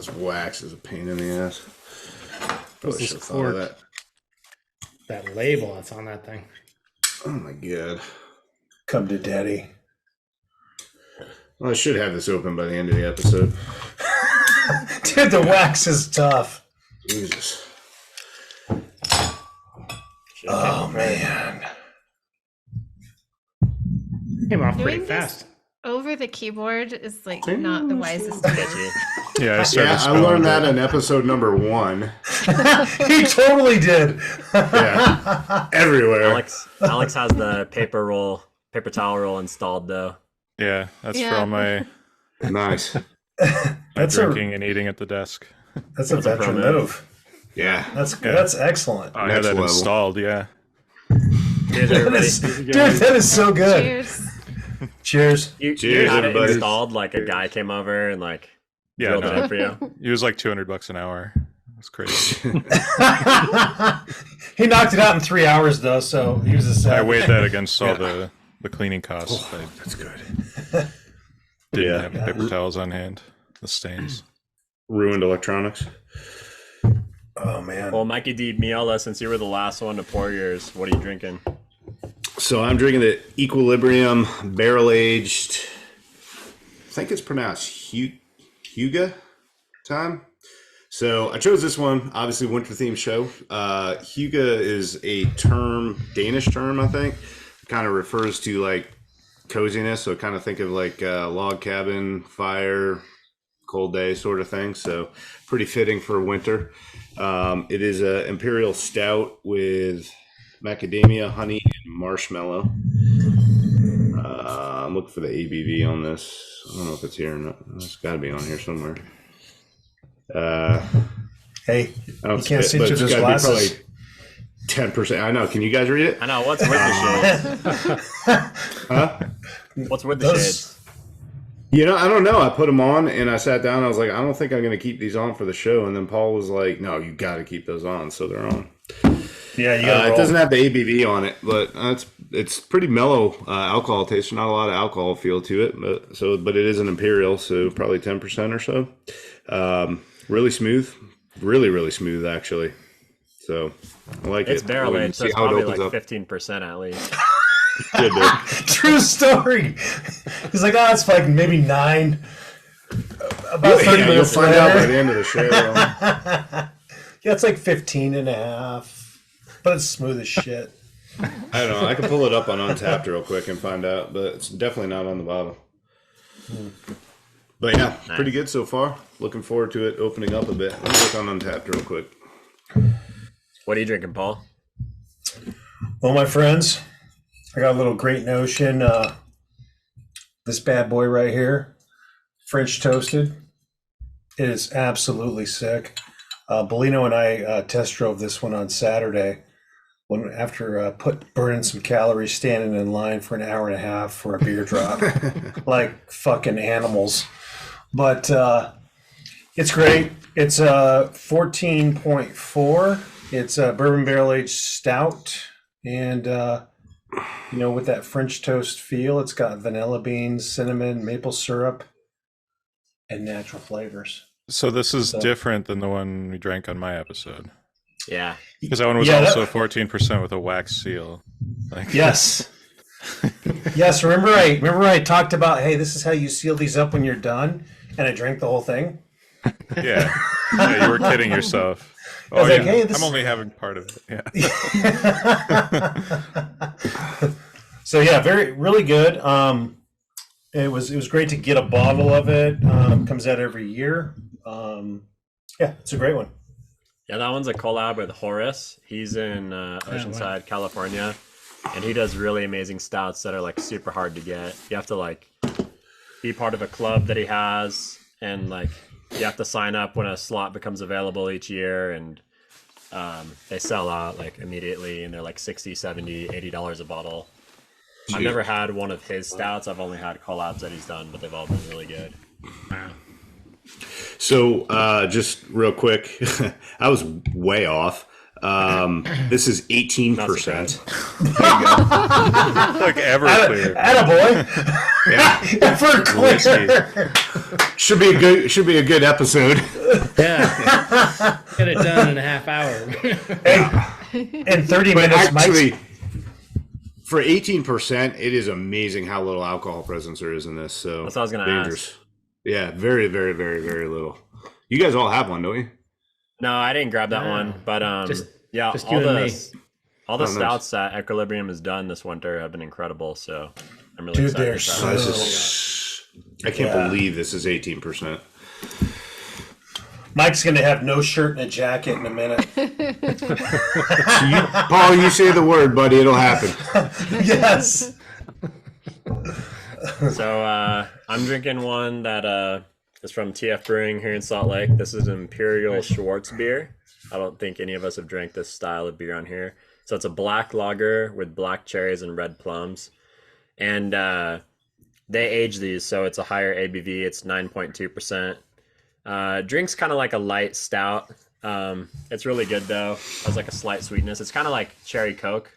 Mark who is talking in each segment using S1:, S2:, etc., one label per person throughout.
S1: this wax is a pain in the ass.
S2: Probably should have thought of that. That label that's on that thing.
S1: Oh my god.
S3: Come to daddy.
S1: Well, I should have this open by the end of the episode.
S3: Dude, the wax is tough.
S1: Jesus.
S3: Oh, man.
S2: Came off pretty
S4: Doing
S2: fast.
S4: this over the keyboard is like not the wisest thing.
S5: Yeah,
S1: I learned that in episode number 1.
S3: He totally did.
S1: Yeah, everywhere.
S6: Alex has the paper towel roll installed though.
S5: Yeah, that's for all my
S1: nice.
S5: Drinking and eating at the desk.
S3: That's a veteran move.
S1: Yeah,
S3: that's excellent.
S5: I have that installed. Yeah.
S6: Cheers, everybody.
S3: Dude, that is so good.
S4: Cheers.
S3: Cheers.
S6: You had it installed, like a guy came over and drilled it in for you.
S5: It was like $200 an hour. That's crazy.
S3: He knocked it out in 3 hours though, so he was a savage.
S5: I weighed that against all the cleaning costs.
S1: Oh, that's good.
S5: Didn't have paper towels on hand. The stains.
S1: Ruined electronics.
S3: Oh man.
S6: Well, Mikey D. Miela, since you were the last one to pour yours, what are you drinking?
S1: So I'm drinking the Equilibrium barrel aged. I think it's pronounced Gheorghe time. So I chose this one, obviously winter themed show. Gheorghe is a term, Danish term, I think. It kind of refers to like coziness. So kind of think of like log cabin, fire, cold day sort of thing. So pretty fitting for winter. It is an imperial stout with macadamia, honey, and marshmallow. I'm looking for the ABV on this. I don't know if it's here or not. It's got to be on here somewhere.
S3: Hey, you can't see through those glasses.
S1: 10%. I know. Can you guys read it?
S6: I know. What's with the shades?
S1: Huh?
S6: What's with the shades?
S1: You know, I don't know. I put them on and I sat down. I was like, I don't think I'm going to keep these on for the show. And then Paul was like, no, you got to keep those on. So they're on.
S3: Yeah, you got
S1: it doesn't have the ABV on it, but it's pretty mellow alcohol taste. Not a lot of alcohol feel to it, but it is an imperial, so probably 10% or so. Really smooth, really smooth actually. So I like it.
S6: It's barrel aged, so it's probably like 15% at least.
S3: True story. He's like, it's like maybe 9. About 30 minutes
S1: you'll find
S3: later.
S1: out by the end of the show.
S3: Yeah, it's like 15.5. But it's smooth as shit.
S1: I don't know. I can pull it up on Untapped real quick and find out, but it's definitely not on the bottle. But yeah, pretty good so far. Looking forward to it opening up a bit. Let me look on Untapped real quick.
S6: What are you drinking, Paul?
S3: Well, my friends, I got a little Great Notion. This bad boy right here, French toasted. It is absolutely sick. Bellino and I test drove this one on Saturday. After burning some calories, standing in line for an hour and a half for a beer drop, like fucking animals. But it's great. It's 14.4. It's a bourbon barrel aged stout, and with that French toast feel, it's got vanilla beans, cinnamon, maple syrup, and natural flavors.
S5: So this is different than the one we drank on my episode.
S6: Yeah.
S5: Because that one was also 14% with a wax seal.
S3: Yes. Yes, remember I talked about, hey, this is how you seal these up when you're done, and I drank the whole thing?
S5: Yeah, you were kidding yourself.
S3: I was like, hey,
S5: I'm only having part of it. Yeah.
S3: So yeah, really good. It was great to get a bottle of it. Comes out every year. Yeah, it's a great one.
S6: Yeah, that one's a collab with Horace. He's in Oceanside, California, and he does really amazing stouts that are like super hard to get. You have to like be part of a club that he has, and like you have to sign up when a slot becomes available each year, and they sell out like immediately, and they're like $60, $70, $80 a bottle. Jeez. I've never had one of his stouts. I've only had collabs that he's done, but they've all been really good.
S2: Wow.
S1: So just real quick, I was way off. This is 18%.
S5: Like Everclear.
S3: Attaboy.
S1: Yeah.
S3: Everclear.
S1: Should be a good episode.
S2: Yeah. Get it done in a half hour.
S3: In 30 minutes,
S1: Actually, for 18%, it is amazing how little alcohol presence there is in this. So
S6: that's what I was gonna ask.
S1: Yeah, very, very, very, very little. You guys all have one, don't you?
S6: No, I didn't grab that one, but
S2: just
S6: all the stouts that Equilibrium has done this winter have been incredible. So I'm really
S3: Dude,
S6: excited.
S3: they're
S1: I can't believe this is 18%.
S3: Mike's going to have no shirt and a jacket in a minute.
S1: Paul, you say the word, buddy. It'll happen.
S3: Yes.
S6: So I'm drinking one that is from TF Brewing here in Salt Lake. This is an Imperial Schwartz beer. I don't think any of us have drank this style of beer on here. So it's a black lager with black cherries and red plums. And they age these, so it's a higher ABV. It's 9.2%. Drinks kind of like a light stout. It's really good though. It has like a slight sweetness. It's kind of like cherry Coke.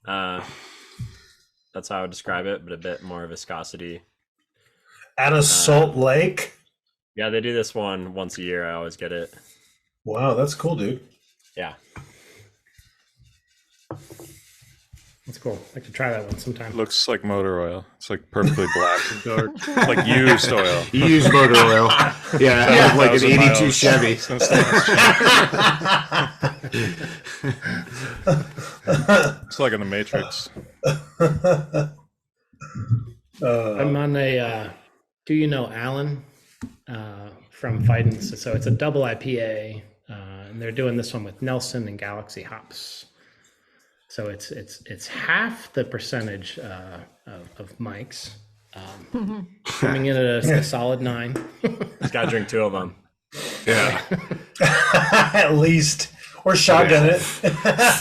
S6: That's how I would describe it, but a bit more viscosity.
S3: Out of Salt Lake?
S6: Yeah, they do this one once a year. I always get it.
S3: Wow, that's cool, dude.
S6: Yeah.
S2: That's cool. I'd like to try that one sometime.
S5: Looks like motor oil. It's like perfectly black and dark, like used oil.
S1: Used motor oil. Yeah, like an 82
S5: miles.
S1: Chevy.
S5: It's like in the Matrix.
S2: I'm on a, do you know Alan from Fidens? So it's a double IPA, and they're doing this one with Nelson and Galaxy hops. So it's half the percentage of Mike's, coming in at a solid 9.
S6: Just gotta drink 2 of them.
S1: Yeah.
S3: At least. Or shotgun it.
S1: 4.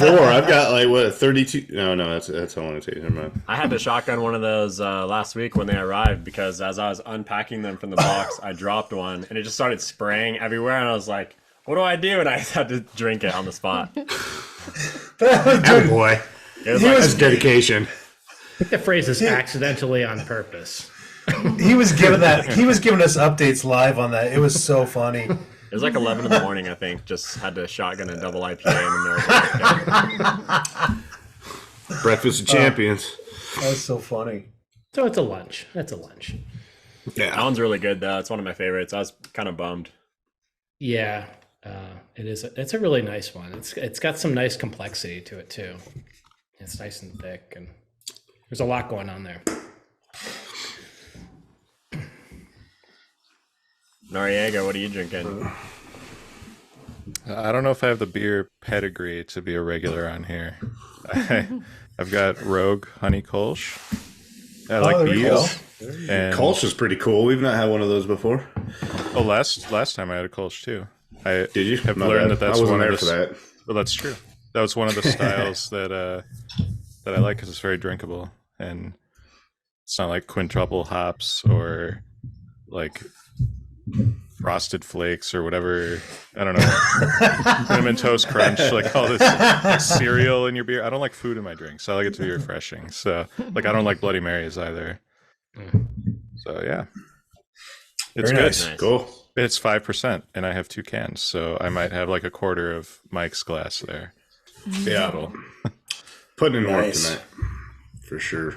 S1: I've got like what 32. No, that's how long it takes. Never mind.
S6: I had to shotgun one of those last week when they arrived because as I was unpacking them from the box, I dropped one and it just started spraying everywhere, and I was like, "What do I do?" And I had to drink it on the spot.
S1: Oh boy, that's dedication.
S2: I think the phrase is accidentally on purpose.
S3: He was giving us updates live on that. It was so funny.
S6: It was like 11 in the morning, I think. Just had to shotgun a double IPA in the middle of the
S1: Breakfast of champions.
S3: That was so funny.
S2: So it's a lunch. That's a lunch.
S1: Yeah,
S6: That one's really good, though. It's one of my favorites. I was kind of bummed.
S2: Yeah, it is. It's a really nice one. It's got some nice complexity to it too. It's nice and thick, and there's a lot going on there.
S6: Noriega, what are you drinking?
S5: I don't know if I have the beer pedigree to be a regular on here. I've got Rogue Honey Kolsch. I like these. And
S1: Kolsch is pretty cool. We've not had one of those before.
S5: oh, last time I had a Kolsch too. I
S1: Did you?
S5: have
S1: My
S5: learned
S1: bad.
S5: that that's
S1: I wasn't
S5: one
S1: there
S5: of
S1: for
S5: the.
S1: that.
S5: Well, that's true. That was one of the styles that I like because it's very drinkable and it's not like quintuple hops or like frosted flakes or whatever. I don't know. Cinnamon toast crunch, like all this like cereal in your beer. I don't like food in my drinks. So I like it to be refreshing. So like I don't like Bloody Marys either. So yeah, it's
S3: Very
S5: good.
S3: nice.
S1: Cool.
S5: It's 5%, and I have 2 cans, so I might have like a quarter of Mike's glass there.
S1: Yeah, putting in work
S3: Nice.
S1: tonight for sure.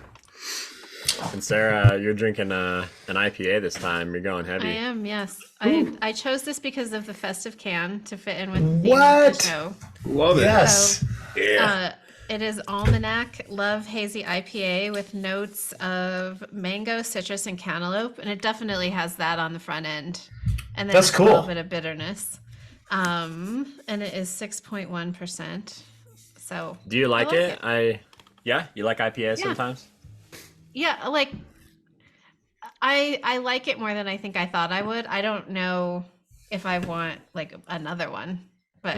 S6: And Sarah, you're drinking an IPA this time. You're going heavy.
S4: I am, yes. I chose this because of the festive can to fit in with the theme
S3: What?
S4: of the show.
S1: Love it.
S3: Yes.
S1: Yeah.
S4: It is Almanac Love Hazy IPA with notes of mango, citrus, and cantaloupe, and it definitely has that on the front end. And then
S3: That's
S4: a little
S3: cool.
S4: bit of bitterness. And it is 6.1%. So
S6: Do you like it?
S4: it.
S6: Yeah, you like IPAs
S4: Yeah.
S6: sometimes?
S4: Yeah, like I like it more than I think I thought I would. I don't know if I want like another one, but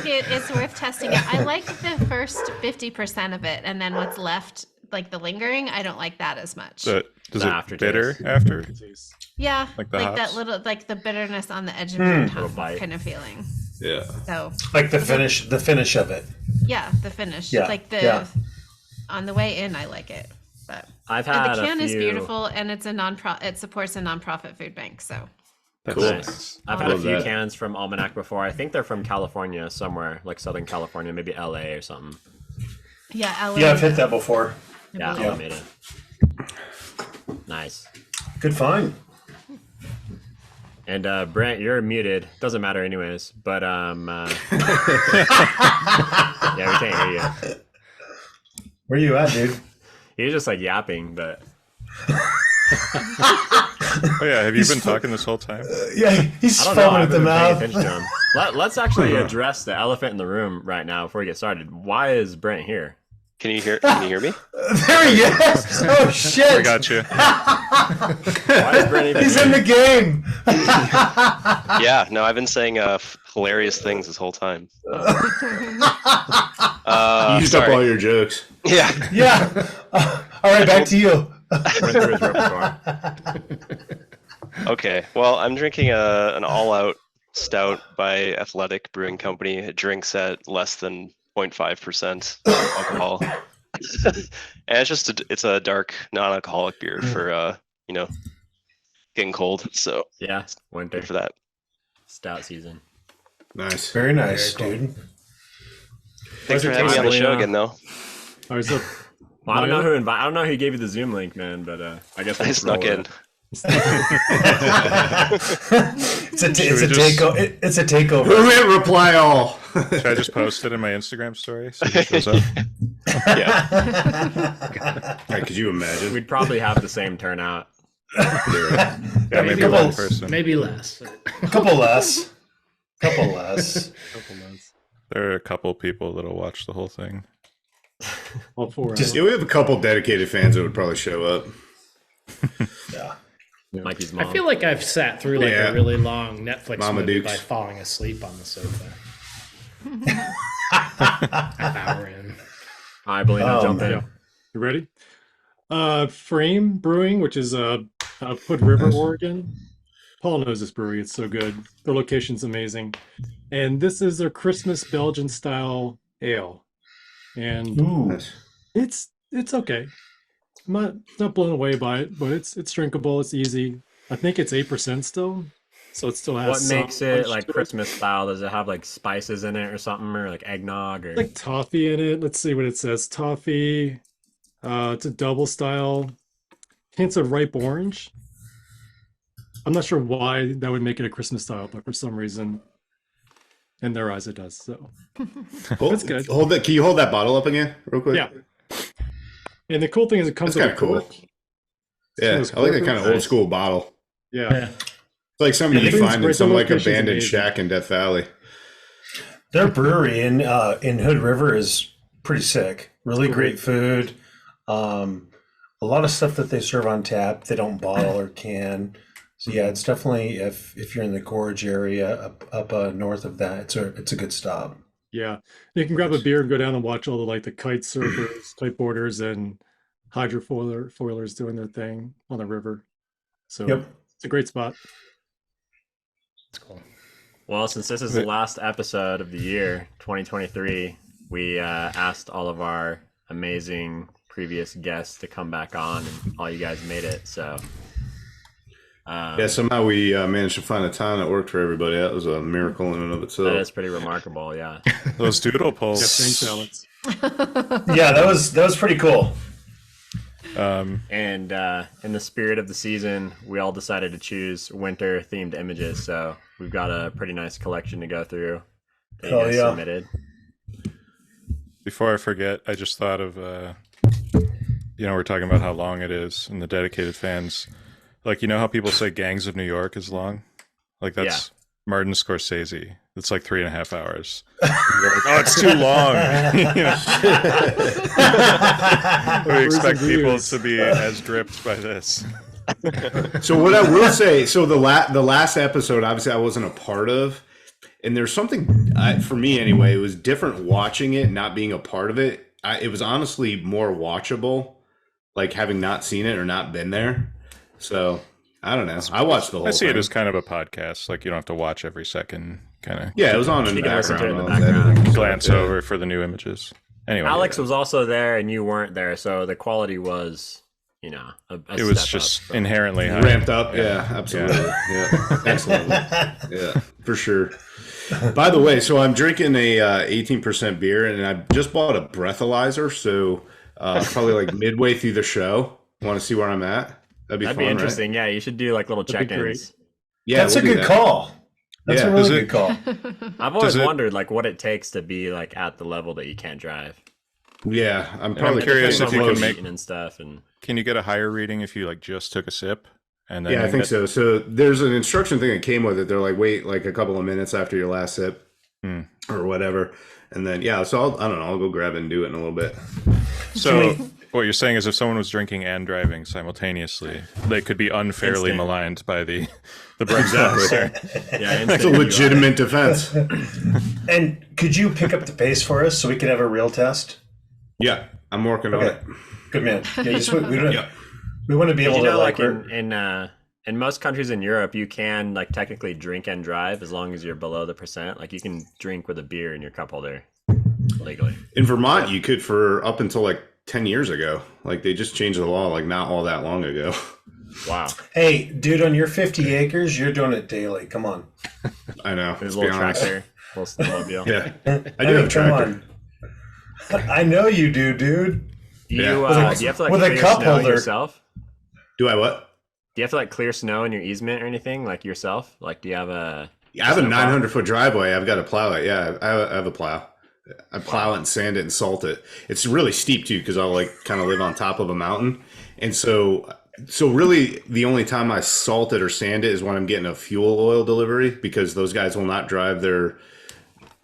S4: it's worth testing it. I like the first 50% of it, and then what's left, like the lingering, I don't like that as much.
S5: But does
S6: The
S5: it
S6: aftertaste.
S5: bitter after?
S4: Yeah,
S5: Like the
S4: that
S5: hops?
S4: little, like the bitterness on the edge of your tongue
S6: bite.
S4: kind of feeling.
S1: Yeah.
S4: So
S3: Like the finish of it.
S4: yeah, the finish,
S3: Yeah,
S4: like the
S3: yeah.
S4: on the way in, I like it. But
S6: I've
S4: and
S6: had
S4: the can
S6: a
S4: is
S6: few.
S4: beautiful, and it's a it supports a nonprofit food bank. So
S5: That's
S1: Cool.
S5: nice.
S6: I've had a
S1: Love
S6: few
S1: that.
S6: cans from Almanac before. I think they're from California somewhere, like Southern California, maybe LA or something.
S4: yeah, LA,
S3: Yeah, I've hit that before.
S6: Yeah,
S4: believe.
S6: I made it. Nice.
S3: Good find.
S6: And Brent, you're muted. Doesn't matter anyways. But yeah, we can't hear you.
S3: Where you at, dude?
S6: He's just like yapping, but
S5: Oh yeah, have you been talking this whole time?
S3: Yeah, he's
S6: I don't know.
S3: foaming
S6: I
S3: at the
S6: haven't been paying
S3: mouth.
S6: attention to him. Let's actually address the elephant in the room right now before we get started. Why is Brent here?
S7: Can you hear me?
S3: There he is. Oh shit!
S5: I got you.
S6: Why is Brent even
S3: He's
S6: here?
S3: in the game.
S7: Yeah, no, I've been saying hilarious things this whole time.
S1: You used up
S7: sorry.
S1: all your jokes.
S7: Yeah,
S3: Yeah. All right, back to you.
S6: Went through his repertoire.
S7: okay. Well, I'm drinking an all-out stout by Athletic Brewing Company. It drinks at less than 0.5% alcohol. And it's just it's a dark non-alcoholic beer for getting cold. So
S6: Yeah, winter
S7: good for that.
S6: stout season.
S1: Nice.
S3: Very nice,
S1: Very cool.
S3: dude.
S7: Thanks for having me on the show again, though.
S8: All right, so
S6: Well, I don't know who gave you the Zoom link, man, but I guess we'll
S7: I
S6: just
S7: snuck
S6: roll
S7: in.
S6: with it.
S3: It's a
S5: just-
S3: takeover. It's a takeover.
S1: Who hit reply all?
S5: Should I just post it in my Instagram story so it shows up?
S7: Yeah.
S1: Yeah, could you imagine?
S6: We'd probably have the same turnout.
S5: Yeah, maybe
S3: Couple-
S5: one person.
S2: Maybe less.
S3: Couple less. Couple less.
S5: There are a couple people that'll watch the whole thing.
S8: all four.
S3: Just-
S1: Yeah, we have a couple dedicated fans that would probably show up.
S3: Yeah.
S6: Mikey's mom.
S2: I feel like I've sat through like
S1: Yeah.
S2: a really long Netflix
S1: Mama
S2: movie
S1: Dukes.
S2: by falling asleep on the sofa. Half hour in.
S6: I believe I'll
S3: Oh,
S6: jump
S3: man.
S6: in.
S8: You ready? Frame Brewing, which is Hood River, Oregon. Paul knows this brewery. It's so good. Their location's amazing. And this is their Christmas Belgian style ale. And
S3: Ooh.
S1: Nice.
S8: it's okay. I'm not blown away by it, but it's drinkable. It's easy. I think it's 8% still, so it still has.
S6: What
S8: some
S6: makes it
S8: punch
S6: like
S8: to
S6: Christmas style? Does it have like spices in it or something, or like eggnog or?
S8: Like toffee in it. Let's see what it says. Toffee. It's a double style. Hints of ripe orange. I'm not sure why that would make it a Christmas style, but for some reason, in their eyes, it does. So
S1: Hold,
S8: good.
S1: Hold that. Can you hold that bottle up again, real quick?
S8: yeah. And the cool thing is, it comes
S1: That's
S8: with
S1: kinda
S8: a
S1: cool.
S8: cork.
S1: Yeah,
S8: Those
S1: I like that
S8: corkers.
S1: kind of old school bottle.
S8: Yeah.
S2: Yeah.
S1: It's like something
S8: Yeah,
S1: you
S8: the
S1: find in
S8: thing's
S1: some
S8: great.
S1: like
S8: The location's
S1: abandoned
S8: amazing.
S1: shack in Death Valley.
S3: Their brewery in Hood River is pretty sick. Really great food. A lot of stuff that they serve on tap. They don't bottle or can. So yeah, it's definitely if you're in the Gorge area up north of that, it's a good stop.
S8: Yeah. You can grab a beer and go down and watch all the kite surfers, kiteboarders, and hydrofoilers doing their thing on the river. So
S3: Yep.
S8: it's a great spot.
S2: It's cool.
S6: Well, since this is the last episode of the year, 2023, we asked all of our amazing previous guests to come back on, and all you guys made it. So,
S1: Yeah, somehow we managed to find a time that worked for everybody. That was a miracle in and of itself.
S6: that is pretty remarkable. Yeah.
S5: Those doodle polls.
S8: Thanks, Alex.
S3: Yeah, that was pretty cool.
S6: And in the spirit of the season, we all decided to choose winter-themed images. So we've got a pretty nice collection to go through that you
S3: Hell
S6: guys
S3: yeah.
S6: submitted.
S5: Before I forget, I just thought of, we're talking about how long it is and the dedicated fans. Like, you know how people say Gangs of New York is long? Like, that's Martin Scorsese. It's like 3.5 hours. They're like, oh, it's too long. We expect people to be as gripped by this.
S1: So what I will say, so the last episode, obviously I wasn't a part of, and there's something for me anyway. It was different watching it, not being a part of it. It was honestly more watchable, like having not seen it or not been there. So I don't know. I watched the whole.
S5: I see
S1: thing.
S5: it as kind of a podcast. Like, you don't have to watch every second. Kind of
S1: Yeah, it was on in
S6: You
S1: the
S6: can listen
S1: background.
S6: to it in the
S1: while I was
S6: background.
S1: editing.
S5: glance
S1: Yeah.
S5: over for the new images. Anyway,
S6: Alex was also there and you weren't there, so the quality was, you know, a
S5: it was
S6: step
S5: just
S6: up from-
S5: inherently high.
S1: Ramped up. Yeah, absolutely. Yeah, excellent. Yeah, for sure. By the way, so I'm drinking a 18% beer, and I just bought a breathalyzer. So probably like midway through the show, want to see where I'm at? That'd
S6: That'd
S1: fun,
S6: be interesting. Yeah, you should do like little
S8: That'd be great.
S6: check-ins.
S1: Right? Yeah,
S3: That's
S1: we'll
S3: a
S1: do
S3: good
S1: that.
S3: call. That's
S1: Yeah.
S3: a really
S5: Does it-
S3: good call.
S6: I've always
S5: Does it-
S6: wondered like what it takes to be like at the level that you can't drive.
S1: Yeah, I'm probably
S5: curious if you
S6: Depends on
S5: can
S6: what
S5: make-
S6: eating and stuff. And
S5: Can you get a higher reading if you like just took a sip? And then
S1: Yeah,
S5: you
S1: I think
S5: get-
S1: so. So there's an instruction thing that came with it. They're like, wait like a couple of minutes after your last sip or whatever. And then, yeah, so I don't know. I'll go grab it and do it in a little bit.
S5: So what you're saying is if someone was drinking and driving simultaneously, they could be unfairly
S6: Instant.
S5: maligned by the breathalyzer.
S6: yeah,
S1: It's a
S6: instant
S1: legitimate defense.
S3: And could you pick up the pace for us so we could have a real test?
S1: Yeah, I'm working on
S3: Okay.
S1: it.
S3: Good man. Yeah, we don't.
S1: Yep.
S3: We want to be
S6: Did
S3: able
S6: you
S3: to
S6: know, like
S3: we're-
S6: in most countries in Europe, you can like technically drink and drive as long as you're below the percent. Like you can drink with a beer in your cup holder legally.
S1: In Vermont, you could for up until like 10 years ago. Like they just changed the law like not all that long ago.
S6: Wow.
S3: Hey, dude, on your 50 acres, you're doing it daily. Come on.
S1: I know.
S6: There's
S1: Let's
S6: a
S1: be
S6: little
S1: honest.
S6: tractor, little snowmobile.
S1: Yeah. I
S3: I
S1: do
S3: mean,
S1: have a tractor.
S3: on. I know you do, dude.
S6: Do you,
S1: Yeah.
S6: do you have to like
S3: With a
S6: clear
S3: cup
S6: snow
S3: holder.
S6: yourself?
S1: Do I what?
S6: Do you have to like clear snow in your easement or anything like yourself? Like, do you have a?
S1: Yeah, I have a
S6: Snow plow?
S1: 900-foot driveway. I've got to plow it. Yeah, I have a plow. I plow it and sand it and salt it. It's really steep too because I'll like kind of live on top of a mountain, and so really the only time I salt it or sand it is when I'm getting a fuel oil delivery because those guys will not drive their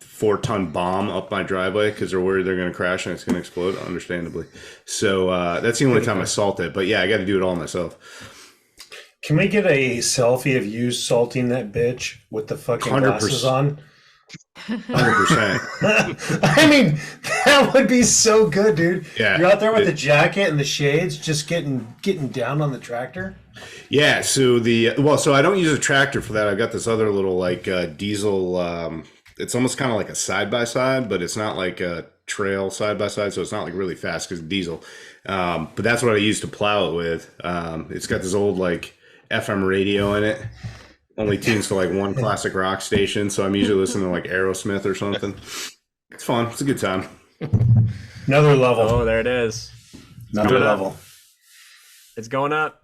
S1: 4-ton bomb up my driveway because they're worried they're going to crash and it's going to explode. Understandably, so that's the only time I salt it. But yeah, I got to do it all myself.
S3: Can we get a selfie of you salting that bitch with the fucking
S1: 100%.
S3: glasses on?
S1: 100%.
S3: I mean, that would be so good, dude.
S1: Yeah.
S3: You're out there with the jacket and the shades, just getting down on the tractor.
S1: Yeah, so so I don't use a tractor for that. I've got this other little like diesel. It's almost kind of like a side by side, but it's not like a trail side by side, so it's not like really fast because diesel. But that's what I use to plow it with. It's got this old like FM radio in it. Only tunes to like one classic rock station, so I'm usually listening to like Aerosmith or something. It's fun. It's a good time.
S3: Another level.
S6: Oh, there it is.
S3: Another
S6: coming up.
S3: level.
S6: It's going up.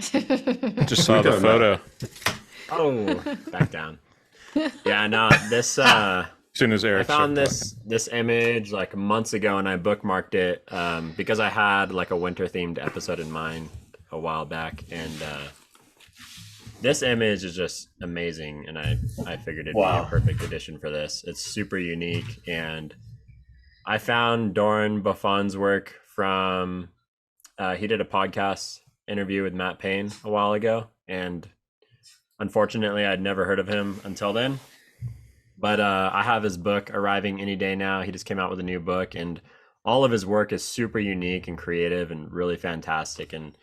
S5: Just saw the
S1: talking
S5: photo.
S6: Oh, back down. Yeah, no, this
S5: As soon as
S6: I
S5: Eric
S6: found
S5: started
S6: this image like months ago and I bookmarked it because I had like a winter themed episode in mind a while back, and this image is just amazing, and I figured it'd be
S3: Wow.
S6: a perfect addition for this. It's super unique, and I found Dorin Bofan's work from he did a podcast interview with Matt Payne a while ago, and unfortunately I'd never heard of him until then. But I have his book arriving any day now. He just came out with a new book, and all of his work is super unique and creative and really fantastic. And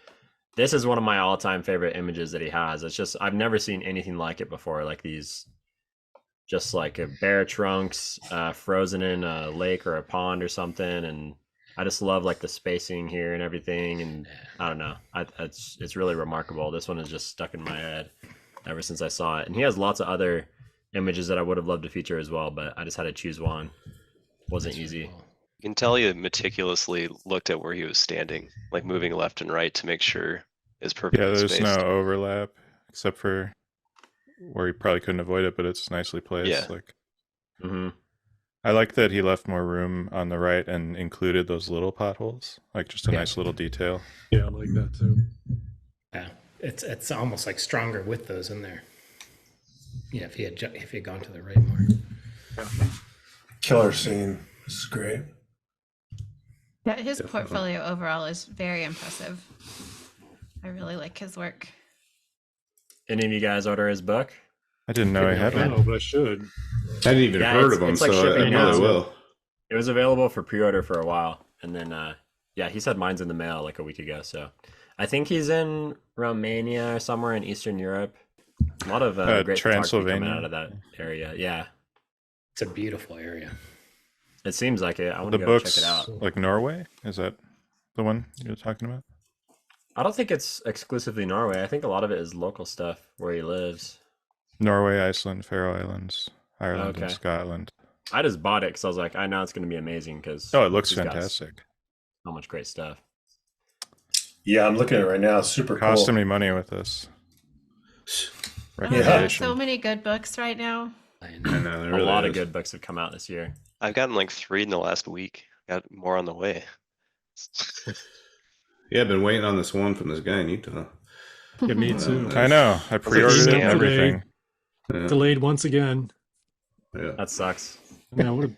S6: this is one of my all-time favorite images that he has. It's just, I've never seen anything like it before. Like these, just like a bear trunks frozen in a lake or a pond or something. And I just love like the spacing here and everything. And I don't know, it's really remarkable. This one is just stuck in my head ever since I saw it. And he has lots of other images that I would have loved to feature as well, but I just had to choose one. Wasn't easy.
S7: You can tell he meticulously looked at where he was standing, like moving left and right to make sure it's perfectly
S5: Yeah, there's
S7: spaced.
S5: no overlap except for where he probably couldn't avoid it, but it's nicely placed.
S7: Yeah.
S5: Like
S6: Hmm.
S5: I like that he left more room on the right and included those little potholes, like just a
S2: Yeah.
S5: nice little detail.
S8: Yeah, I like that too.
S2: Yeah, it's almost like stronger with those in there. Yeah, if he had gone to the right more.
S3: Killer scene. This is great.
S4: Yeah, his portfolio overall is very impressive. I really like his work.
S6: Any of you guys order his book?
S5: I didn't know he had
S8: I
S5: one.
S8: don't know, but I should.
S1: I didn't even
S6: Yeah,
S1: heard
S6: it's-
S1: of them,
S6: it's like
S1: so
S6: shipping
S1: I know
S6: now.
S1: they will.
S6: It was available for pre-order for a while, and then yeah, he said mine's in the mail like a week ago. So I think he's in Romania or somewhere in Eastern Europe. A lot of great photography coming
S5: Transylvania.
S6: out of that area. Yeah,
S2: It's a beautiful area.
S6: It seems like it. I want
S5: The
S6: to go
S5: books,
S6: check it out.
S5: like Norway, is that the one you're talking about?
S6: I don't think it's exclusively Norway. I think a lot of it is local stuff where he lives.
S5: Norway, Iceland, Faroe Islands, Ireland, and
S6: Okay.
S5: Scotland.
S6: I just bought it because I was like, I know it's going to be amazing because
S5: Oh, it looks fantastic.
S6: So much great stuff.
S3: Yeah, I'm looking at it right now. It's super cool.
S5: Costing me money with this.
S4: Oh,
S3: Yeah.
S4: there's so many good books right now.
S1: I know, there
S6: A
S1: really
S6: lot of
S1: is.
S6: good books have come out this year.
S7: I've gotten like 3 in the last week. Got more on the way.
S1: Yeah, I've been waiting on this one from this guy in Utah.
S8: Yeah, me too.
S5: I know. I pre-ordered it and
S7: scam.
S5: everything.
S1: Yeah.
S8: Delayed once again.
S1: Yeah.
S6: That sucks.
S8: Yeah, what a,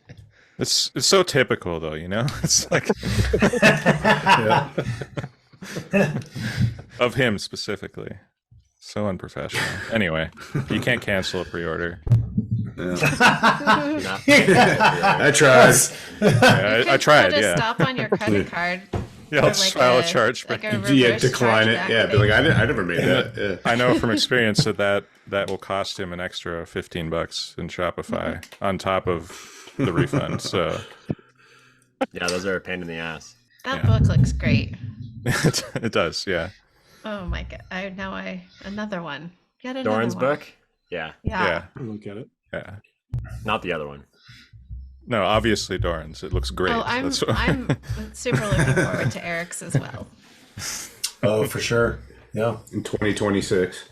S5: It's so typical though, you know? It's like
S1: Yeah.
S5: of him specifically. So unprofessional. Anyway, you can't cancel a pre-order.
S1: Yeah.
S6: Not-
S1: I tried.
S5: Yeah, I tried,
S4: Put a
S5: yeah.
S4: stop on your credit card.
S5: Yeah,
S4: or
S5: I'll just file a charge.
S4: like
S5: but
S4: a
S1: Yeah,
S4: reverse
S1: decline it.
S4: chargeback
S1: Yeah, be
S4: thing.
S1: like, I never made that. Yeah.
S5: I know from experience that will cost him an extra $15 in Shopify on top of the refund. So
S6: yeah, those are a pain in the ass.
S4: That
S5: Yeah.
S4: book looks great.
S5: it does, yeah.
S4: Oh my god! Another one. Yet another
S6: Doran's
S4: one.
S6: book? Yeah,
S5: Yeah.
S8: look at it.
S5: Yeah.
S6: not the other one.
S5: No, obviously Doran's. It looks great.
S4: Oh, I'm
S5: That's what-
S4: I'm super looking forward to Eric's as well.
S3: Oh, for sure. Yeah.
S1: In 2026.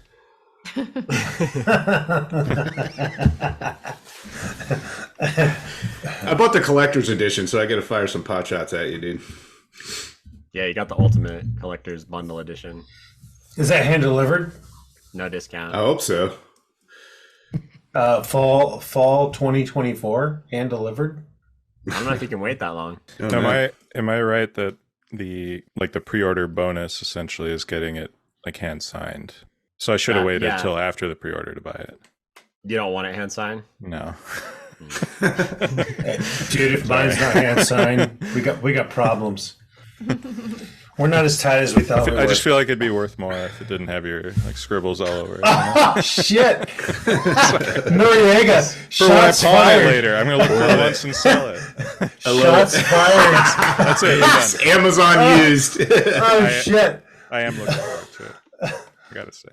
S1: I bought the collector's edition, so I got to fire some pot shots at you, dude.
S6: Yeah, you got the Ultimate Collector's Bundle Edition.
S3: Is that hand delivered?
S6: No discount.
S1: I hope so.
S3: Fall 2024, hand delivered.
S6: I don't know if you can wait that long.
S1: Oh,
S5: Now,
S1: man.
S5: am I right that the pre-order bonus essentially is getting it like hand signed? So I should have waited
S6: yeah.
S5: till after the pre-order to buy it.
S6: You don't want it hand signed?
S5: No.
S3: Dude, if mine's not hand signed, we got problems. We're not as tight as we thought we were.
S5: I just feel like it'd be worth more if it didn't have your like scribbles all over it.
S3: Oh shit! Noriega,
S5: For when I
S3: shots
S5: pawn it
S3: fired.
S5: later, I'm gonna look for it once and sell it.
S3: Shots fired.
S5: That's it. I'm
S1: It's
S5: done.
S1: Amazon used.
S3: Oh shit!
S5: I am looking forward to it. I gotta say.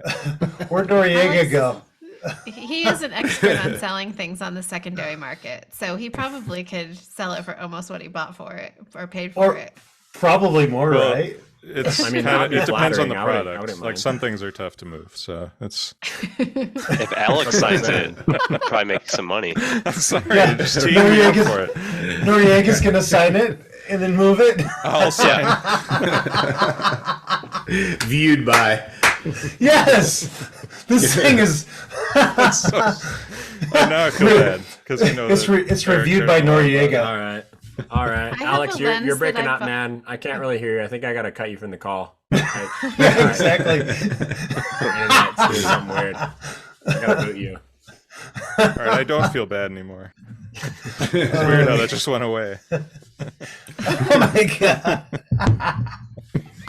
S3: Where'd Noriega go?
S4: He is an expert on selling things on the secondary market, so he probably could sell it for almost what he bought for it or paid for
S3: Or-
S4: it.
S3: Probably more,
S5: Well,
S3: right?
S5: It's
S6: I mean,
S5: kinda,
S6: that'd be
S5: it depends on the
S6: flattering. I
S5: product.
S6: wouldn't
S5: Like
S6: mind.
S5: some things are tough to move, so it's.
S7: If Alex signs it, probably make some money.
S5: I'm sorry,
S3: Yeah,
S5: just teeing me up
S3: Noriega's-
S5: for it.
S3: Noriega's gonna sign it and then move it.
S5: I'll sign.
S1: Viewed by.
S3: Yes, this thing is.
S5: Now I feel bad because you know
S3: It's
S5: that Eric
S3: reviewed
S5: cares
S3: by
S5: a lot about it.
S3: Noriega.
S6: All right.
S4: I have
S6: Alex,
S4: a
S6: you're
S4: lens
S6: breaking
S4: that I
S6: up,
S4: bu-
S6: man. I can't really hear you. I think I gotta cut you from the call.
S3: Yeah, exactly.
S6: Internet's doing something weird. I gotta boot you.
S5: All right, I don't feel bad anymore. It's weird how that just went away.
S3: Oh my god.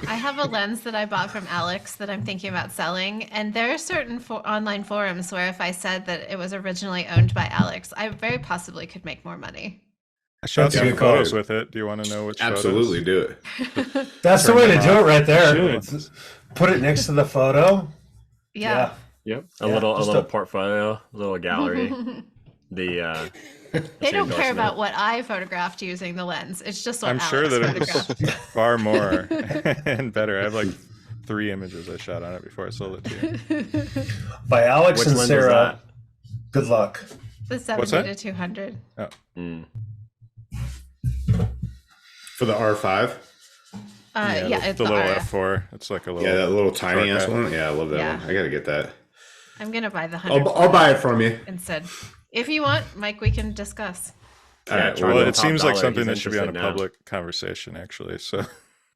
S4: I have a lens that I bought from Alex that I'm thinking about selling, and there are certain online forums where if I said that it was originally owned by Alex, I very possibly could make more money.
S5: I shot
S3: That's a
S5: some
S3: good call.
S5: photos with it. Do you want to know which
S1: Absolutely do it.
S3: That's the way to do it right there.
S5: Should.
S3: Put it next to the photo.
S4: Yeah.
S8: Yep.
S6: A
S3: Yeah,
S6: little
S3: just a-
S6: portfolio, a little gallery. The
S4: They don't care
S6: endorsement.
S4: about what I photographed using the lens. It's just what
S5: I'm
S4: Alex
S5: sure that it
S4: photographed.
S5: was far more and better. I have like 3 images I shot on it before I sold it to you.
S3: By Alex
S6: Which
S3: and
S6: lens
S3: Sarah. Good luck.
S4: The 70
S5: What's that?
S4: to 200.
S6: was that?
S1: For the R5.
S4: Yeah, it's
S5: the little
S4: RF.
S5: F4. It's like a little.
S1: Yeah, that little tiny ass
S5: shortcut.
S1: one. Yeah, I love that
S4: Yeah.
S1: one. I gotta get that.
S4: I'm gonna buy the 100
S1: I'll buy it from you.
S4: instead. If you want, Mike, we can discuss.
S1: All right.
S6: Charlie.
S5: Well,
S1: Well,
S5: it seems like
S6: $top
S5: something
S6: he's
S5: that should be on a
S6: interested now.
S5: public conversation, actually. So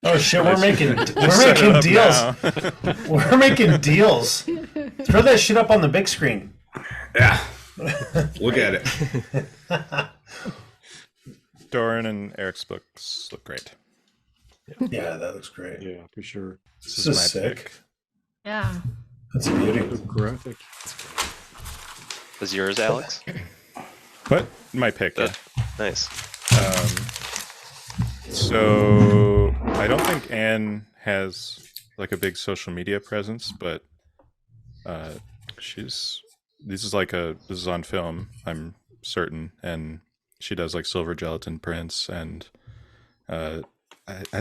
S3: Oh shit, we're making
S5: set it up
S3: deals.
S5: now.
S3: We're making deals. Throw that shit up on the big screen.
S1: yeah. Look at it.
S5: Dorin and Eric's books look great.
S3: Yeah, that looks great.
S8: Yeah, for sure.
S3: This is sick.
S4: Yeah.
S3: That's a beauty.
S8: The graphic.
S7: Was yours, Alex?
S5: But my pick. Yeah.
S7: Nice.
S5: So I don't think Anne has like a big social media presence, but this is on film, I'm certain, and she does like silver gelatin prints, and I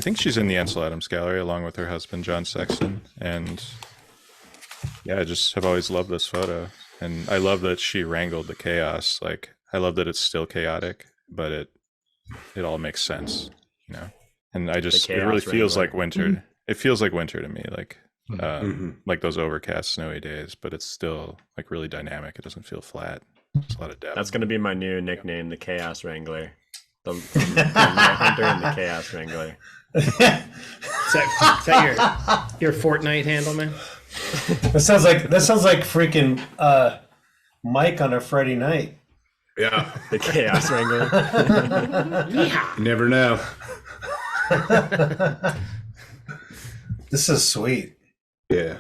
S5: think she's in the Ansel Adams Gallery along with her husband John Sexton, and yeah, I just have always loved this photo, and I love that she wrangled the chaos. Like, I love that it's still chaotic, but it all makes sense, you know. And I just, it really feels like winter. Mm-hmm. It feels like winter to me, like like those overcast snowy days, but it's still like really dynamic. It doesn't feel flat. There's a lot of depth.
S6: That's gonna be my new nickname, the Chaos Wrangler. The Night Hunter and the Chaos Wrangler.
S2: Is that your Fortnite handle, man?
S3: That sounds like freaking Mike on a Friday night.
S1: Yeah,
S6: the Chaos Wrangler.
S2: Yeah.
S1: You never know.
S3: This is sweet.
S1: Yeah,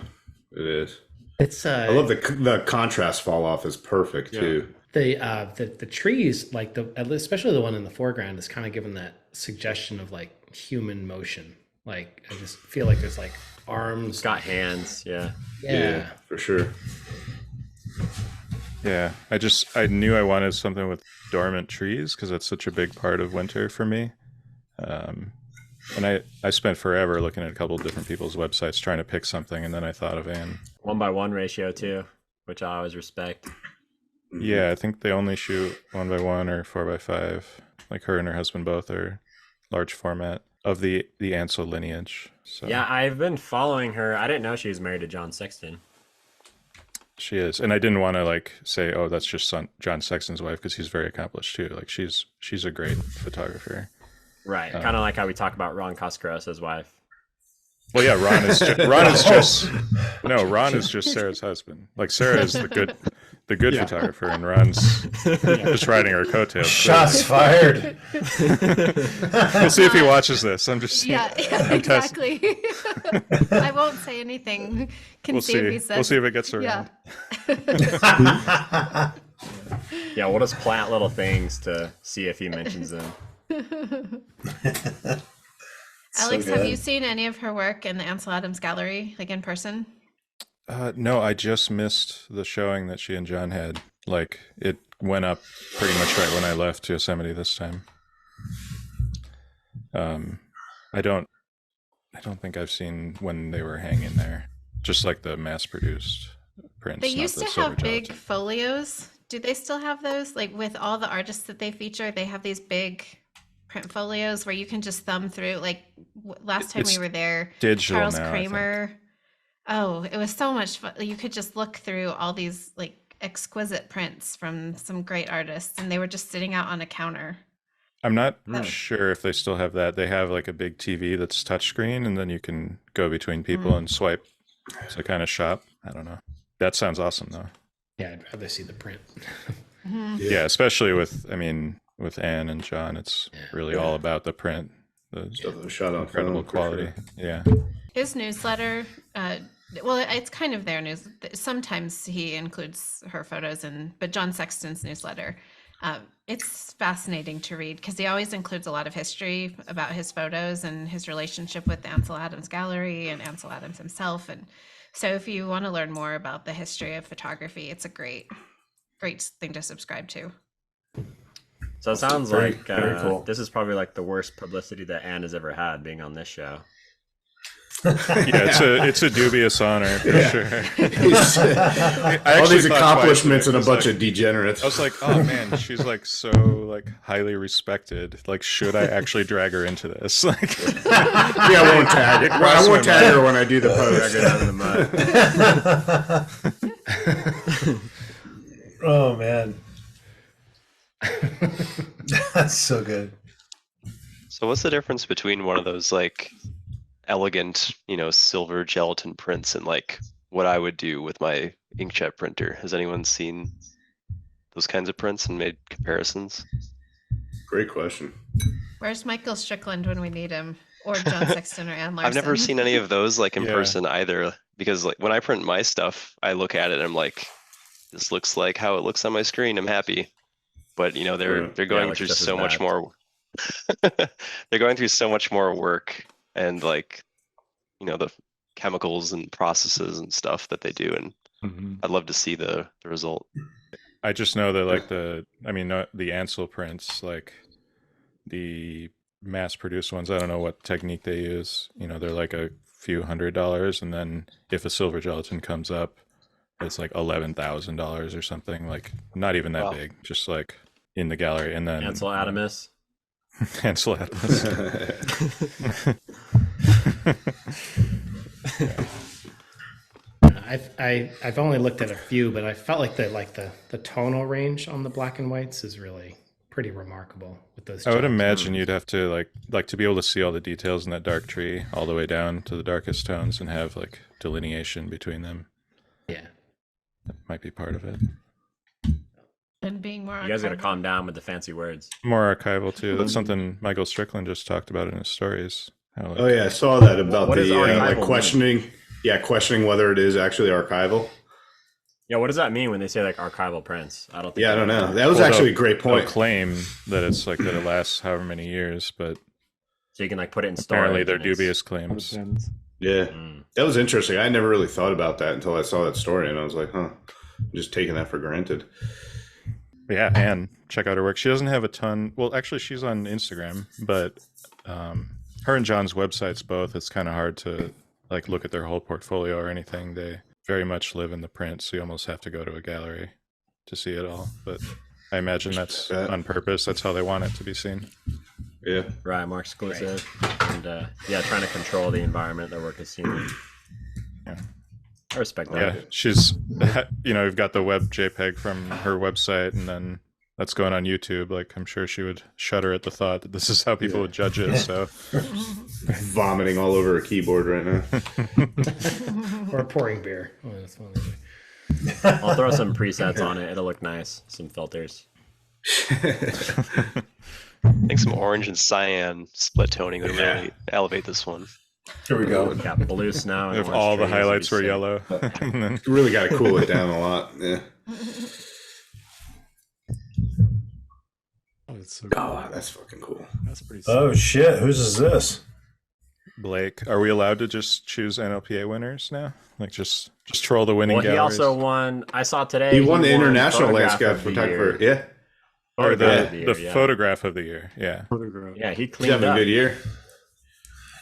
S1: it is.
S2: It's
S1: I love the contrast fall off is perfect too.
S2: The trees, like especially the one in the foreground, is kind of given that suggestion of like human motion. Like I just feel like there's like arms.
S6: It's got hands.
S2: Yeah,
S1: for sure.
S5: Yeah, I knew I wanted something with dormant trees because that's such a big part of winter for me. And I spent forever looking at a couple of different people's websites trying to pick something, and then I thought of Anne.
S6: 1:1 ratio too, which I always respect.
S5: Yeah, I think they only shoot 1:1 or 4:5. Like her and her husband both are large format of the Ansel lineage. So.
S6: Yeah, I've been following her. I didn't know she was married to John Sexton.
S5: She is, and I didn't want to like say, "Oh, that's just John Sexton's wife," because he's very accomplished too. Like she's a great photographer.
S6: Right, kind of like how we talk about Ron Coscarosa's wife.
S5: Well, yeah, Ron is just Sarah's husband. Like Sarah is the good photographer, and Ron's just riding her coattails.
S3: Shots fired.
S5: We'll see if he watches this. I'm just
S4: exactly. I won't say anything.
S5: We'll see if it gets around.
S6: Yeah, we'll just plant little things to see if he mentions them.
S4: Alex, have you seen any of her work in the Ansel Adams Gallery, like in person?
S5: No, I just missed the showing that she and John had. Like, it went up pretty much right when I left Yosemite this time. I don't think I've seen when they were hanging there. Just like the mass-produced prints.
S4: They used to have big folios. Do they still have those? Like with all the artists that they feature, they have these big print folios where you can just thumb through. Like last time we were there, Charles Kramer. Oh, it was so much fun. You could just look through all these like exquisite prints from some great artists, and they were just sitting out on a counter.
S5: I'm not sure if they still have that. They have like a big TV that's touchscreen, and then you can go between people and swipe to kind of shop. I don't know. That sounds awesome though.
S2: Yeah, I'd rather see the print.
S5: Yeah, especially with Anne and John, it's really all about the print. The
S1: shot on
S5: incredible
S1: film,
S5: quality.
S1: Sure.
S5: Yeah.
S4: His newsletter, well, it's kind of their news. Sometimes he includes her photos but John Sexton's newsletter, it's fascinating to read because he always includes a lot of history about his photos and his relationship with the Ansel Adams Gallery and Ansel Adams himself. And so if you want to learn more about the history of photography, it's a great thing to subscribe to.
S6: So it sounds like
S3: very cool.
S6: This is probably like the worst publicity that Anne has ever had being on this show.
S5: Yeah, it's a dubious honor for sure.
S1: All these accomplishments and a bunch of degenerates.
S5: I was like, oh man, she's like so like highly respected. Like, should I actually drag her into this? Like,
S1: yeah, I won't tag it. I won't tag her when I do the post.
S6: Drag her down in the mud.
S3: Oh man, that's so good.
S7: So what's the difference between one of those like elegant, silver gelatin prints and like what I would do with my inkjet printer? Has anyone seen those kinds of prints and made comparisons?
S1: Great question.
S4: Where's Michael Strickland when we need him? Or John Sexton or Anne Larsen?
S7: I've never seen any of those like in person either, because like when I print my stuff, I look at it and I'm like, this looks like how it looks on my screen. I'm happy. But they're going through so much more They're going through so much more work and like, the chemicals and processes and stuff that they do, and I'd love to see the result.
S5: I just know that like the Ansel prints, like the mass-produced ones, I don't know what technique they use. They're like a few $100s, and then if a silver gelatin comes up, it's like $11,000 or something. Like not even that big, just like in the gallery. And then
S6: Ansel Adamus.
S5: Ansel Adamus.
S2: I've only looked at a few, but I felt like the tonal range on the black and whites is really pretty remarkable with those.
S5: I would imagine you'd have to like to be able to see all the details in that dark tree all the way down to the darkest tones and have like delineation between them.
S2: Yeah,
S5: that might be part of it.
S4: And being more.
S6: You guys got to calm down with the fancy words.
S5: More archival too. That's something Michael Strickland just talked about in his stories. How, like,
S1: oh yeah, I saw that about
S6: what
S1: the like
S6: archival
S1: questioning. Mean? Yeah, questioning whether it is actually archival.
S6: Yeah, what does that mean when they say like archival prints? I don't think.
S1: Yeah, I don't know. That was actually a great point.
S5: They'll claim that it's like that it lasts however many years, but
S6: so you can like put it in storage.
S5: Apparently, they're dubious claims.
S1: Yeah, that was interesting. I never really thought about that until I saw that story, and I was like, huh, I'm just taking that for granted.
S5: Yeah, and check out her work. She doesn't have a ton. Well, actually, she's on Instagram, but her and John's websites both. It's kind of hard to like look at their whole portfolio or anything. They very much live in the print, so you almost have to go to a gallery to see it all. But I imagine that's on purpose. That's how they want it to be seen.
S1: Yeah,
S6: right. More exclusive, and trying to control the environment their work is seen in.
S5: Yeah.
S6: I respect that.
S5: Yeah, she's, you've got the web JPEG from her website, and then that's going on YouTube. Like, I'm sure she would shudder at the thought that this is how people would judge it. So,
S1: vomiting all over her keyboard right now,
S2: or pouring beer. Oh, that's funny.
S6: I'll throw some presets on it. It'll look nice. Some filters.
S7: I think some orange and cyan split toning would really elevate this one.
S3: Here we go.
S6: Got blue snow.
S5: If all the highlights were yellow.
S1: You really got to cool it down a lot. Yeah.
S8: Oh, that's so cool.
S1: Oh, that's fucking cool.
S8: That's pretty sick.
S3: Oh shit! Whose is this?
S5: Blake, are we allowed to just choose NLPA winners now? Like just troll the winning
S6: Well, he
S5: galleries?
S6: also won. I saw today.
S1: He won the international
S6: Photograph
S1: landscape
S6: of the
S1: photographer.
S6: year.
S1: Yeah.
S5: Or the
S6: year,
S5: photograph of the year. Yeah.
S8: Photograph.
S6: Yeah, he
S1: He's
S6: cleaned
S1: having a
S6: up.
S1: good year.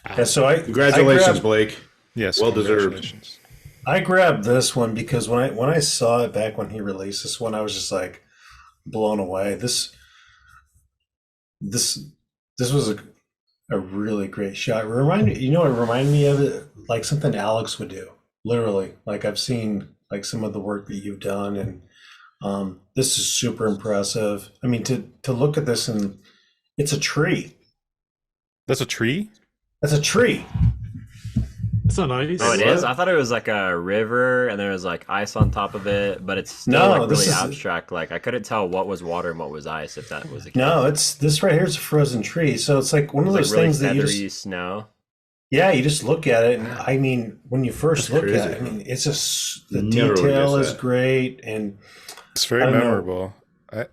S3: Yeah, so
S1: Congratulations, Blake.
S5: Yes.
S1: Well deserved.
S5: Congratulations.
S3: I grabbed this one because when I saw it back when he released this one, I was just like blown away. This was a really great shot. It reminded me of it like something Alex would do. Literally, like I've seen like some of the work that you've done, and this is super impressive. I mean, to look at this, and it's a tree.
S5: That's a tree?
S3: That's a tree.
S8: It's not ice.
S6: Oh, it is? I thought it was like a river and there was like ice on top of it, but it's still like really abstract. Like I couldn't tell what was water and what was ice, if that was the case.
S3: No, this right here is a frozen tree. So it's like one of those things that you just
S6: snow.
S3: Yeah, you just look at it, and I mean, when you first look at it, I mean, it's just the detail is great, and
S5: it's very memorable. I've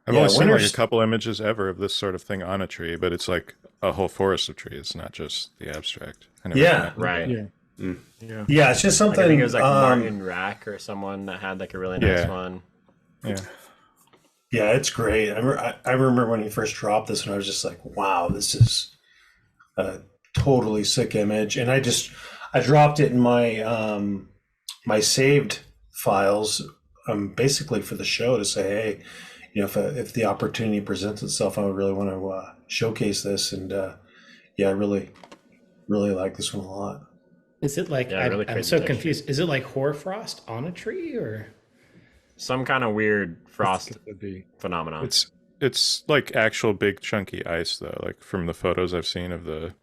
S5: only seen like a couple images ever of this sort of thing on a tree, but it's like a whole forest of trees, not just the abstract.
S3: Yeah,
S6: right.
S8: Yeah.
S3: Yeah, it's just something.
S6: Like, I think it was like Martin Rack or someone that had like a really nice one.
S5: Yeah.
S3: Yeah, it's great. I remember when he first dropped this, and I was just like, "Wow, this is a totally sick image." And I dropped it in my my saved files, basically for the show to say, "Hey, if the opportunity presents itself, I would really want to showcase this." And I really like this one a lot.
S2: Is it like I'm so confused? Is it like hoarfrost on a tree or
S6: some kind of weird frost phenomenon?
S5: It's like actual big chunky ice though. Like from the photos I've seen of the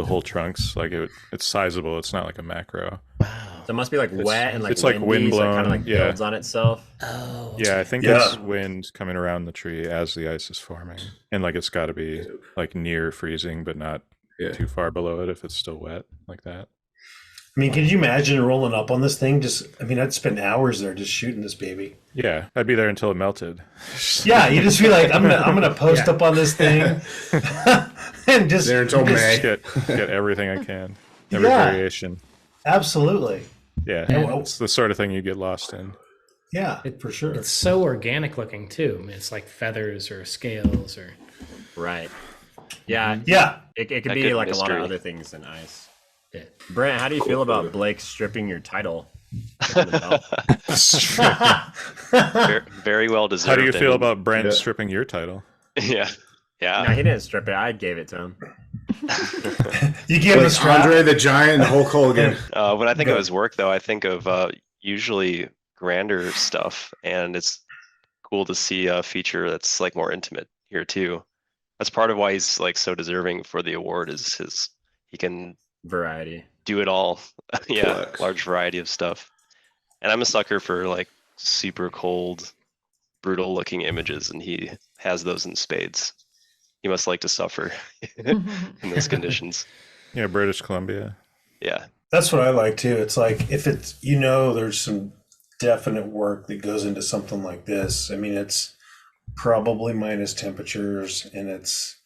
S5: whole trunks, like it's sizable. It's not like a macro.
S2: Wow.
S6: So it must be like wet and like
S5: it's like wind blown.
S6: So it kind of like builds on itself.
S2: Oh.
S5: Yeah, I think it's wind coming around the tree as the ice is forming, and like it's got to be like near freezing, but not too far below it if it's still wet like that.
S3: I mean, could you imagine rolling up on this thing? I'd spend hours there just shooting this baby.
S5: Yeah, I'd be there until it melted.
S3: Yeah, you just be like, I'm gonna post up on this thing, and just
S1: There until May.
S5: Get everything I can, every variation.
S3: Absolutely.
S5: Yeah, it's the sort of thing you get lost in.
S3: Yeah, for sure.
S2: It's so organic looking too. I mean, it's like feathers or scales or.
S6: Right. Yeah.
S3: Yeah.
S6: It could
S7: A
S6: be
S7: good
S6: like a lot of
S7: mystery.
S6: other things than ice.
S2: Yeah.
S6: Brent, how do you feel about Blake stripping your title?
S7: Very well deserved.
S5: How do you feel
S7: and-
S5: about Brent stripping your title?
S7: Yeah. Yeah.
S6: No, he didn't strip it. I gave it to him.
S3: You gave him a
S1: Like
S3: strap.
S1: Andre the Giant and Hulk Hogan.
S7: When I think of his work, though, I think of usually grander stuff, and it's cool to see a feature that's like more intimate here too. That's part of why he's like so deserving for the award. Is he can
S6: Variety.
S7: do it all. Yeah,
S1: Flex.
S7: large variety of stuff. And I'm a sucker for like super cold, brutal looking images, and he has those in spades. He must like to suffer in those conditions.
S5: Yeah, British Columbia.
S7: Yeah.
S3: That's what I like too. It's like if it's there's some definite work that goes into something like this. I mean, it's probably minus temperatures and it's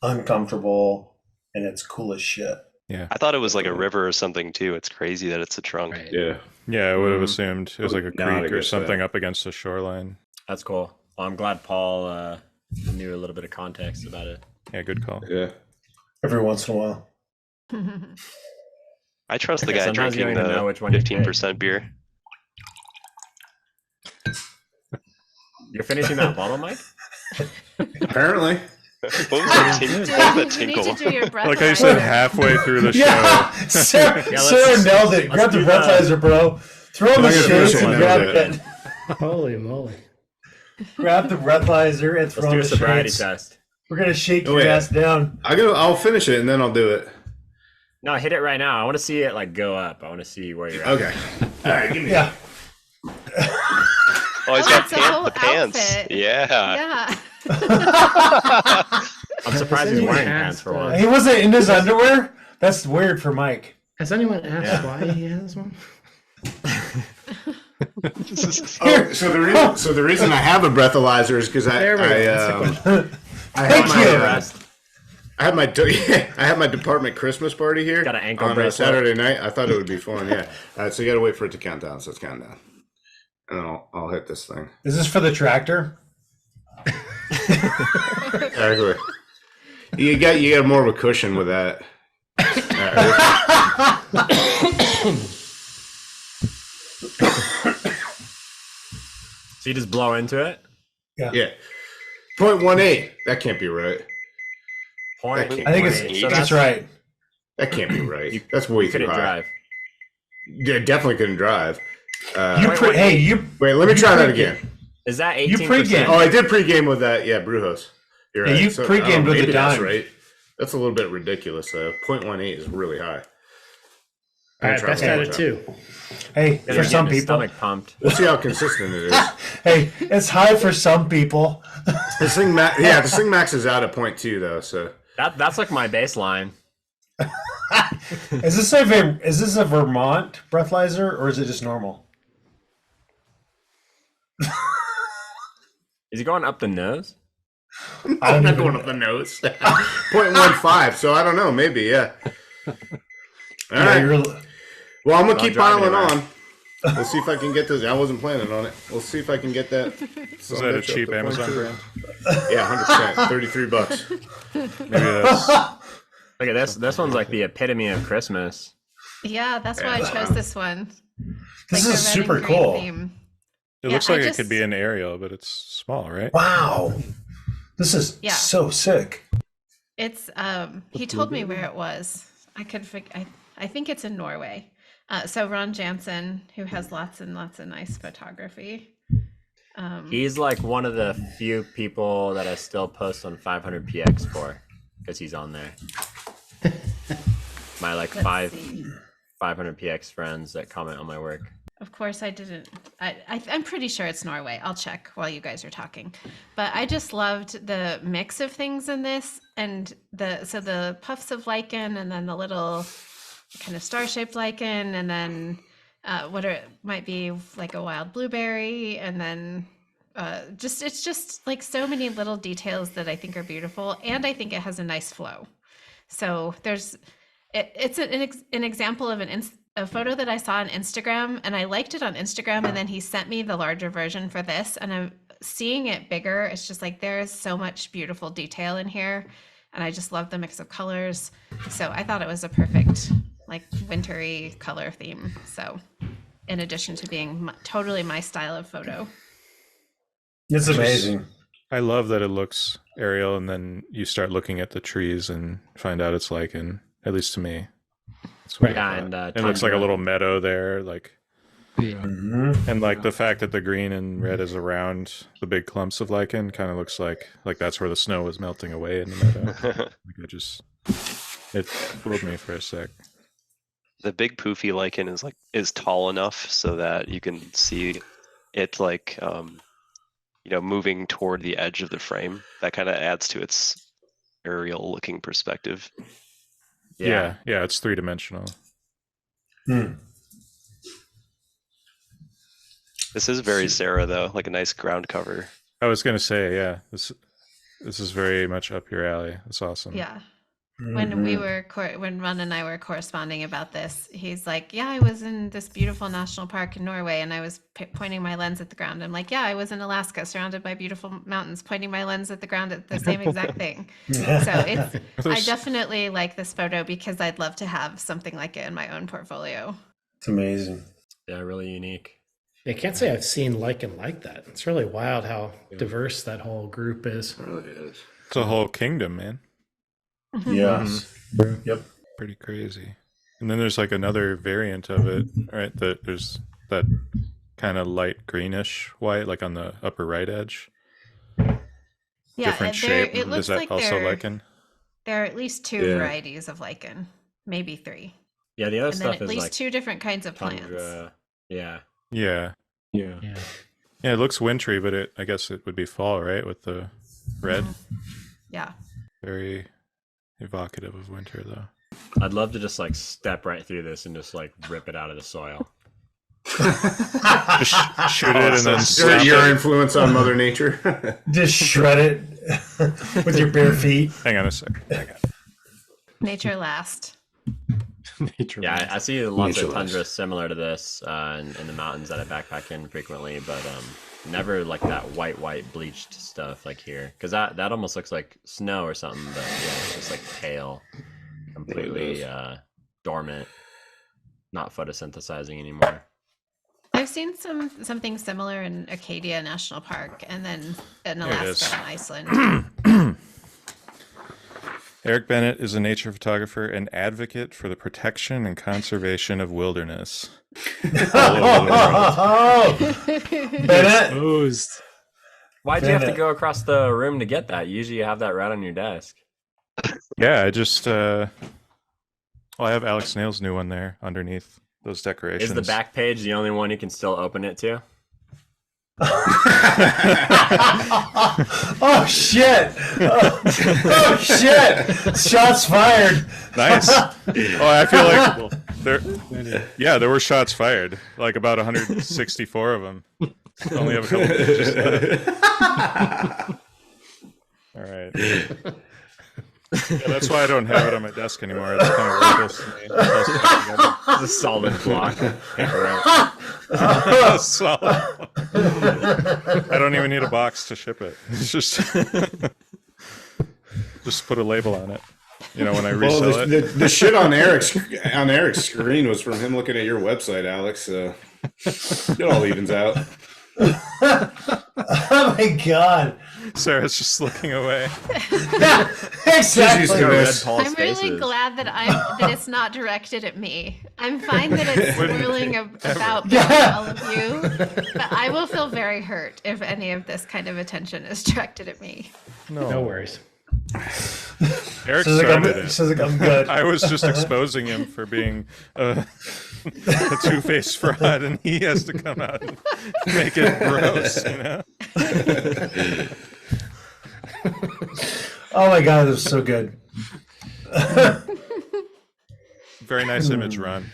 S3: uncomfortable and it's cool as shit.
S5: Yeah.
S7: I thought it was like a river or something too. It's crazy that it's a trunk.
S2: Right.
S1: Yeah.
S5: Yeah, I would have assumed it was like a
S1: Not
S5: creek or
S1: against
S5: something
S1: that.
S5: up against the shoreline.
S6: That's cool. Well, I'm glad Paul knew a little bit of context about it.
S5: Yeah, good call.
S1: Yeah.
S3: Every once in a while.
S7: I trust the
S6: Yeah,
S7: guy
S6: sometimes you
S7: drinking
S6: don't even know
S7: the
S6: which one you pick.
S7: 15% beer.
S6: You're finishing that bottle, Mike?
S1: Apparently.
S7: What was that
S4: Do
S7: tinkle?
S4: you
S7: What was that
S4: need to
S7: tinkle?
S4: do your breath
S5: Like I
S4: away?
S5: said halfway through the show.
S3: Yeah, Sarah,
S6: Yeah,
S3: Sarah nailed it. Grab the
S6: do that.
S3: breathalyzer, bro. Throw in the
S1: I'm gonna finish
S3: shakes
S1: it
S3: and
S1: and
S3: grab
S1: then
S3: it.
S2: Holy moly!
S3: Grab the breathalyzer and throw
S6: Let's do
S3: in
S6: a
S3: the
S6: sobriety
S3: shakes.
S6: test.
S3: We're gonna shake
S1: Oh,
S3: your
S1: wait.
S3: ass down.
S1: I'll finish it and then I'll do it.
S6: No, hit it right now. I want to see it like go up. I want to see where you're at.
S1: Okay. All right, give me
S3: Yeah.
S7: Oh, he's
S4: Oh,
S7: got
S4: it's a whole
S7: the pants.
S4: outfit.
S7: Yeah.
S4: Yeah.
S6: I'm surprised he's
S2: anyone
S6: wearing
S2: asked,
S6: pants for once.
S3: He wasn't in his underwear? That's weird for Mike.
S2: Has anyone asked
S6: Yeah.
S2: why he has one?
S1: Oh, so the reason I have a breathalyzer is because
S2: There we go. That's the
S1: I
S3: Thank
S1: had
S3: you.
S1: my
S6: Rest.
S1: I had my I had my department Christmas party here
S6: Got an ankle
S1: on
S6: bracelet.
S1: Saturday night. I thought it would be fun. Yeah. All right, so you got to wait for it to count down. So it's counting down, and then I'll hit this thing.
S3: Is this for the tractor?
S1: Exactly. You got more of a cushion with that.
S6: So you just blow into it?
S1: Yeah. 0.18. That can't be right.
S6: Point.
S1: I
S3: I think it's
S7: So
S3: that's right.
S1: That can't be right. That's way
S6: You
S1: too
S6: couldn't
S1: high.
S6: drive.
S1: Yeah, definitely couldn't drive.
S3: You
S1: Wait, let me try that
S3: pre-
S1: again.
S6: Is that
S3: You
S6: 18%?
S3: pregame.
S1: Oh, I did pregame with that. Yeah, Brewhouse. You're
S3: Yeah,
S1: right.
S3: you pre-gamed with
S1: maybe
S3: the
S1: that's
S3: dime.
S1: right. That's a little bit ridiculous, though. 0.18 is really high.
S2: All right,
S1: try
S2: best
S1: one
S2: out
S1: more
S2: of
S1: time.
S2: two.
S3: Hey,
S6: Yeah,
S3: for
S6: they're
S3: some
S6: getting his
S3: people.
S6: stomach pumped.
S1: We'll see how consistent it is.
S3: Hey, it's high for some people.
S1: This thing maxes out at 0.2 though. So
S6: That's like my baseline.
S3: Is this a Vermont breathalyzer or is it just normal?
S6: Is he going up the nose?
S1: I'm not going up the nose. 0.15. So I don't know. Maybe yeah. All right. Well, I'm gonna keep
S6: driving
S1: piling
S6: around.
S1: on. We'll see if I can get this. I wasn't planning on it. We'll see if I can get that.
S5: Is that a cheap Amazon brand?
S1: Yeah, 100%. $33.
S5: Maybe that's
S6: Look at this. This one's like the epitome of Christmas.
S4: Yeah, that's why I chose this one.
S3: This
S4: Like
S3: is
S4: the red
S3: super
S4: and green
S3: cool.
S4: theme.
S5: it
S4: Yeah,
S5: looks
S4: I
S5: like it
S4: just-
S5: could be an aerial, but it's small, right?
S3: Wow. This is
S4: Yeah.
S3: so sick.
S4: It's he told me where it was. I think it's in Norway. So Ron Jansen, who has lots and lots of nice photography.
S6: He's like one of the few people that I still post on 500px for because he's on there. My like
S4: Let's see.
S6: 500px friends that comment on my work.
S4: Of course, I didn't. I'm pretty sure it's Norway. I'll check while you guys are talking. But I just loved the mix of things in this, and the puffs of lichen, and then the little kind of star-shaped lichen, and then might be like a wild blueberry, and then it's just like so many little details that I think are beautiful, and I think it has a nice flow. So it's an example of a photo that I saw on Instagram, and I liked it on Instagram, and then he sent me the larger version for this, and I'm seeing it bigger. It's just like there is so much beautiful detail in here, and I just love the mix of colors. So I thought it was a perfect like wintry color theme. So in addition to being totally my style of photo.
S3: It's amazing.
S5: I love that it looks aerial, and then you start looking at the trees and find out it's lichen. At least to me, that's what I thought. It looks like a little meadow there, like, and like the fact that the green and red is around the big clumps of lichen kind of looks like that's where the snow was melting away in the meadow. It fooled me for a sec.
S7: The big poofy lichen is tall enough so that you can see it like moving toward the edge of the frame. That kind of adds to its aerial looking perspective.
S5: Yeah, it's 3-dimensional.
S7: This is very Sarah though, like a nice ground cover.
S5: I was gonna say, yeah, this is very much up your alley. It's awesome.
S4: Yeah. When when Ron and I were corresponding about this, he's like, yeah, I was in this beautiful national park in Norway, and I was pointing my lens at the ground. I'm like, yeah, I was in Alaska surrounded by beautiful mountains, pointing my lens at the ground at the same exact thing. So I definitely like this photo because I'd love to have something like it in my own portfolio.
S3: It's amazing.
S6: Yeah, really unique.
S2: I can't say I've seen lichen like that. It's really wild how diverse that whole group is.
S1: It really is.
S5: It's a whole kingdom, man.
S3: Yes. Yep.
S5: Pretty crazy. And then there's like another variant of it, right? There's that kind of light greenish white, like on the upper right edge.
S4: Yeah,
S5: different shape.
S4: It looks
S5: Is that
S4: like
S5: also lichen?
S4: There are at least 2 varieties of lichen, maybe 3.
S6: Yeah, the other
S4: and
S6: stuff
S4: then at
S6: is
S4: least
S6: like
S4: 2 different kinds of
S6: tundra.
S4: plants.
S5: Yeah.
S8: Yeah.
S5: It looks wintry, but I guess it would be fall, right? With the red.
S4: Yeah.
S5: Very evocative of winter, though.
S6: I'd love to just like step right through this and just like rip it out of the soil.
S5: Just shoot it and then stomp
S1: your
S5: it.
S1: influence on Mother Nature.
S3: Just shred it with your bare feet.
S5: Hang on a sec.
S4: Nature last.
S8: Nature.
S6: Yeah, I see lots
S1: Nature
S6: of tundra
S1: last.
S6: similar to this in the mountains that I backpack in frequently, but never like that white bleached stuff like here, because that almost looks like snow or something, but yeah, it's just like pale, completely dormant, not photosynthesizing anymore.
S4: I've seen something similar in Acadia National Park, and then in Alaska and Iceland.
S5: Eric Bennett is a nature photographer and advocate for the protection and conservation of wilderness. All over the world.
S3: Bennett.
S8: Exposed.
S6: Why'd you have to go across the room to get that? Usually you have that right on your desk.
S5: Yeah, I just I have Alex Nail's new one there underneath those decorations.
S6: Is the back page the only one you can still open it to?
S3: Oh shit! Oh shit! Shots fired.
S5: Nice. Oh, I feel like there were shots fired. Like about 164 of them. Only have a couple pages left. All right. Yeah, that's why I don't have it on my desk anymore. It's kind of worthless to me.
S6: It's a solid block.
S5: Solid. I don't even need a box to ship it. It's just put a label on it. You know, when I resell it.
S1: The shit on Eric's screen was from him looking at your website, Alex. So it all evens out.
S3: Oh my god!
S5: Sarah's just looking away.
S3: Exactly.
S4: I'm really glad that it's not directed at me. I'm fine that it's swirling about all of you, but I will feel very hurt if any of this kind of attention is directed at me.
S2: No worries.
S5: Eric started it.
S3: Says like I'm good.
S5: I was just exposing him for being a two-faced fraud, and he has to come out and make it gross, you know?
S3: Oh my god, it was so good.
S5: Very nice image, Ron.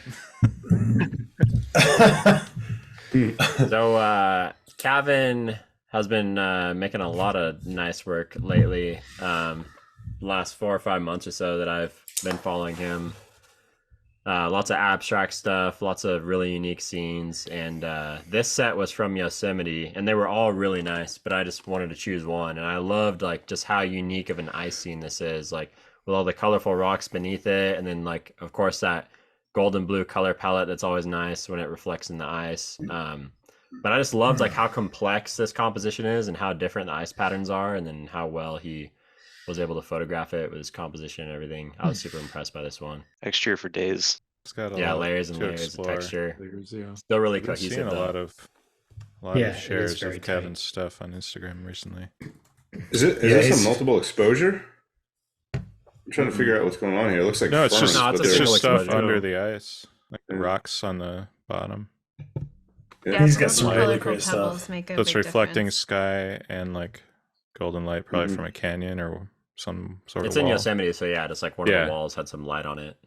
S6: So Kavin has been making a lot of nice work lately. Last 4 or 5 months or so that I've been following him. Lots of abstract stuff, lots of really unique scenes, and this set was from Yosemite, and they were all really nice. But I just wanted to choose one, and I loved like just how unique of an ice scene this is, like with all the colorful rocks beneath it, and then like of course that golden blue color palette that's always nice when it reflects in the ice. But I just loved like how complex this composition is, and how different the ice patterns are, and then how well he was able to photograph it with his composition and everything. I was super impressed by this one.
S7: Texture for days.
S5: It's got a
S6: Yeah,
S5: lot
S6: layers and
S5: to
S6: layers
S5: explore.
S6: of texture.
S8: Layers, yeah.
S6: Still really
S5: I've been
S6: cohesive
S5: seeing a
S6: though.
S5: lot of
S2: Yeah, it is
S5: shares
S2: very
S5: of
S2: tight.
S5: Kevin's stuff on Instagram recently.
S1: Is it? Is
S3: Yeah,
S1: this
S3: he's-
S1: a multiple exposure? I'm trying to figure out what's going on here. It looks like
S5: No, it's just
S1: ferns,
S6: No, it's
S1: but
S6: a
S5: it's
S1: they're-
S5: just
S6: single
S5: stuff
S6: exposure.
S5: under the ice, like the
S1: Yeah.
S5: rocks on the bottom.
S1: Yeah.
S3: He's got some
S4: colorful
S3: really great
S4: pebbles
S3: stuff.
S4: make a
S5: So it's
S4: big
S5: reflecting
S4: difference.
S5: sky and like golden light, probably
S1: Mhm.
S5: from a canyon or some sort
S6: It's
S5: of
S6: in
S5: wall.
S6: Yosemite, so yeah, just like one of
S5: Yeah.
S6: the walls had some light on it.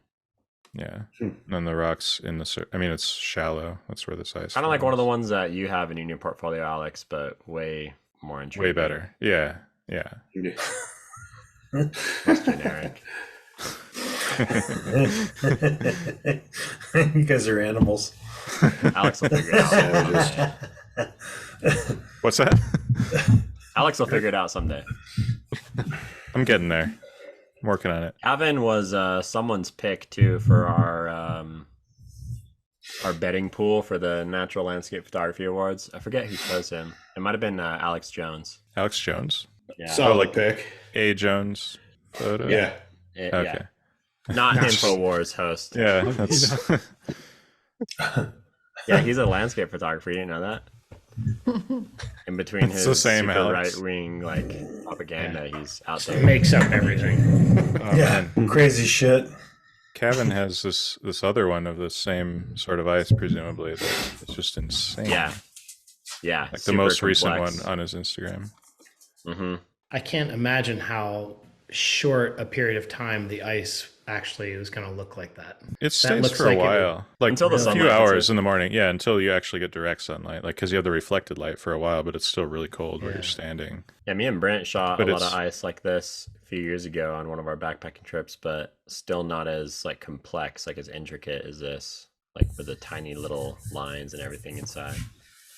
S5: Yeah,
S1: Hmm.
S5: and then the rocks in the. I mean, it's shallow. That's where this ice.
S6: Kind of like one of the
S5: forms.
S6: ones that you have in your new portfolio, Alex, but way more intriguing.
S5: Way better. Yeah, yeah.
S1: Yeah.
S6: Less generic.
S3: You guys are animals.
S6: Alex will figure it out.
S5: What's that?
S6: Alex will figure it out someday.
S5: I'm getting there. I'm working on it.
S6: Kavin was someone's pick too for our betting pool for the Natural Landscape Photography Awards. I forget who chose him. It might have been Alex Jones.
S5: Alex Jones,
S6: Yeah.
S1: Solid
S5: like-
S1: pick.
S5: A Jones photo.
S1: Yeah.
S6: Yeah.
S5: Okay.
S6: Not InfoWars host.
S5: Yeah, that's
S6: Yeah, he's a landscape photographer. You didn't know that? In between
S5: It's
S6: his
S5: the same
S6: super
S5: Alex.
S6: right-wing like propaganda, he's out
S2: It
S6: there.
S2: makes up everything.
S5: oh,
S3: Yeah,
S5: man.
S3: crazy shit.
S5: Kevin has this other one of the same sort of ice, presumably. That it's just insane.
S6: Yeah. Yeah.
S5: like the
S6: super
S5: most recent
S6: complex.
S5: one on his Instagram.
S6: Mm-hmm.
S2: I can't imagine how short a period of time the ice actually was going to look like that.
S5: It stays
S2: looks
S5: for a
S2: like it would-
S5: while, like
S6: Until the
S5: a few
S6: sunlight hits
S5: hours
S6: it.
S5: in the morning. Yeah, until you actually get direct sunlight, like because you have the reflected light for a while, but it's still really cold where
S2: Yeah.
S5: you're standing.
S6: Yeah, me and Brent shot
S5: But
S6: a lot of
S5: it's-
S6: ice like this a few years ago on one of our backpacking trips, but still not as like complex, like as intricate as this, like with the tiny little lines and everything inside.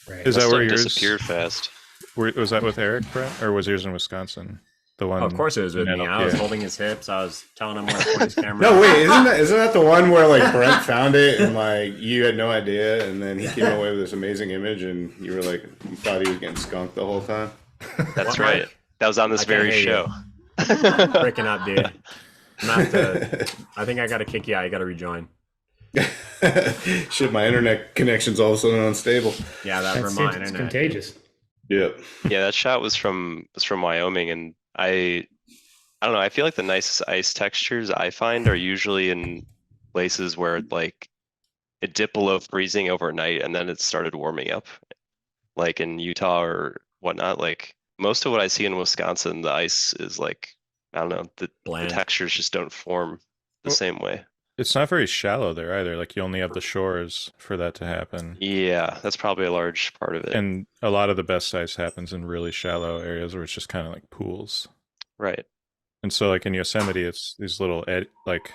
S2: Right.
S5: Is that
S7: Stuff
S5: where yours
S7: disappeared fast.
S5: was that with Eric, Brent, or was yours in Wisconsin? The one.
S6: Oh, of course it was with me. I was holding his hips. I was telling him where to point his camera.
S1: No, wait, isn't that the one where like Brent found it and like you had no idea, and then he came away with this amazing image, and you were like, you thought he was getting skunked the whole time?
S7: That's
S6: What,
S7: right.
S6: Mike?
S7: That was on this
S6: I can't
S7: very
S6: hear you.
S7: show.
S6: Freaking up, dude. I'm gonna have to, I think I got to kick you out. You got to rejoin.
S1: Shit, my internet connection's all of a sudden unstable.
S6: Yeah, that
S2: That's
S6: Vermont
S2: it's
S6: internet.
S2: contagious.
S1: Yep.
S7: Yeah, that shot was from Wyoming, and I don't know. I feel like the nicest ice textures I find are usually in places where like it dipped below freezing overnight, and then it started warming up, like in Utah or whatnot. Like most of what I see in Wisconsin, the ice is like I don't know. The
S6: Bland.
S7: textures just don't form the
S5: Well-
S7: same way.
S5: It's not very shallow there either. Like you only have the shores for that to happen.
S7: Yeah, that's probably a large part of it.
S5: And a lot of the best ice happens in really shallow areas where it's just kind of like pools.
S7: Right.
S5: And so, like in Yosemite, it's these little like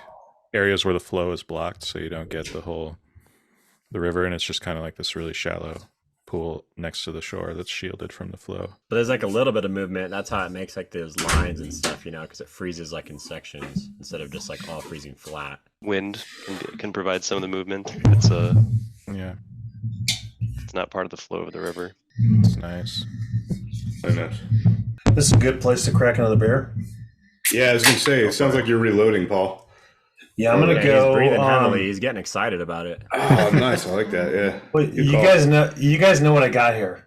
S5: areas where the flow is blocked, so you don't get the river, and it's just kind of like this really shallow pool next to the shore that's shielded from the flow.
S6: But there's like a little bit of movement. That's how it makes like those lines and stuff, you know, because it freezes like in sections instead of just like all freezing flat.
S7: Wind can provide some of the movement. It's
S5: Yeah,
S7: not part of the flow of the river.
S5: it's nice.
S1: I know.
S3: This is a good place to crack another beer.
S1: Yeah, I was gonna say, it sounds like you're reloading, Paul.
S3: Yeah, I'm gonna
S6: Yeah,
S3: go.
S6: He's breathing heavily. He's getting excited about it.
S1: Oh, nice. I like that. Yeah.
S3: Wait,
S1: Good
S3: you
S1: call.
S3: guys know what I got here.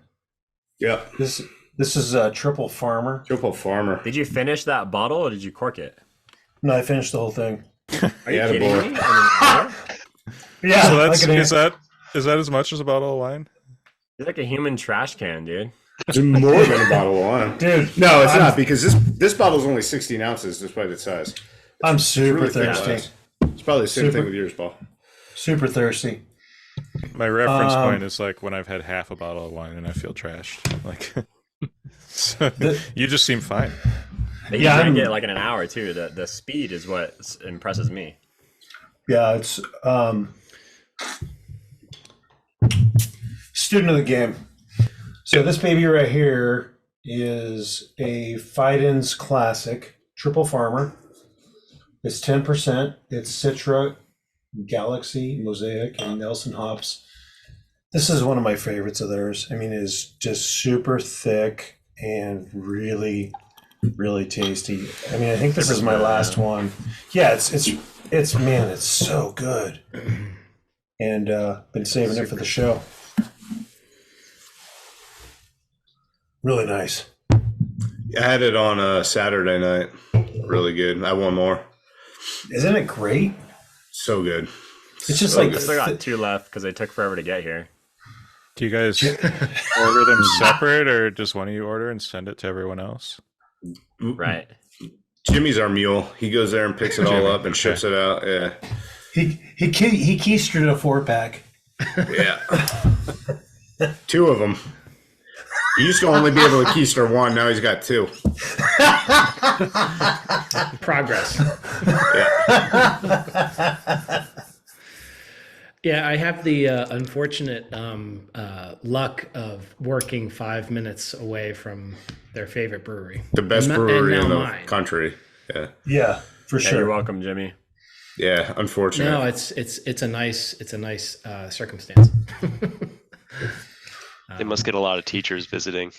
S1: Yep.
S3: This is a triple farmer.
S1: Triple farmer.
S6: Did you finish that bottle or did you cork it?
S3: No, I finished the whole thing.
S6: Are you
S1: Yeah,
S6: kidding
S1: boy.
S6: me? In an hour?
S3: Yeah,
S5: So that's
S3: I can
S5: is that as much as a bottle of wine?
S6: He's like a human trash can, dude.
S1: It's more than a bottle of wine.
S3: dude.
S1: No, it's not, because this bottle is only 16 ounces despite its size.
S3: I'm super
S1: really thick
S3: thirsty.
S1: glass. It's probably the same thing with yours, Paul.
S3: Super thirsty.
S5: My reference point is like when I've had half a bottle of wine and I feel trashed. Like, so you just seem fine.
S6: You drank it like in an hour too. The speed is what impresses me.
S3: Yeah, it's student of the game. So this baby right here is a Fiden's Classic Triple Farmer. It's 10%. It's Citra, Galaxy, Mosaic, and Nelson hops. This is one of my favorites of theirs. I mean, it is just super thick and really, really tasty. I mean, I think this is my last one. Yeah, it's man, it's so good. And been saving it for the show. Really nice.
S1: I had it on a Saturday night. Really good. I want more.
S3: Isn't it great?
S1: So good.
S3: It's just
S1: So
S3: like
S6: I still got 2 left because they took forever to get here.
S5: Do you guys order them separate, or does one of you order and send it to everyone else?
S6: Right.
S1: Jimmy's our mule. He goes there and picks it all up and ships it out. Yeah.
S3: he keistered a 4-pack.
S1: Yeah. 2 of them. He used to only be able to keister 1. Now he's got 2.
S2: Progress.
S1: Yeah.
S2: Yeah, I have the unfortunate luck of working 5 minutes away from their favorite brewery.
S1: The best
S2: And
S1: brewery in the
S2: mine.
S1: country. Yeah.
S3: Yeah, for
S6: Yeah,
S3: sure.
S6: you're welcome, Jimmy.
S1: Yeah. Unfortunate.
S2: No, it's a nice circumstance.
S7: They must get a lot of teachers visiting.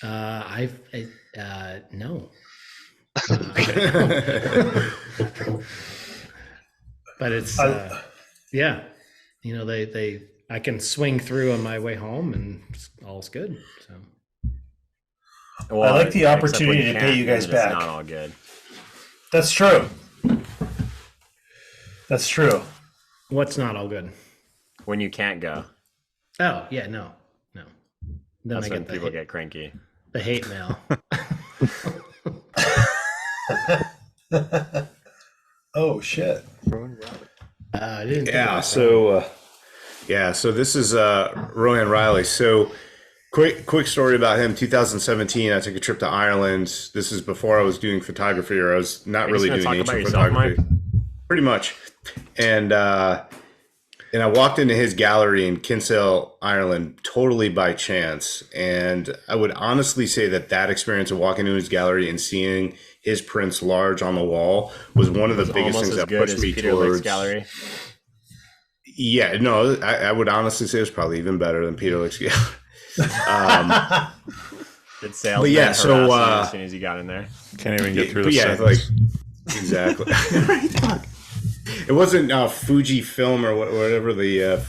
S2: No. But it's yeah, you know, I can swing through on my way home and all's good. So
S6: Well,
S3: I like the
S6: except
S3: opportunity
S6: when
S3: to pay you
S6: can't,
S3: guys
S6: then it's
S3: back.
S6: not all good.
S3: That's true. That's true.
S2: what's not all good?
S6: When you can't go,
S2: Oh yeah, no. Then
S6: that's
S2: I
S6: when
S2: get
S6: people get cranky.
S2: the hate mail.
S3: Oh shit.
S2: I didn't. think
S1: Yeah.
S2: about
S1: So this is Rohan Reilly. So quick story about him. 2017, I took a trip to Ireland. This is before I was doing photography, or I was not
S6: Are you
S1: really
S6: just
S1: doing
S6: gonna talk
S1: nature
S6: about yourself,
S1: photography. Pretty much. And I walked into his gallery in Kinsale, Ireland, totally by chance. And I would honestly say that experience of walking into his gallery and seeing his prints large on the wall was one of the biggest
S6: Almost
S1: things
S6: as
S1: that
S6: good
S1: pushed
S6: as
S1: me
S6: Peter
S1: towards
S6: Lake's gallery.
S1: Yeah, no, I would honestly say it was probably even better than Peter Lake's gallery.
S6: Did sales
S1: But yeah, so,
S6: as soon as you got in there?
S5: Can't even get through
S1: But
S5: the
S1: yeah,
S5: sentence.
S1: exactly. It wasn't Fuji film or whatever the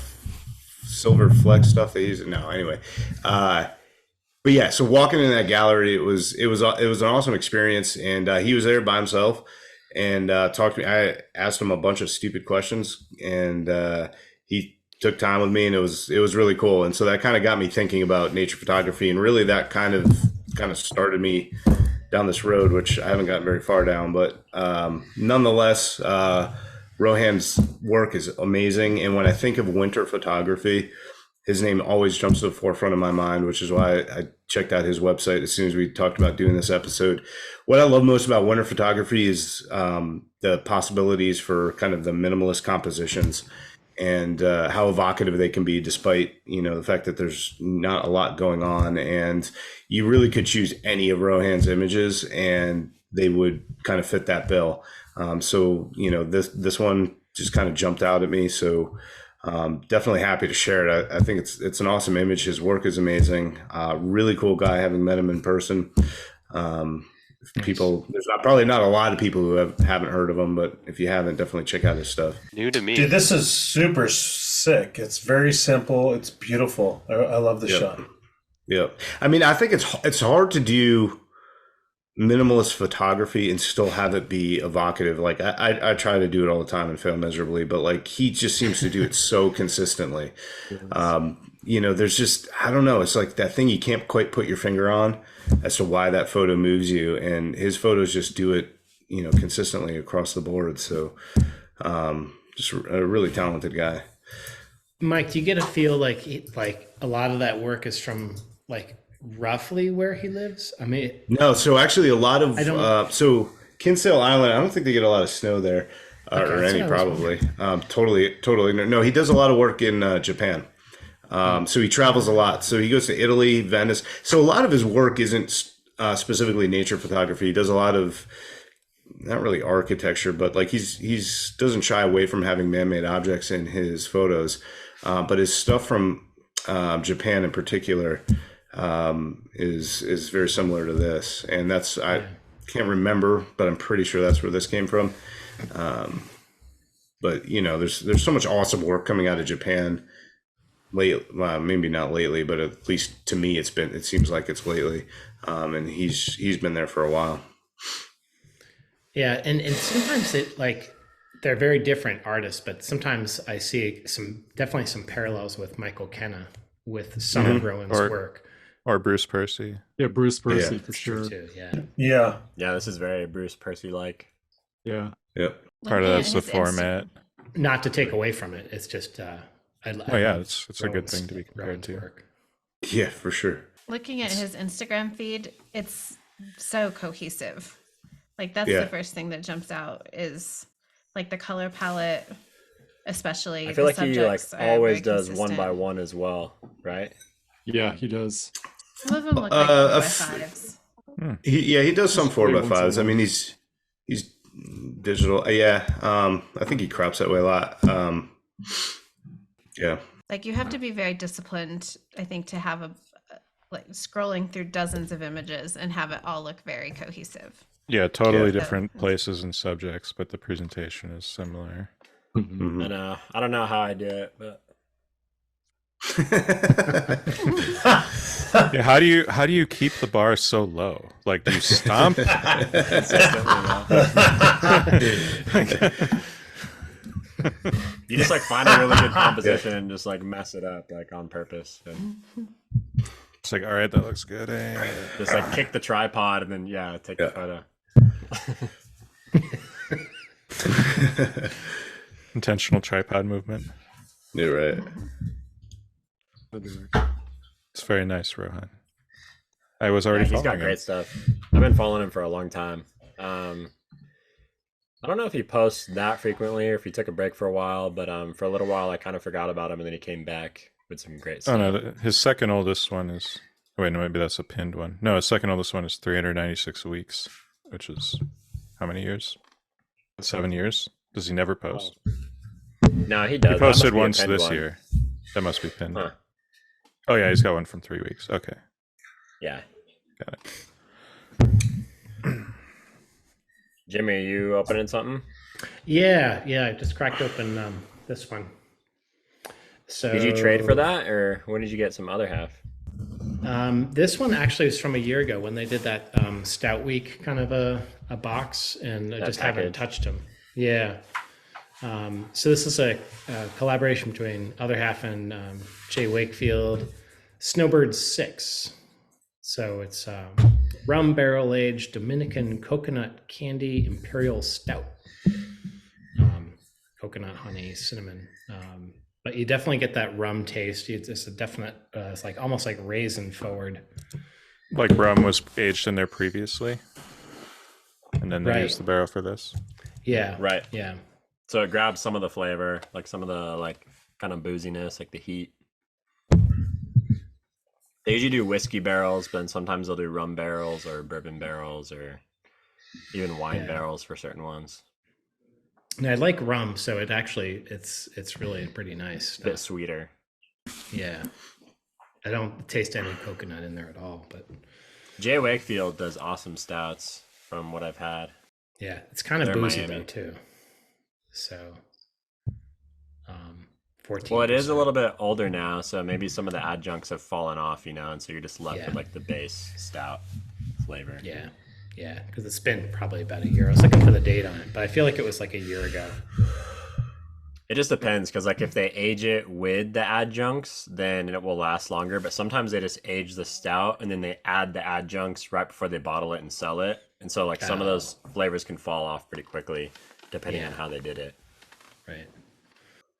S1: silver flex stuff they use. No, anyway. But yeah, so walking in that gallery, it was an awesome experience, and he was there by himself and talked to me. I asked him a bunch of stupid questions, and he took time with me, and it was really cool. And so that kind of got me thinking about nature photography, and really that kind of started me down this road, which I haven't gotten very far down, but nonetheless, Rohan's work is amazing. And when I think of winter photography, his name always jumps to the forefront of my mind, which is why I checked out his website as soon as we talked about doing this episode. What I love most about winter photography is the possibilities for kind of the minimalist compositions and how evocative they can be, despite, the fact that there's not a lot going on. And you really could choose any of Rohan's images and they would kind of fit that bill. So this one just kind of jumped out at me. So definitely happy to share it. I think it's an awesome image. His work is amazing. Really cool guy, having met him in person. There's probably not a lot of people who haven't heard of him, but if you haven't, definitely check out his stuff.
S7: New to me.
S3: Dude, this is super sick. It's very simple. It's beautiful. I love the shot.
S1: Yeah. I mean, I think it's hard to do minimalist photography and still have it be evocative. Like I try to do it all the time and fail miserably, but like he just seems to do it so consistently. There's just, I don't know. It's like that thing you can't quite put your finger on as to why that photo moves you. And his photos just do it, consistently across the board. So Just a really talented guy.
S2: Mike, do you get a feel like a lot of that work is from like roughly where he lives? I mean,
S1: No, so actually a lot of
S2: I don't-
S1: so Kinsale Island, I don't think they get a lot of snow there, or
S2: that's
S1: any
S2: what I was
S1: probably. Totally. No, he does a lot of work in Japan. So he travels a lot. So he goes to Italy, Venice. So a lot of his work isn't specifically nature photography. He does a lot of not really architecture, but like he's doesn't shy away from having man-made objects in his photos. But his stuff from Japan in particular is very similar to this, and that's I can't remember, but I'm pretty sure that's where this came from. But you know, there's so much awesome work coming out of Japan. Maybe not lately, but at least to me, it seems like it's lately, and he's been there for a while.
S2: Yeah, and sometimes they're very different artists, but sometimes I see definitely some parallels with Michael Kenna with some of Rowan's work.
S5: Or Bruce Percy.
S8: Yeah, Bruce Percy
S1: Yeah,
S8: for sure.
S2: Too, yeah.
S3: Yeah.
S6: Yeah, this is very Bruce Percy like.
S8: Yeah.
S1: Yep.
S5: Part of
S4: Looking
S5: that's
S4: at
S5: the
S4: his
S5: format.
S2: Not to take away from it, it's just I
S5: Oh yeah,
S2: love
S5: it's a good
S2: Rowan's-
S5: thing to be compared
S2: Rowan's
S5: to.
S2: work.
S1: Yeah, for sure.
S4: Looking at his Instagram feed, it's so cohesive. Like that's
S1: Yeah.
S4: the first thing that jumps out is like the color palette, especially.
S6: I feel
S4: the
S6: like he like
S4: subjects are
S6: always
S4: very
S6: does one by
S4: consistent.
S6: one as well, right?
S8: Yeah, he does.
S4: Some of them look like
S1: Uh,
S4: 4x5s.
S1: He does some
S8: Just play
S1: 4x5s.
S8: once a
S1: I mean, he's digital. Yeah. I think he crops that way a lot. Yeah.
S4: Like you have to be very disciplined, I think, to have like scrolling through dozens of images and have it all look very cohesive.
S5: Yeah, totally
S1: Yeah.
S5: different places and subjects, but the presentation is similar.
S1: Mhm.
S6: And I don't know how I do it, but
S5: Yeah, how do you keep the bar so low? Like, do you stomp?
S6: you just like find a really good composition and just like mess it up like on purpose. And
S5: It's like, all right, that looks good.
S6: just like kick the tripod and then take the photo.
S5: Intentional tripod movement.
S1: You're right.
S5: It's very nice, Rohan. I was already
S6: He's
S5: following
S6: got
S5: him.
S6: great stuff. I've been following him for a long time. I don't know if he posts that frequently or if he took a break for a while, but for a little while I kind of forgot about him and then he came back with some great stuff.
S5: Oh no, his second oldest one is. Wait, no, maybe that's a pinned one. No, his second oldest one is 396 weeks, which is how many years? 7 years. Does he never post?
S6: No, he does.
S5: He
S6: That must
S5: posted
S6: be a
S5: once
S6: pinned
S5: this
S6: one.
S5: year. That must be pinned.
S6: Huh.
S5: Oh yeah, he's got one from 3 weeks. Okay,
S6: Yeah.
S5: got it.
S6: Jimmy, are you opening something?
S2: Yeah, I just cracked open this one. So
S6: Did you trade for that or when did you get some other half?
S2: This one actually is from a year ago when they did that Stout Week kind of a box, and I
S6: That
S2: just
S6: package.
S2: haven't touched them. Yeah. So this is a collaboration between Other Half and Jay Wakefield, Snowbird 6. So it's rum barrel aged Dominican coconut candy imperial stout. Coconut, honey, cinnamon. But you definitely get that rum taste. It's a definite, it's like almost like raisin forward.
S5: Like rum was aged in there previously, and then they
S2: Right.
S5: used the barrel for this.
S2: Yeah.
S6: Right.
S2: Yeah.
S6: So it grabs some of the flavor, like some of the like kind of booziness, like the heat. They usually do whiskey barrels, but then sometimes they'll do rum barrels or bourbon barrels or even wine
S2: Yeah.
S6: barrels for certain ones.
S2: And I like rum, so it's really pretty nice
S6: A bit
S2: stuff.
S6: sweeter.
S2: Yeah. I don't taste any coconut in there at all, but
S6: Jay Wakefield does awesome stouts from what I've had.
S2: yeah, it's kind of
S6: They're
S2: boozy
S6: Miami.
S2: though too. So 14.
S6: Well, it is a little bit older now, so maybe some of the adjuncts have fallen off, and so you're just left
S2: Yeah.
S6: with like the base stout flavor.
S2: Yeah. Yeah, because it's been probably about a year. I was looking for the date on it, but I feel like it was like a year ago.
S6: It just depends, because like if they age it with the adjuncts, then it will last longer. But sometimes they just age the stout and then they add the adjuncts right before they bottle it and sell it. And so like some of
S2: Oh.
S6: those flavors can fall off pretty quickly, depending
S2: Yeah.
S6: on how they did it.
S2: Right.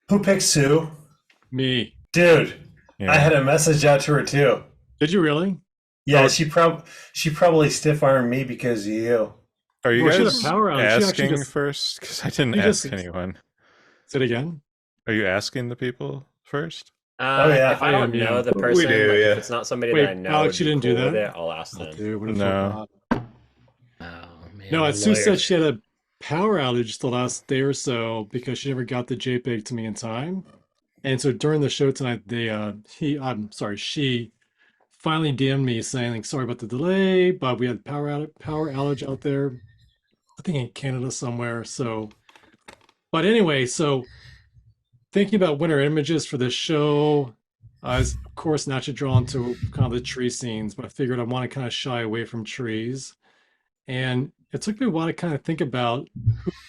S3: Who picked Sue?
S8: Me.
S3: Dude,
S5: Yeah.
S3: I had a message out to her too.
S8: Did you really?
S3: Yeah,
S5: Oh.
S3: she probably stiff armed me because of you.
S5: Are you
S8: Well, she had a
S5: guys
S8: power outage. She actually
S5: asking
S8: just-
S5: first? Because I didn't
S8: she
S5: ask
S8: just-
S5: anyone.
S8: Say it again.
S5: Are you asking the people first?
S3: yeah.
S6: If I don't
S8: I am,
S6: know the
S1: We
S6: person,
S1: do,
S6: like,
S1: yeah.
S6: if it's not somebody
S8: Wait,
S6: that I know,
S8: Alex,
S6: would
S8: you
S6: be
S8: didn't do
S6: cool with
S8: that?
S6: it, I'll ask
S8: Oh,
S6: them.
S8: dude, what a
S5: No.
S8: fuck.
S2: Oh man.
S8: No,
S2: the
S8: Sue
S2: lawyer.
S8: said she had a power outage the last day or so because she never got the JPEG to me in time. And so during the show tonight, she finally DM'd me saying, like, sorry about the delay, but we had power outage out there, I think in Canada somewhere. So, but anyway, so thinking about winter images for this show, I was, of course, naturally drawn to kind of the tree scenes, but I figured I want to kind of shy away from trees. And it took me a while to kind of think about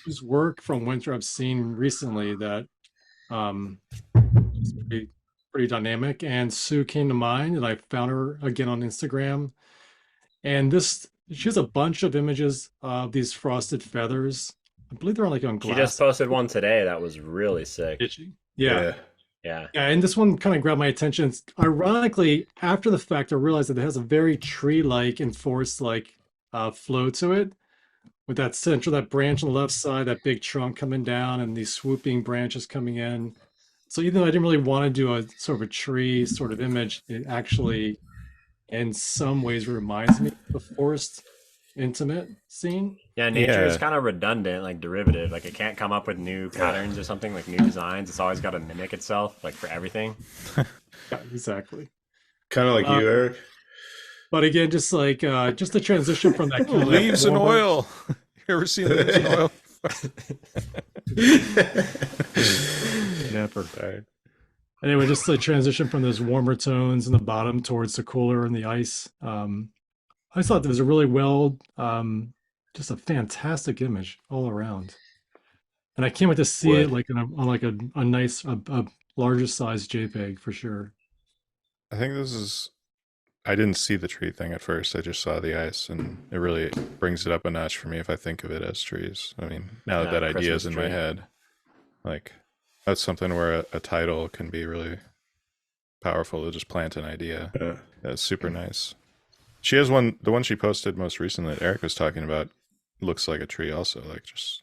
S8: whose work from winter I've seen recently that is pretty dynamic. And Sue came to mind, and I found her again on Instagram. And she has a bunch of images of these frosted feathers. I believe they're like on
S6: She
S8: glass.
S6: just posted one today that was really sick.
S8: Did she? Yeah.
S6: Yeah.
S8: Yeah, and this one kind of grabbed my attention. Ironically, after the fact, I realized that it has a very tree-like and forest-like flow to it, with that branch on the left side, that big trunk coming down, and these swooping branches coming in. So even though I didn't really want to do a sort of a tree sort of image, it actually, in some ways, reminds me of the forest intimate scene.
S6: Yeah, nature is
S5: Yeah.
S6: kind of redundant, like derivative. Like it can't come up with new patterns or something, like new designs. It's always got to mimic itself, like for everything.
S8: Yeah, exactly.
S1: Kind of like you, Eric.
S8: But again, just like just the transition from that kind of
S5: Leaves and
S8: warmer-
S5: oil. You ever seen leaves and oil?
S8: Never. Anyway, just the transition from those warmer tones in the bottom towards the cooler and the ice. I thought there was a really just a fantastic image all around. And I can't wait to see it like on a nice, a larger size JPEG for sure.
S5: I think I didn't see the tree thing at first. I just saw the ice, and it really brings it up a notch for me if I think of it as trees. I mean, now that
S6: Yeah,
S5: idea is
S6: Christmas
S5: in my
S6: tree.
S5: head, like that's something where a title can be really powerful to just plant an idea. That's super nice. She has one, the one she posted most recently that Eric was talking about, looks like a tree also, like just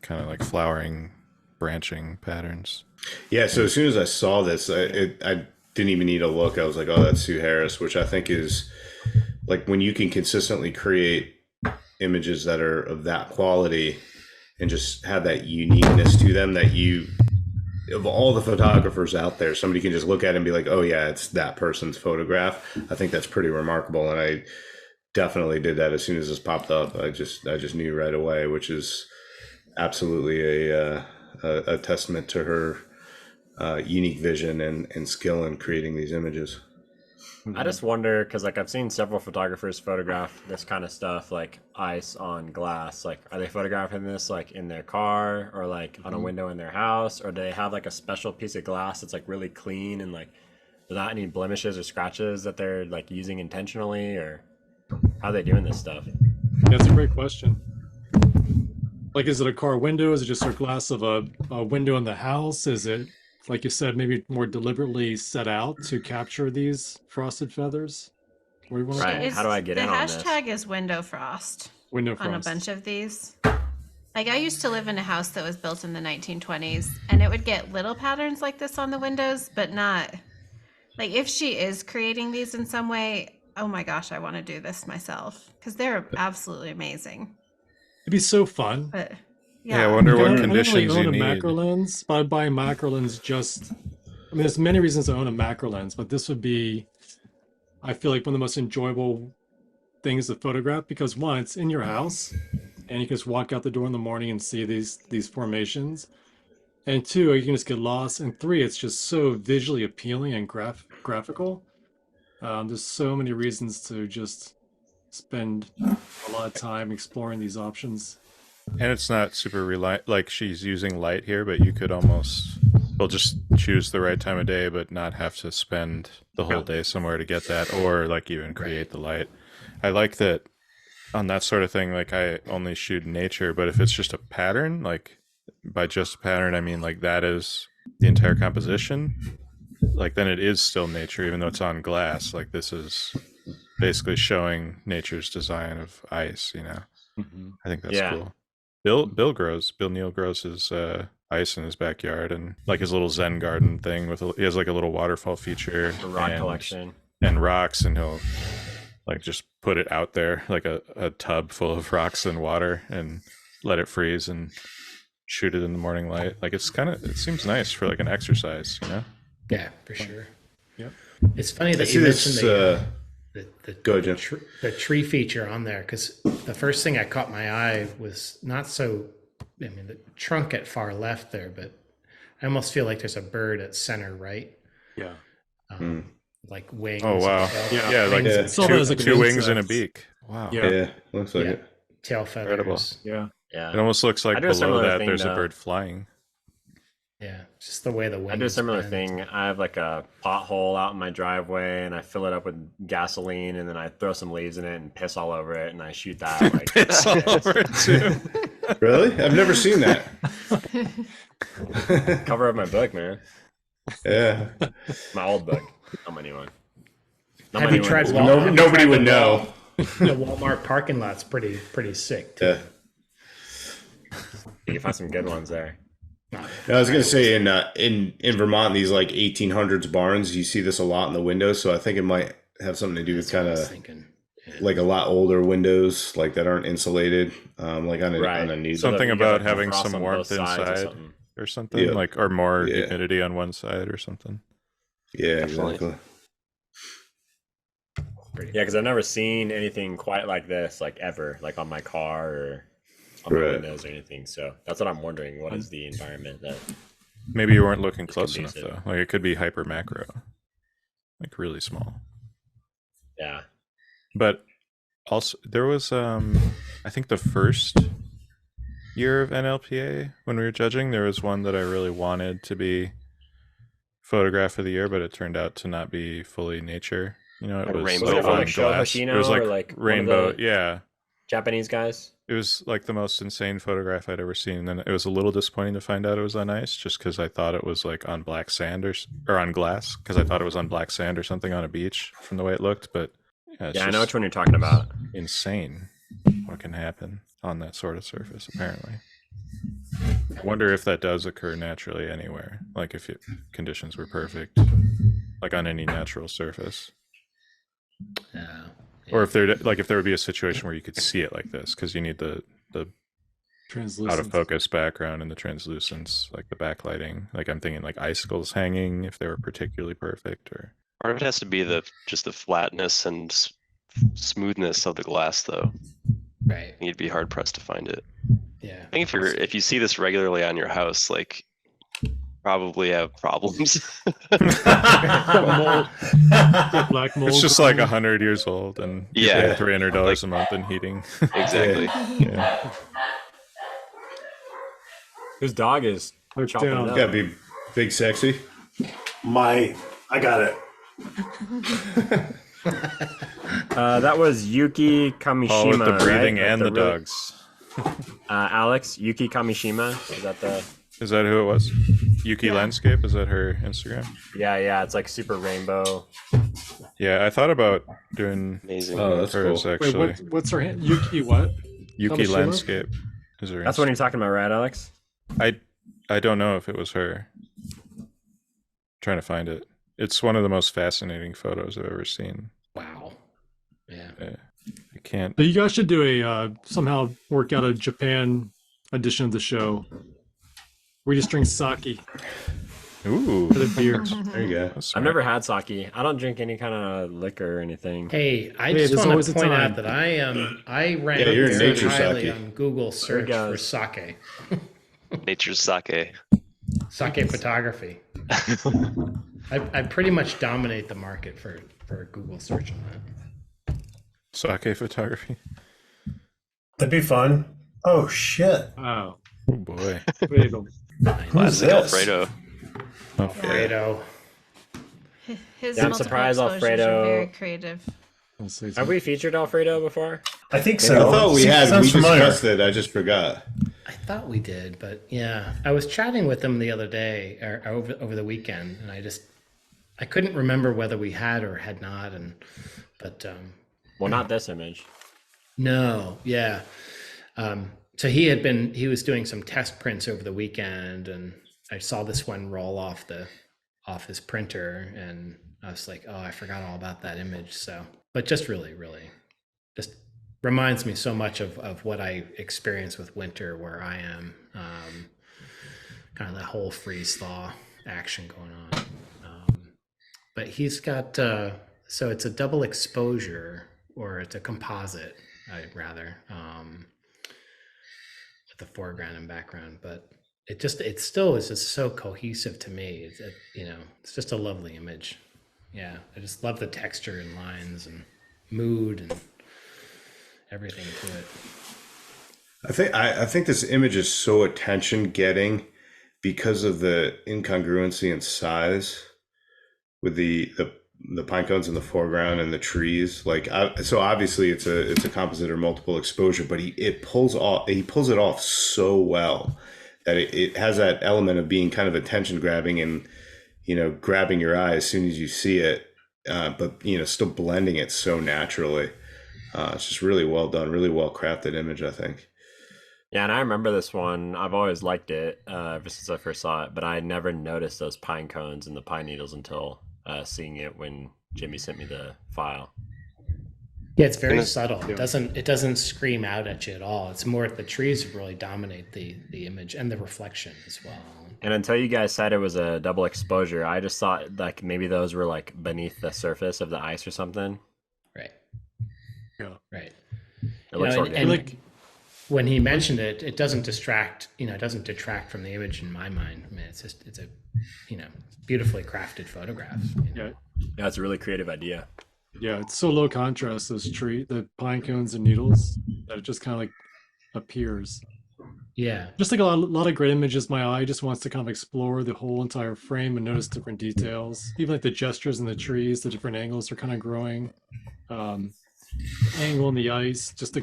S5: kind of like flowering, branching patterns.
S1: Yeah, so as soon as I saw this, I didn't even need to look. I was like, oh, that's Sue Harris, which I think is like when you can consistently create images that are of that quality and just have that uniqueness to them that of all the photographers out there, somebody can just look at it and be like, oh yeah, it's that person's photograph. I think that's pretty remarkable. And I definitely did that as soon as this popped up. I just knew right away, which is absolutely a testament to her unique vision and skill in creating these images.
S6: I just wonder because like I've seen several photographers photograph this kind of stuff, like ice on glass. Like, are they photographing this like in their car or like on a window in their house, or do they have like a special piece of glass that's like really clean and like without any blemishes or scratches that they're like using intentionally, or how are they doing this stuff?
S8: That's a great question. Like, is it a car window? Is it just a glass of a window in the house? Is it, like you said, maybe more deliberately set out to capture these frosted feathers? What do you want
S6: Right.
S4: It's-
S6: How do I get in
S4: the
S6: on this?
S4: hashtag is window frost
S8: Window
S4: on a
S8: frost.
S4: bunch of these. Like I used to live in a house that was built in the 1920s, and it would get little patterns like this on the windows, but not like if she is creating these in some way. Oh my gosh, I want to do this myself because they're absolutely amazing.
S8: It'd be so fun.
S4: But
S5: Yeah, I
S4: yeah,
S5: wonder
S8: I
S5: what
S8: don't really
S5: conditions
S8: own
S5: you
S8: a
S5: need.
S8: macro lens, but I buy macro lens just. I mean, there's many reasons to own a macro lens, but this would be, I feel like, one of the most enjoyable things to photograph because one, it's in your house, and you can just walk out the door in the morning and see these formations, and two, you can just get lost, and three, it's just so visually appealing and graphical. There's so many reasons to just spend a lot of time exploring these options.
S5: And it's not super reliant, like she's using light here, but you could almost, well, just choose the right time of day, but not have to spend the whole day somewhere to get that, or like even create the light. I like that on that sort of thing, like I only shoot nature, but if it's just a pattern, like by just a pattern, I mean like that is the entire composition, like then it is still nature, even though it's on glass. Like this is basically showing nature's design of ice, you know. I think that's cool. Bill Neal grows his ice in his backyard, and like his little Zen garden thing he has like a little waterfall feature,
S6: A rock collection,
S5: and rocks, and he'll like just put it out there like a tub full of rocks and water and let it freeze and shoot it in the morning light. Like it seems nice for like an exercise, you know.
S2: Yeah, for sure.
S8: Yep.
S2: It's funny that you mentioned the tree feature on there, because the first thing I caught my eye was not so, I mean, the trunk at far left there, but I almost feel like there's a bird at center right.
S8: Yeah.
S2: Like wings.
S5: Oh wow. Yeah, like two wings and a beak. Wow.
S1: Yeah, looks like it.
S2: Tail feathers.
S5: Incredible.
S8: Yeah.
S6: Yeah.
S5: It almost looks like below that there's a bird flying.
S2: Yeah, just the way the wings.
S6: I do a similar
S2: bend.
S6: thing. I have like a pothole out in my driveway, and I fill it up with gasoline, and then I throw some leaves in it and piss all over it, and I shoot that. Like
S5: Piss all over it too.
S1: Really? I've never seen that.
S6: Cover of my book, man.
S1: Yeah.
S6: My old book. Not my new one.
S2: Have you tried
S1: Walmart? Nobody would know.
S2: The Walmart parking lot's pretty sick too.
S1: Yeah.
S6: You can find some good ones there.
S1: I was gonna say in Vermont, these like 1800s barns, you see this a lot in the windows. So I think it might have something to do with kind of like a lot older windows, like that aren't insulated, like on a new.
S5: Something about having some warmth inside or something, like or more humidity on one side or something.
S1: Yeah, exactly.
S6: Yeah, because I've never seen anything quite like this, like ever, like on my car or on my windows or anything. So that's what I'm wondering. What is the environment that?
S5: Maybe you weren't looking close enough though. Like it could be hyper macro, like really small.
S6: Yeah.
S5: But also there was I think the first year of NLPA when we were judging, there was one that I really wanted to be photograph of the year, but it turned out to not be fully nature. You know, it was
S6: rainbow.
S5: like on
S6: like
S5: glass.
S6: Patino,
S5: it was like,
S6: or like
S5: rainbow. Yeah.
S6: Japanese guys.
S5: It was like the most insane photograph I'd ever seen. And then it was a little disappointing to find out it was on ice, just because I thought it was like on black sand or on glass, because I thought it was on black sand or something on a beach from the way it looked. But yeah,
S6: I know which one you're talking about.
S5: Insane what can happen on that sort of surface, apparently. I wonder if that does occur naturally anywhere, like if conditions were perfect, like on any natural surface.
S2: Yeah.
S5: Or if there would be a situation where you could see it like this, because you need the out of focus background and the translucence, like the backlighting. Like I'm thinking like icicles hanging if they were particularly perfect. Or
S7: part of it has to be just the flatness and smoothness of the glass, though.
S2: Right.
S7: You'd be hard pressed to find it.
S2: Yeah.
S7: I think if you see this regularly on your house, like probably have problems.
S8: Black mold.
S5: it's just like 100 years old and you pay $300 a month in heating.
S7: Exactly.
S5: Yeah.
S6: Whose dog is chopping it up?
S1: Gotta be big, sexy.
S3: I got it.
S6: That was Yuki Kamishima.
S5: All with the breathing
S6: right?
S5: and the dogs.
S6: Alex, Yuki Kamishima. Is that
S5: who it was? Yuki Landscape? Is that her Instagram?
S6: Yeah. It's like super rainbow.
S5: Yeah, I thought about doing
S7: amazing.
S1: Oh, that's
S5: hers
S1: cool.
S5: actually.
S8: Wait, what's her hand? Yuki what?
S5: Yuki
S8: Kamishima?
S5: Landscape. Is her
S6: That's what you're talking about, right, Alex?
S5: I don't know if it was her. I'm trying to find it. It's one of the most fascinating photos I've ever seen.
S2: Wow. Yeah.
S5: I can't.
S8: So you guys should do a somehow work out a Japan edition of the show. We just drink sake
S5: Ooh.
S8: for the beer.
S1: There you go.
S6: I've never had sake. I don't drink any kind of liquor or anything.
S2: Hey, I
S8: Hey,
S2: just
S8: there's
S2: want
S8: always
S2: to
S8: a
S2: point
S8: time.
S2: out that I rank
S1: you're
S2: very
S1: nature
S2: highly
S1: sake.
S2: on Google search
S6: goes.
S2: for sake.
S7: Nature's sake.
S2: Sake photography. I pretty much dominate the market for a Google search on that.
S5: Sake photography.
S3: That'd be fun. Oh shit!
S8: Oh,
S5: Oh boy.
S8: wait,
S7: Classic
S3: this?
S7: Alfredo.
S2: Alfredo.
S4: His
S6: Yeah, I'm
S4: multiple
S6: surprised
S4: exposures
S6: Alfredo-
S4: are very creative.
S8: I'll say
S6: Have we featured Alfredo before?
S3: I think
S1: I
S3: so.
S1: thought we had. We
S3: Sounds familiar.
S1: discussed it. I just forgot.
S2: I thought we did, but yeah, I was chatting with him the other day or over the weekend, and I couldn't remember whether we had or had not, but
S6: Well, not this image.
S2: no, yeah. So he was doing some test prints over the weekend, and I saw this one roll off his printer, and I was like, oh, I forgot all about that image. So, but just really, really, just reminds me so much of what I experience with winter where I am, kind of that whole freeze thaw action going on. But he's got, so it's a double exposure, or it's a composite, I'd rather, with the foreground and background, but it still is just so cohesive to me. It's just a lovely image. Yeah, I just love the texture and lines and mood and everything to it.
S1: I think this image is so attention getting because of the incongruency and size with the pine cones in the foreground and the trees. So obviously it's a composite or multiple exposure, but he pulls it off so well that it has that element of being kind of attention grabbing and, grabbing your eye as soon as you see it, but still blending it so naturally. It's just really well done, really well crafted image, I think.
S6: Yeah, and I remember this one. I've always liked it ever since I first saw it, but I had never noticed those pine cones and the pine needles until seeing it when Jimmy sent me the file.
S2: Yeah, it's very subtle. It doesn't scream out at you at all. It's more the trees really dominate the image and the reflection as well.
S6: And until you guys said it was a double exposure, I just thought like maybe those were like beneath the surface of the ice or something.
S2: Right.
S8: Yeah.
S2: Right.
S6: It looks organic.
S2: And when he mentioned it, it doesn't distract. It doesn't detract from the image in my mind. I mean, it's a beautifully crafted photograph.
S8: Yeah.
S6: Yeah, it's a really creative idea.
S8: Yeah, it's so low contrast, the pine cones and needles, that it just kind of like appears.
S2: Yeah.
S8: Just like a lot of great images, my eye just wants to kind of explore the whole entire frame and notice different details. Even like the gestures in the trees, the different angles are kind of growing. Angle in the ice, just the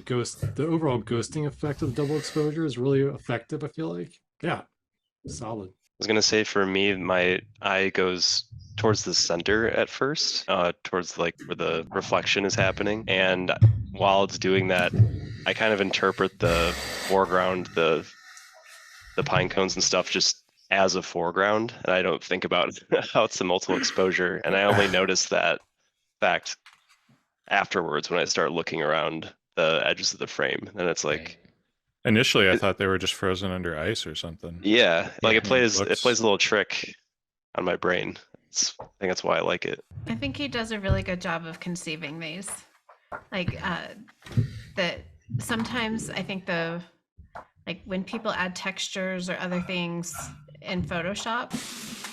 S8: overall ghosting effect of the double exposure is really effective, I feel like. Yeah, solid.
S7: I was gonna say, for me, my eye goes towards the center at first, towards like where the reflection is happening. And while it's doing that, I kind of interpret the foreground, the pine cones and stuff, just as a foreground, and I don't think about how it's a multiple exposure. And I only notice that fact afterwards when I start looking around the edges of the frame. And it's like,
S5: initially I thought they were just frozen under ice or something.
S7: yeah, like it plays
S5: looks-
S7: a little trick on my brain. I think that's why I like it.
S4: I think he does a really good job of conceiving these. Like that sometimes I think when people add textures or other things in Photoshop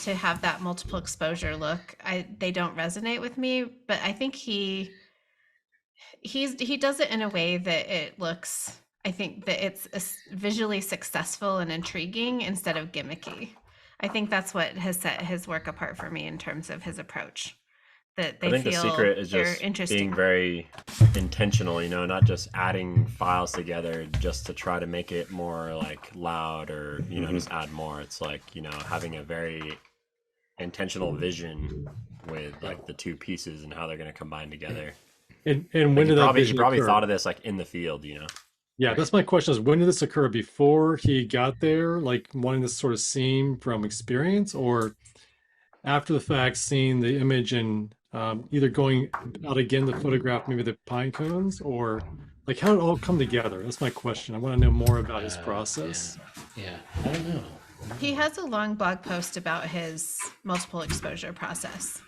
S4: to have that multiple exposure look, they don't resonate with me, but I think he does it in a way that it looks, I think that it's visually successful and intriguing instead of gimmicky. I think that's what has set his work apart for me in terms of his approach. That they
S6: I think the
S4: feel
S6: secret is
S4: they're
S6: just
S4: interesting.
S6: being very intentional, not just adding files together just to try to make it more like loud or, just add more. It's like, having a very intentional vision with like the two pieces and how they're going to combine together.
S8: And when
S6: Like,
S8: did that
S6: he
S8: vision
S6: probably
S8: occur?
S6: thought of this like in the field,
S8: Yeah, that's my question, is when did this occur? Before he got there, like wanting this sort of scene from experience, or after the fact, seeing the image and either going out again to photograph maybe the pine cones, or like how did it all come together? That's my question. I want to know more about his process.
S2: Yeah. I don't know.
S4: He has a long blog post about his multiple exposure process.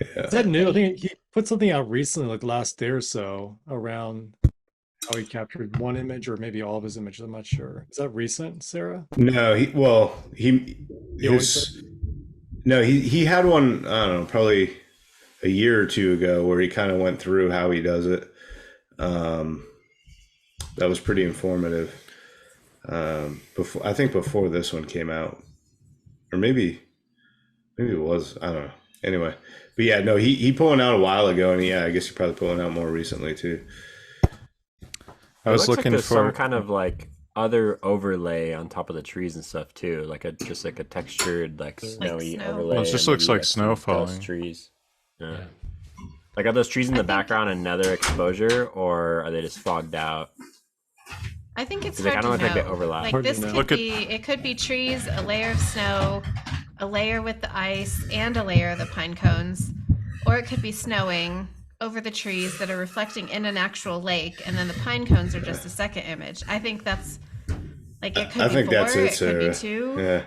S8: Is that new? I think he put something out recently, like last day or so, around how he captured one image or maybe all of his images. I'm not sure. Is that recent, Sarah?
S1: No, he had one, I don't know, probably a year or two ago where he kind of went through how he does it. That was pretty informative. Before this one came out, or maybe it was, I don't know. Anyway, but yeah, no, he pulling out a while ago, and yeah, I guess he probably pulling out more recently too.
S5: I was
S6: It looks like
S5: looking
S6: there's
S5: for
S6: some kind of like other overlay on top of the trees and stuff too, like just like a textured like snowy
S4: snow.
S6: overlay.
S5: Well, it just
S6: and
S5: looks
S6: maybe,
S5: like snow
S6: some dust
S5: falling.
S6: trees. Yeah.
S2: Yeah.
S6: Like, are those trees in
S4: I
S6: the
S4: think-
S6: background another exposure, or are they just fogged out?
S4: I think it's
S6: 'Cause they
S4: hard
S6: kinda
S4: to
S6: look like
S4: know.
S6: they overlap.
S4: Like
S8: Hard to
S4: this
S8: know.
S4: could
S5: Look at-
S4: be, it could be trees, a layer of snow, a layer with the ice, and a layer of the pine cones, or it could be snowing over the trees that are reflecting in an actual lake, and then the pine cones are just a second image. I think that's like it could
S1: I
S4: be
S1: think
S4: 4,
S1: that's
S4: it
S1: it,
S4: could be
S1: Sarah.
S4: 2.
S1: Yeah.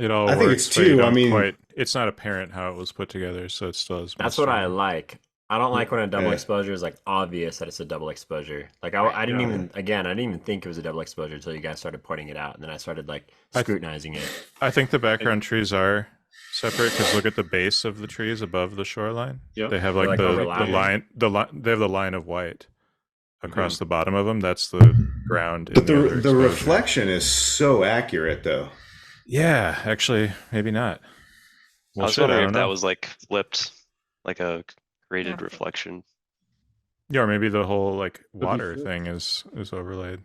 S5: It all
S1: I
S5: works,
S1: think it's
S5: but you
S1: two. I
S5: don't
S1: mean-
S5: quite, it's not apparent how it was put together, so it still has.
S6: That's what I
S5: mystery.
S6: like. I don't like when a double
S1: Yeah.
S6: exposure is like obvious that it's a double exposure. Like I didn't even I didn't even think it was a double exposure until you guys started pointing it out, and then I started like scrutinizing it.
S5: I think the background trees are separate because look at the base of the trees above the shoreline.
S8: Yep.
S5: They have
S6: They're,
S5: like
S6: like,
S5: the
S6: overlapping.
S5: line. They have the line of white across the bottom of them. That's the ground.
S1: But
S5: in the, other
S1: the
S5: exposure.
S1: reflection is so accurate, though.
S5: Yeah, actually, maybe not.
S7: I was
S5: shit,
S7: wondering
S5: don't
S7: if that
S5: know.
S7: was like flipped, like a graded reflection.
S5: Yeah, or maybe the whole like water
S8: flipped.
S5: thing is overlaid.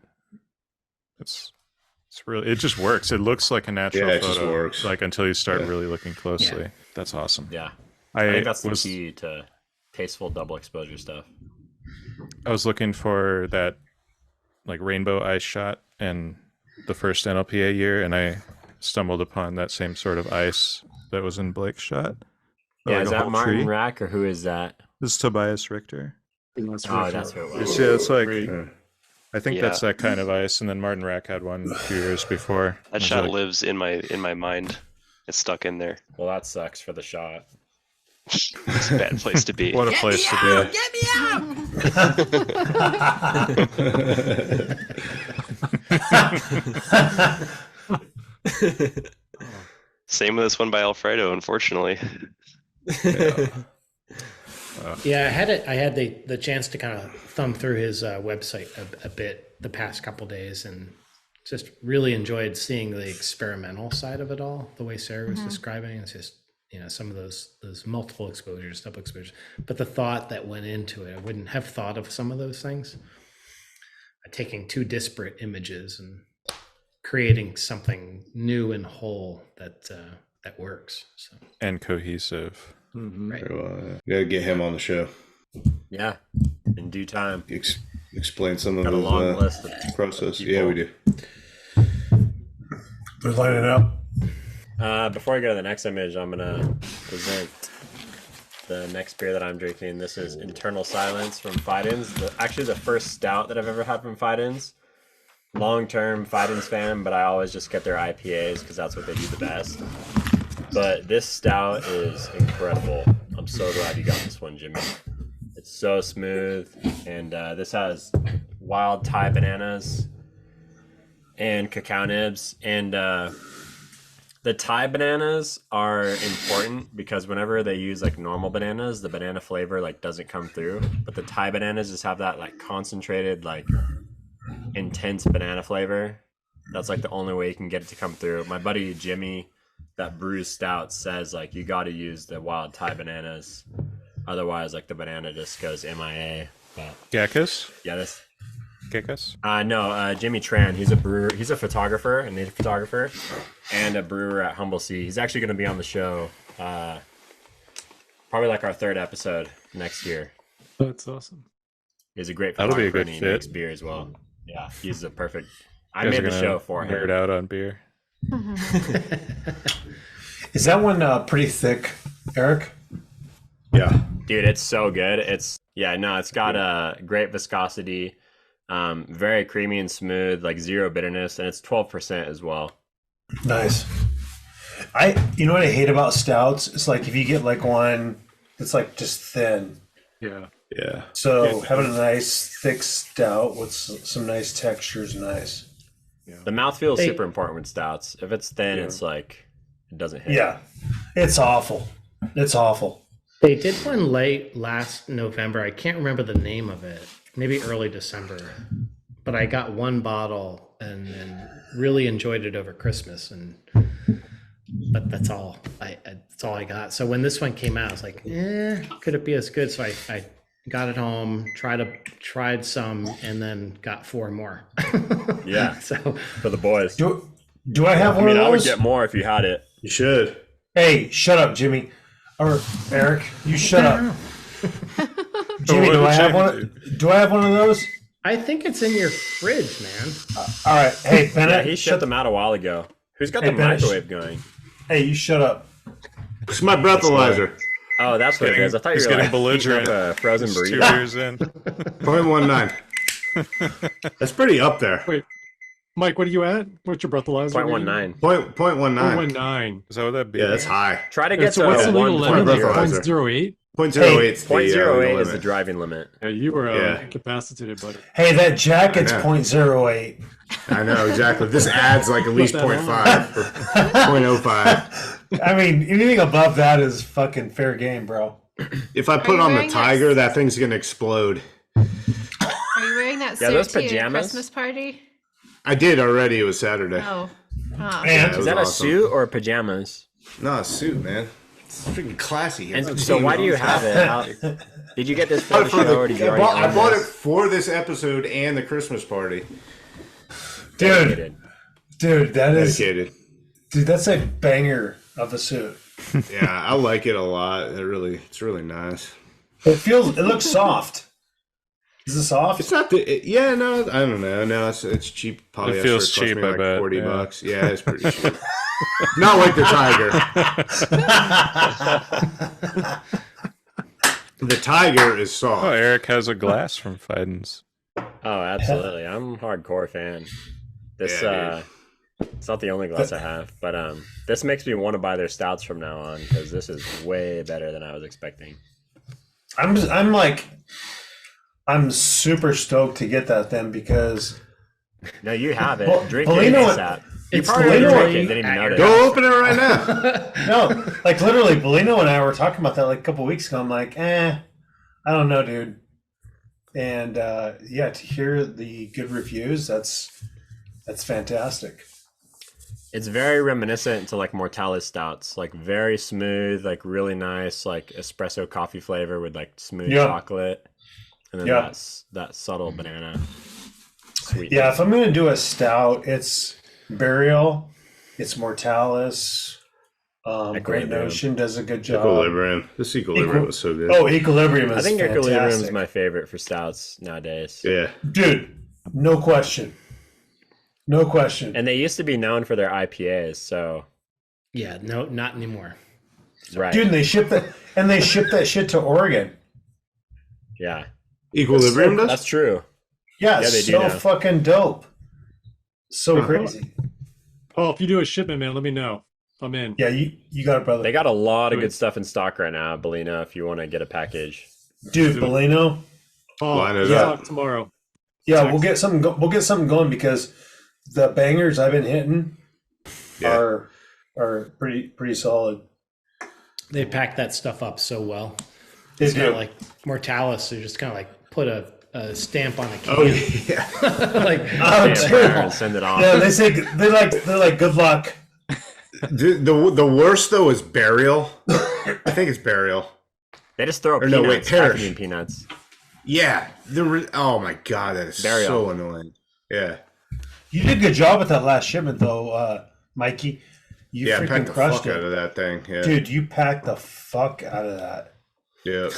S5: It's really, it just works. It looks like a natural
S1: Yeah, it
S5: photo.
S1: just works.
S5: Like until you start
S1: Yeah.
S5: really looking closely. That's awesome.
S6: Yeah,
S5: I
S6: I think that's the
S5: was
S6: key to tasteful double exposure stuff.
S5: I was looking for that like rainbow ice shot in the first NLPA year, and I stumbled upon that same sort of ice that was in Blake's shot.
S6: Yeah,
S5: Like
S6: is
S5: a
S6: that
S5: whole
S6: Martin
S5: tree.
S6: Rack or who is that?
S5: This is Tobias Richter.
S6: Oh, that's who it was.
S5: Yeah, it's like
S1: Yeah.
S5: I think
S7: Yeah.
S5: that's that kind of ice. And then Martin Rack had one a few years before. It
S7: That
S5: was
S7: shot
S5: like-
S7: lives in my mind. It's stuck in there.
S6: Well, that sucks for the shot.
S7: It's a bad place to be.
S5: What a place to be.
S7: Same with this one by Alfredo, unfortunately.
S2: Yeah, I had the chance to kind of thumb through his website a bit the past couple days, and just really enjoyed seeing the experimental side of it all. The way Sarah was describing, it's just some of those multiple exposures, double exposures, but the thought that went into it, I wouldn't have thought of some of those things. Taking two disparate images and creating something new and whole that works. So
S5: and cohesive.
S2: right.
S1: Gotta get him on the show.
S6: Yeah, in due time.
S1: Explain some of
S6: Got a
S1: his
S6: long list of
S1: process.
S6: people.
S1: Yeah, we do.
S3: Let's line it up.
S6: Before I go to the next image, I'm gonna present the next beer that I'm drinking. This is Internal Silence from Fidens. Actually, the first stout that I've ever had from Fidens. Long-term Fidens fan, but I always just get their IPAs because that's what they do the best. But this stout is incredible. I'm so glad you got this one, Jimmy. It's so smooth, and this has wild Thai bananas and cacao nibs, and the Thai bananas are important because whenever they use like normal bananas, the banana flavor like doesn't come through. But the Thai bananas just have that like concentrated, like intense banana flavor. That's like the only way you can get it to come through. My buddy Jimmy, that Brews stout, says like you got to use the wild Thai bananas, otherwise like the banana just goes MIA. But
S5: Gekas?
S6: yeah, this.
S5: Gekas?
S6: No, Jimmy Tran. He's a brewer. He's a photographer, a native photographer, and a brewer at Humble Sea. He's actually going to be on the show, probably like our 3rd episode next year.
S8: That's awesome.
S6: He's a great
S5: That'll be a
S6: photographer
S5: good
S6: and he
S5: fit.
S6: makes beer as well. Yeah, he's a perfect. I
S5: You guys
S6: made
S5: are
S6: the
S5: gonna
S6: show for
S5: nerd
S6: him.
S5: out on beer.
S3: Is that one pretty thick, Eric?
S1: Yeah.
S6: Dude, it's so good. It's got a great viscosity, very creamy and smooth, like zero bitterness, and it's 12% as well.
S3: Nice. You know what I hate about stouts? It's like if you get like one that's like just thin.
S8: Yeah.
S1: Yeah.
S3: So having a nice thick stout with some nice texture is nice.
S6: The mouthfeel is
S2: Hey.
S6: super important with stouts. If it's thin, it's like it doesn't hit.
S3: Yeah, it's awful. It's awful.
S2: They did one late last November. I can't remember the name of it. Maybe early December. But I got one bottle and really enjoyed it over Christmas. But that's all. That's all I got. So when this one came out, I was like, could it be as good? So I got it home, tried some, and then got 4 more.
S6: Yeah.
S2: So
S6: For the boys.
S3: Do I have
S6: I
S3: one
S6: mean,
S3: of
S6: I would
S3: those?
S6: get more if you had it.
S1: You should.
S3: Hey, shut up, Jimmy. Or Eric, you shut up. Jimmy,
S5: What
S3: do
S5: did
S3: I have
S5: Jimmy
S3: one? Do I have one of those?
S2: I think it's in your fridge, man.
S3: All right. Hey,
S6: Yeah,
S3: Bennett.
S6: he shipped them out a while ago. Who's got
S3: Hey,
S6: the
S3: Bennett,
S6: microwave going?
S3: Hey, you shut up.
S1: It's my breathalyzer.
S6: Oh, that's what it is. I thought
S5: He's
S6: you were
S5: getting
S6: like heating
S5: belligerent.
S6: up a frozen
S5: It's 2
S6: burrito.
S5: beers in.
S1: 0.19. That's pretty up there.
S8: Wait, Mike, what are you at? What's your breathalyzer?
S6: 0.19.
S1: 0.19.
S8: 0.19.
S5: Is that what that be?
S1: Yeah, that's high.
S6: Try to get
S8: So
S6: to
S8: what's the legal limit?
S1: 1.0.
S8: 0.08?
S1: 0.08 is the,
S6: 0.08
S1: legal
S6: is the
S1: limit.
S6: driving limit.
S8: Yeah, you were
S1: Yeah.
S8: incapacitated, buddy.
S3: Hey, that jacket's
S1: I know.
S3: 0.08.
S1: I know, exactly. This adds like at least
S8: that
S1: 0.5 or 0.05.
S3: I mean, anything above that is fucking fair game, bro.
S1: If I put
S4: you
S1: on the
S4: wearing
S1: Tiger,
S4: this?
S1: that thing's going to explode.
S4: Are you wearing that
S6: Yeah,
S4: suit
S6: those
S4: to your
S6: pajamas.
S4: Christmas party?
S1: I did already. It was Saturday.
S4: Oh. Oh.
S1: Yeah,
S3: And
S1: it
S6: Is
S1: was
S6: that a
S1: awesome.
S6: suit or pajamas?
S1: No, a suit, man. It's freaking classy.
S6: And so why do you have it? Did you get this for the show or did you already
S1: I
S6: own
S1: bought it
S6: this?
S1: for this episode and the Christmas party.
S6: Dedicated.
S3: dude,
S1: Dedicated.
S3: that's a banger of a suit.
S1: Yeah, I like it a lot. It's really nice.
S3: It looks soft. Is it soft?
S1: It's not yeah, no, I don't know. No, it's cheap. Polyester.
S5: It feels
S1: cost
S5: cheap,
S1: me
S5: I
S1: like
S5: bet,
S1: $40.
S5: yeah.
S1: Yeah, it's pretty cheap. Not like the Tiger. The Tiger is
S5: Oh,
S1: soft.
S5: Eric has a glass from Fiden's.
S6: Oh, absolutely. I'm a hardcore fan. This
S1: Yeah,
S6: it's not the only glass I have, but this makes me want to buy their stouts from now on because this is way better than I was expecting.
S3: I'm super stoked to get that then because
S6: No, you have it.
S3: Well,
S6: Drink
S3: Bellino-
S6: it ASAP. You
S2: It's
S6: probably already
S2: literally
S6: drank it, didn't even
S2: at your
S6: notice.
S1: Go open it right now.
S3: no, like literally, Bellino and I were talking about that like a couple weeks ago. I'm like, I don't know, dude. And yeah, to hear the good reviews, that's fantastic.
S6: It's very reminiscent to like Mortalis stouts, like very smooth, like really nice, like espresso coffee flavor with like smooth
S3: Yeah.
S6: chocolate, and then
S3: Yeah.
S6: that subtle banana sweetness.
S3: Yeah, if I'm gonna do a stout, it's Burial, it's Mortalis. Great
S6: Equilibrium.
S3: Notion does a good job.
S1: Equilibrium. This Equilibrium was so good.
S3: Oh, Equilibrium is
S6: I think
S3: fantastic.
S6: Equilibrium is my favorite for stouts nowadays.
S1: Yeah.
S3: Dude, no question. No question.
S6: And they used to be known for their IPAs, so
S2: Yeah, no, not anymore.
S6: right.
S3: Dude, and they ship that shit to Oregon.
S6: Yeah,
S1: Equilibrium does?
S3: That's
S6: true.
S3: Yeah,
S6: Yeah, they
S3: it's
S6: do
S3: so
S6: now.
S3: fucking dope. So crazy.
S8: Oh, if you do a shipment, man, let me know. I'm in.
S3: Yeah, you got it, brother.
S6: They got a lot of
S8: Good.
S6: good stuff in stock right now, Bellino, if you want to get a package.
S3: Dude, Bellino.
S8: Oh,
S1: Line it
S8: we'll
S1: up.
S8: talk tomorrow.
S3: Yeah,
S8: Text.
S3: we'll get something. We'll get something going because the bangers I've been hitting
S1: Yeah.
S3: are pretty solid.
S2: They pack that stuff up so well.
S3: They
S2: It's
S3: do.
S2: kind of like Mortalis. They just kind of like put a stamp on a can.
S1: Oh, yeah.
S2: Like,
S3: Oh,
S6: Stamp
S3: dude.
S6: there and send it off.
S3: Yeah, they say they're like good luck.
S1: The worst, though, is Burial. I think it's Burial.
S6: They just throw
S1: Or no,
S6: peanuts,
S1: wait, Parrish.
S6: packing peanuts.
S1: Yeah. Oh, my God. That is
S6: Burial.
S1: so annoying. Yeah.
S3: You did a good job with that last shipment, though, Mikey. You
S1: Yeah, I
S3: freaking
S1: packed the
S3: crushed
S1: fuck
S3: it,
S1: out of that thing. Yeah.
S3: dude. You packed the fuck out of that.
S1: Yeah.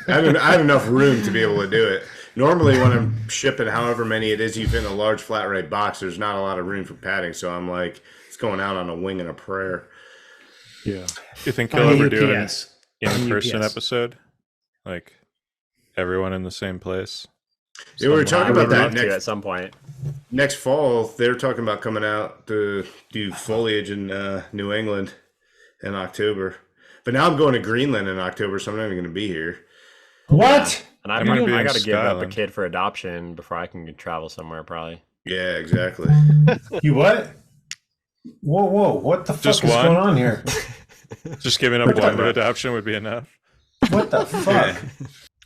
S1: I have enough room to be able to do it. Normally, when I'm shipping however many it is you fit in a large flat rate box, there's not a lot of room for padding. So I'm like, it's going out on a wing and a prayer.
S8: Yeah.
S5: You think
S2: on
S5: he'll ever do an
S2: UPS. On
S5: in-person
S2: UPS.
S5: episode? Like everyone in the same place?
S1: Yeah, we were talking
S6: I would
S1: about that
S6: love to
S1: next
S6: at some point.
S1: next fall. They're talking about coming out to do foliage in New England in October. But now I'm going to Greenland in October, so I'm not even going to be here.
S3: What?
S6: And
S5: I'm gonna be
S6: I
S5: in
S6: got to give up a
S5: Scotland.
S6: kid for adoption before I can travel somewhere, probably.
S1: Yeah, exactly.
S3: You what? Whoa! What the fuck
S5: Just
S3: is
S5: one?
S3: going on here?
S5: Just giving up
S1: What
S5: one
S1: the-
S5: adoption would be enough.
S3: What the fuck?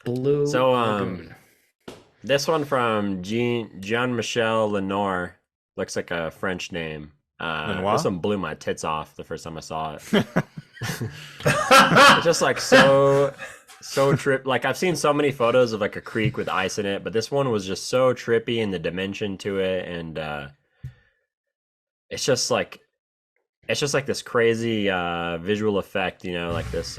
S2: Blue
S6: So,
S2: Lagoon.
S6: This one from Jean-Michel Lenoir looks like a French name.
S5: Lenoir?
S6: This one blew my tits off the first time I saw it. It's just like so so trip. Like I've seen so many photos of like a creek with ice in it, but this one was just so trippy and the dimension to it, and it's just like this crazy visual effect, you know, like this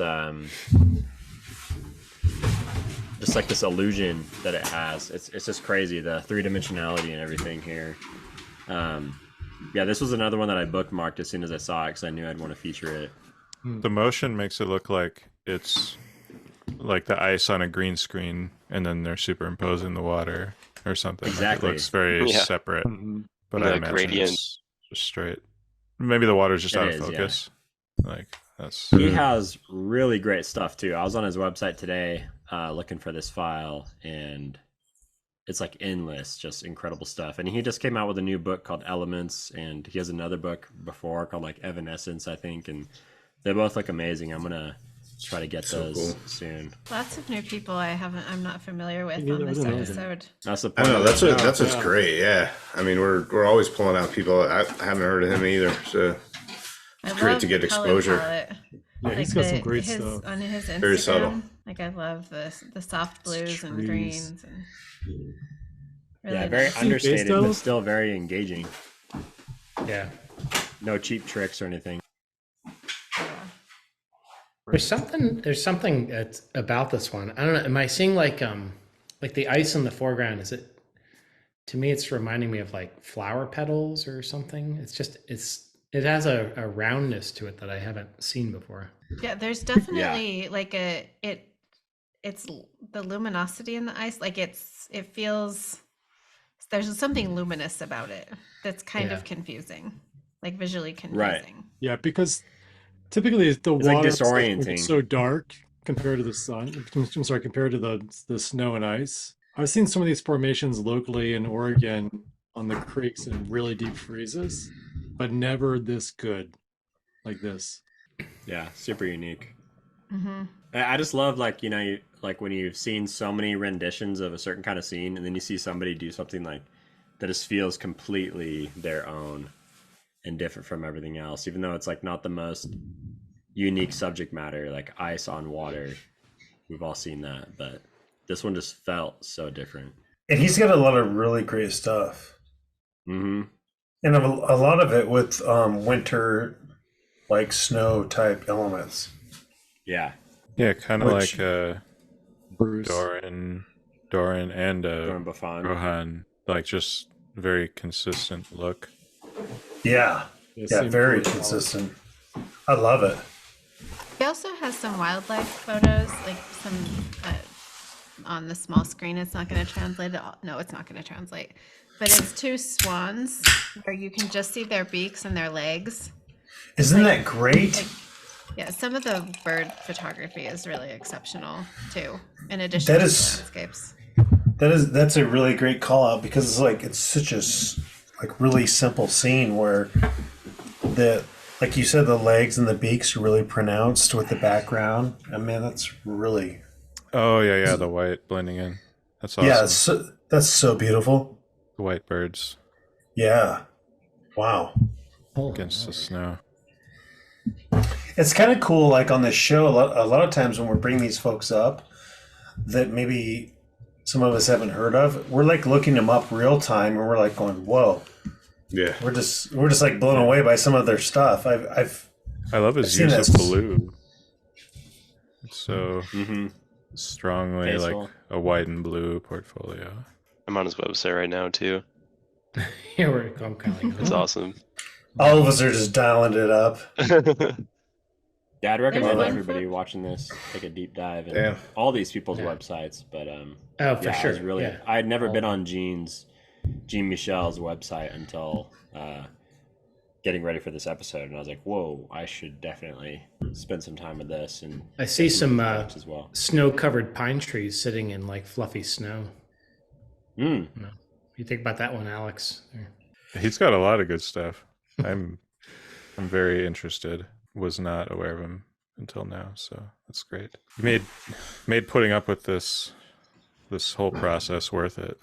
S6: just like this illusion that it has. It's just crazy, the three-dimensionality and everything here. Yeah, this was another one that I bookmarked as soon as I saw it because I knew I'd want to feature it.
S5: The motion makes it look like it's like the ice on a green screen, and then they're superimposing the water or something.
S6: Exactly.
S5: Like it looks very separate, but
S7: The
S5: I imagine
S7: gradient.
S5: it's just straight. Maybe the water's just
S6: It
S5: out
S6: is,
S5: of
S6: yeah.
S5: focus. Like that's.
S6: He has really great stuff too. I was on his website today looking for this file, and it's like endless, just incredible stuff. And he just came out with a new book called Elements, and he has another book before called like Evanescence, I think, and they both look amazing. I'm gonna try to get those soon.
S4: Lots of new people I'm not familiar with
S8: neither,
S4: on this
S8: I don't know.
S4: episode.
S6: That's the
S1: I
S6: point.
S1: know
S6: of
S1: that's
S6: it.
S1: what's great. Yeah, I mean we're always pulling out people. I haven't heard of him either, so
S4: I
S1: great
S4: love
S1: to get
S4: color
S1: exposure.
S4: palette.
S8: Yeah, he's got some great
S4: his,
S8: stuff.
S4: on his Instagram.
S1: Very subtle.
S4: Like I love the soft blues and
S8: trees.
S4: greens and really
S6: Yeah, very
S4: nice.
S6: understated,
S8: though?
S6: but still very engaging.
S2: Yeah.
S6: No cheap tricks or anything.
S2: There's something that's about this one. I don't know. Am I seeing like the ice in the foreground? Is it, to me, it's reminding me of like flower petals or something. It has a roundness to it that I haven't seen before.
S4: Yeah, there's definitely like it's the luminosity in the ice. Like it feels, there's something luminous about it that's kind
S2: Yeah.
S4: of confusing, like visually confusing.
S8: Yeah, because typically the
S6: It's like
S8: water
S6: disorienting.
S8: is so dark compared to the sun. I'm sorry, compared to the snow and ice. I've seen some of these formations locally in Oregon on the creeks in really deep freezes, but never this good like this.
S6: Yeah, super unique.
S4: Mm-hmm.
S6: I just love like like when you've seen so many renditions of a certain kind of scene, and then you see somebody do something like that just feels completely their own and different from everything else, even though it's like not the most unique subject matter, like ice on water. We've all seen that, but this one just felt so different.
S3: And he's got a lot of really great stuff.
S6: Mm-hmm.
S3: And a lot of it with winter, like snow type elements.
S6: Yeah.
S5: Yeah, kind of
S3: Which-
S5: like
S8: Brews.
S5: Dorin and
S6: Dorin Bofan.
S5: Rohan, like just very consistent look.
S3: Yeah,
S8: Yeah,
S3: yeah,
S8: same
S3: very
S8: color palette.
S3: consistent. I love it.
S4: He also has some wildlife photos, like some on the small screen. It's not going to translate it. No, it's not going to translate. But it's two swans where you can just see their beaks and their legs.
S3: Isn't that great?
S4: Like, yeah, some of the bird photography is really exceptional too. In addition
S3: That
S4: to
S3: is-
S4: the landscapes.
S3: That's a really great call out because it's such a really simple scene where like you said, the legs and the beaks are really pronounced with the background. I mean, that's really
S5: Oh yeah, the white blending in. That's awesome.
S3: yeah. That's so beautiful.
S5: The white birds
S3: Yeah. Wow.
S5: against the snow.
S3: It's kind of cool, like on this show, a lot of times when we're bringing these folks up that maybe some of us haven't heard of, we're like looking them up real time and we're like going, whoa,
S1: Yeah,
S3: we're just like blown away by some of their stuff.
S5: I love his
S3: I've seen
S5: use of
S3: this.
S5: blue. It's so
S6: Mm-hmm.
S5: strongly
S6: Tasteful.
S5: like a white and blue portfolio.
S7: I'm on his website right now too.
S2: Here we're I'm kind of like,
S7: It's awesome.
S3: all of us are just dialing it up.
S6: Yeah, I'd recommend
S4: one
S6: everybody
S4: for-
S6: watching this take a deep dive in
S1: Damn.
S6: all these people's
S2: Yeah.
S6: websites. But
S2: oh, for
S6: yeah, I
S2: sure.
S6: was really
S2: Yeah.
S6: I had never been on Jean-Michel's website until getting ready for this episode, and I was like, whoa, I should definitely spend some time with this. And
S2: I see some
S6: as well.
S2: snow-covered pine trees sitting in like fluffy snow.
S6: Mm.
S2: You think about that one, Alex?
S5: He's got a lot of good stuff. I'm very interested. Was not aware of him until now, so that's great. Made putting up with this whole process worth it.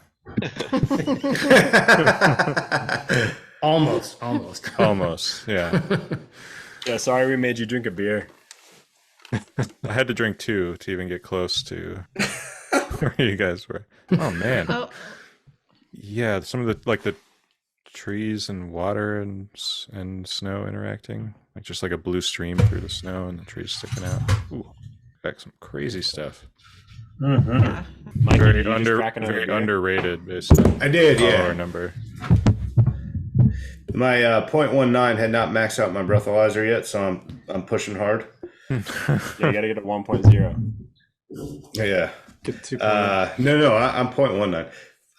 S2: Almost.
S5: Almost, yeah.
S6: Yeah, sorry we made you drink a beer.
S5: I had to drink 2 to even get close to where you guys were. Oh man.
S4: Oh,
S5: Yeah, some of the trees and water and snow interacting, like just like a blue stream through the snow and the trees sticking out. Ooh, got some crazy stuff.
S4: yeah.
S6: Mike, did
S5: Very
S6: you just crack another
S5: very
S6: beer?
S5: underrated based on
S1: I did,
S5: follower
S1: yeah.
S5: number.
S1: My .19 had not maxed out my breathalyzer yet, so I'm pushing hard.
S6: Yeah, you gotta get a 1.0.
S1: Yeah.
S8: Get 2.
S1: No, I'm .19.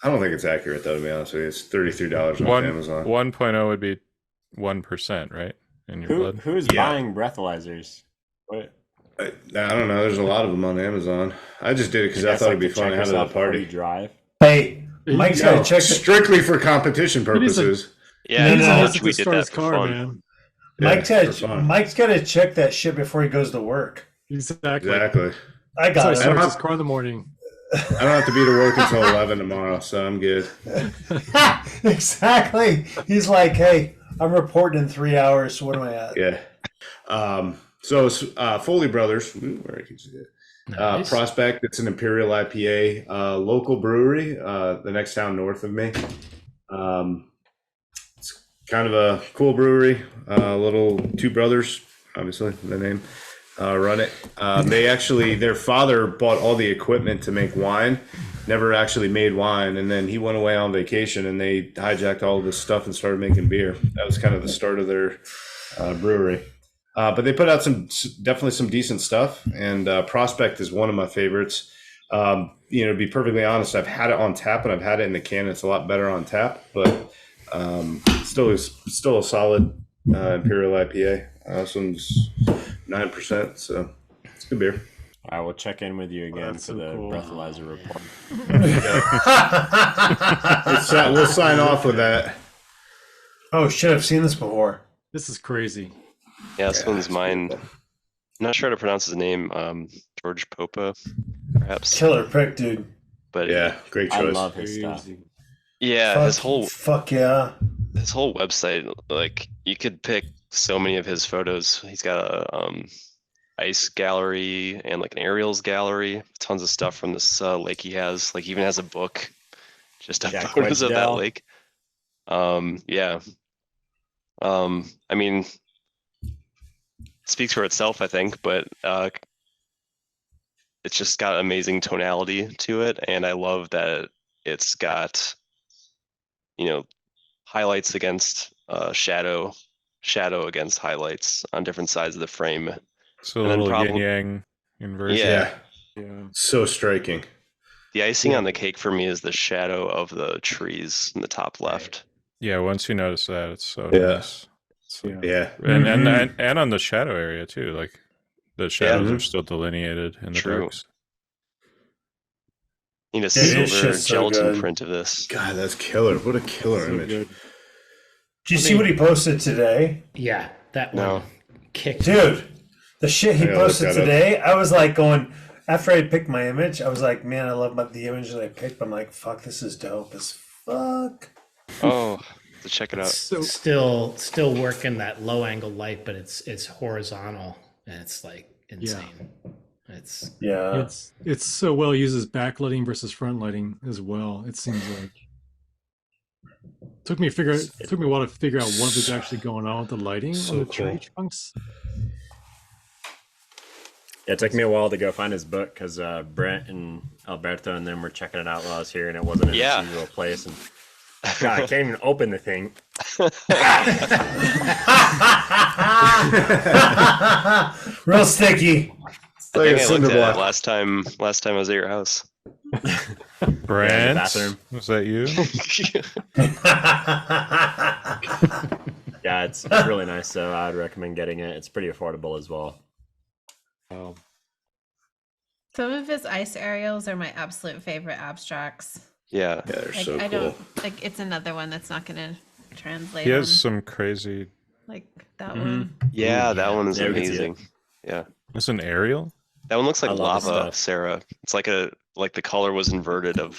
S1: I don't think it's accurate though, to be honest with you. It's $33 on Amazon.
S5: 1.0 would be 1%, right? In your blood.
S6: Who's
S1: Yeah.
S6: buying breathalyzers? What?
S1: I don't know. There's a lot of them on Amazon. I just did it because I thought it'd be fun to have at a party.
S6: Drive.
S3: Hey, Mike's got to check the,
S1: Strictly for competition purposes.
S7: Yeah,
S3: No,
S7: in
S3: no,
S7: college
S8: to
S7: we did
S8: start
S7: that
S8: his
S7: for
S8: car,
S7: fun.
S8: man.
S1: Yeah,
S3: Mike's got to check that shit before he goes to work.
S8: Exactly.
S1: Exactly.
S3: I
S8: So
S3: got
S8: he
S3: it.
S8: starts his car in the morning.
S1: I don't have to be to work until 11 tomorrow, so I'm good.
S3: Exactly. He's like, hey, I'm reporting in 3 hours. So what am I at?
S1: Yeah. So it's Foley Brothers. Ooh, where is it?
S2: Nice.
S1: Prospect. It's an Imperial IPA, local brewery, the next town north of me. It's kind of a cool brewery. Little two brothers, obviously the name, run it. Their father bought all the equipment to make wine, never actually made wine, and then he went away on vacation, and they hijacked all of this stuff and started making beer. That was kind of the start of their brewery. But they put out definitely some decent stuff, and Prospect is one of my favorites. To be perfectly honest, I've had it on tap and I've had it in the can. It's a lot better on tap, but still a solid Imperial IPA. This one's 9%, so it's a good beer.
S6: I will check in with you again
S8: That's
S6: for
S8: so
S6: the
S8: cool.
S6: breathalyzer report.
S1: We'll sign off with that.
S3: Oh shit! I've seen this before.
S8: This is crazy.
S7: Yeah, this one's mine. I'm not sure how to pronounce his name. George Popa, perhaps.
S3: Killer prick, dude.
S7: But
S1: Yeah, great
S6: I
S1: choice.
S6: love his stuff.
S7: yeah, his whole
S3: yeah.
S7: website, like you could pick so many of his photos. He's got a ice gallery and like an aerials gallery. Tons of stuff from this lake he has. Like he even has a book just of
S6: Yeah,
S7: photos of that
S6: Quetzal.
S7: lake. Yeah. I mean, it speaks for itself, I think, but it's just got amazing tonality to it, and I love that it's got, highlights against shadow against highlights on different sides of the frame.
S5: So a
S7: And then
S5: little yin yang inversion.
S7: Yeah.
S8: Yeah.
S1: So striking.
S7: The icing on the cake for me is the shadow of the trees in the top left.
S5: Yeah, once you notice that, it's so
S1: Yeah.
S5: nice. It's like-
S1: Yeah.
S5: and on the shadow area too, like the shadows are still delineated in the
S7: True.
S5: darks.
S3: Yeah,
S7: Need a
S3: this
S7: silver
S3: shit's so
S7: gelatin
S3: good.
S7: print of this.
S1: God, that's killer. What a killer
S8: So
S1: image.
S8: good.
S3: Did you see what he posted today?
S2: Yeah, that one
S7: No.
S2: kicked.
S3: Dude, the shit he
S1: I gotta look
S3: posted
S1: that up.
S3: today, I was like going, after I picked my image, I was like, man, I love the image that I picked. I'm like, fuck, this is dope as fuck.
S7: Oh, to check it out.
S8: So
S2: Still working that low angle light, but it's horizontal and it's like insane. It's
S3: Yeah.
S8: it's so well used as backlighting versus front lighting as well. It seems like took me a while to figure out what was actually going on with the lighting
S1: So
S8: on the
S1: cool.
S8: tree trunks.
S6: It took me a while to go find his book because Brent and Alberto and them were checking it out while I was here, and it wasn't in
S7: Yeah.
S6: its usual place. And God, I can't even open the thing.
S3: Real sticky.
S7: I
S1: Like
S7: think
S1: a
S7: I
S1: cinder
S7: looked at it
S1: block.
S7: last time I was at your house.
S5: Brent,
S6: bathroom.
S5: was that you?
S6: Yeah, it's really nice, so I'd recommend getting it. It's pretty affordable as well.
S8: Wow.
S4: Some of his ice aerials are my absolute favorite abstracts.
S7: Yeah.
S1: Yeah, they're
S4: Like,
S1: so
S4: I
S1: cool.
S4: don't like. It's another one that's not going to translate.
S5: He has
S4: on,
S5: some crazy.
S4: like that
S6: Mhm.
S4: one.
S7: Yeah,
S2: Ooh,
S7: that
S2: yeah.
S7: one is
S6: Yeah, we can see it.
S7: amazing. Yeah.
S5: It's an aerial.
S7: That one looks like
S6: I love his
S7: lava,
S6: stuff.
S7: Sarah. It's like the color was inverted out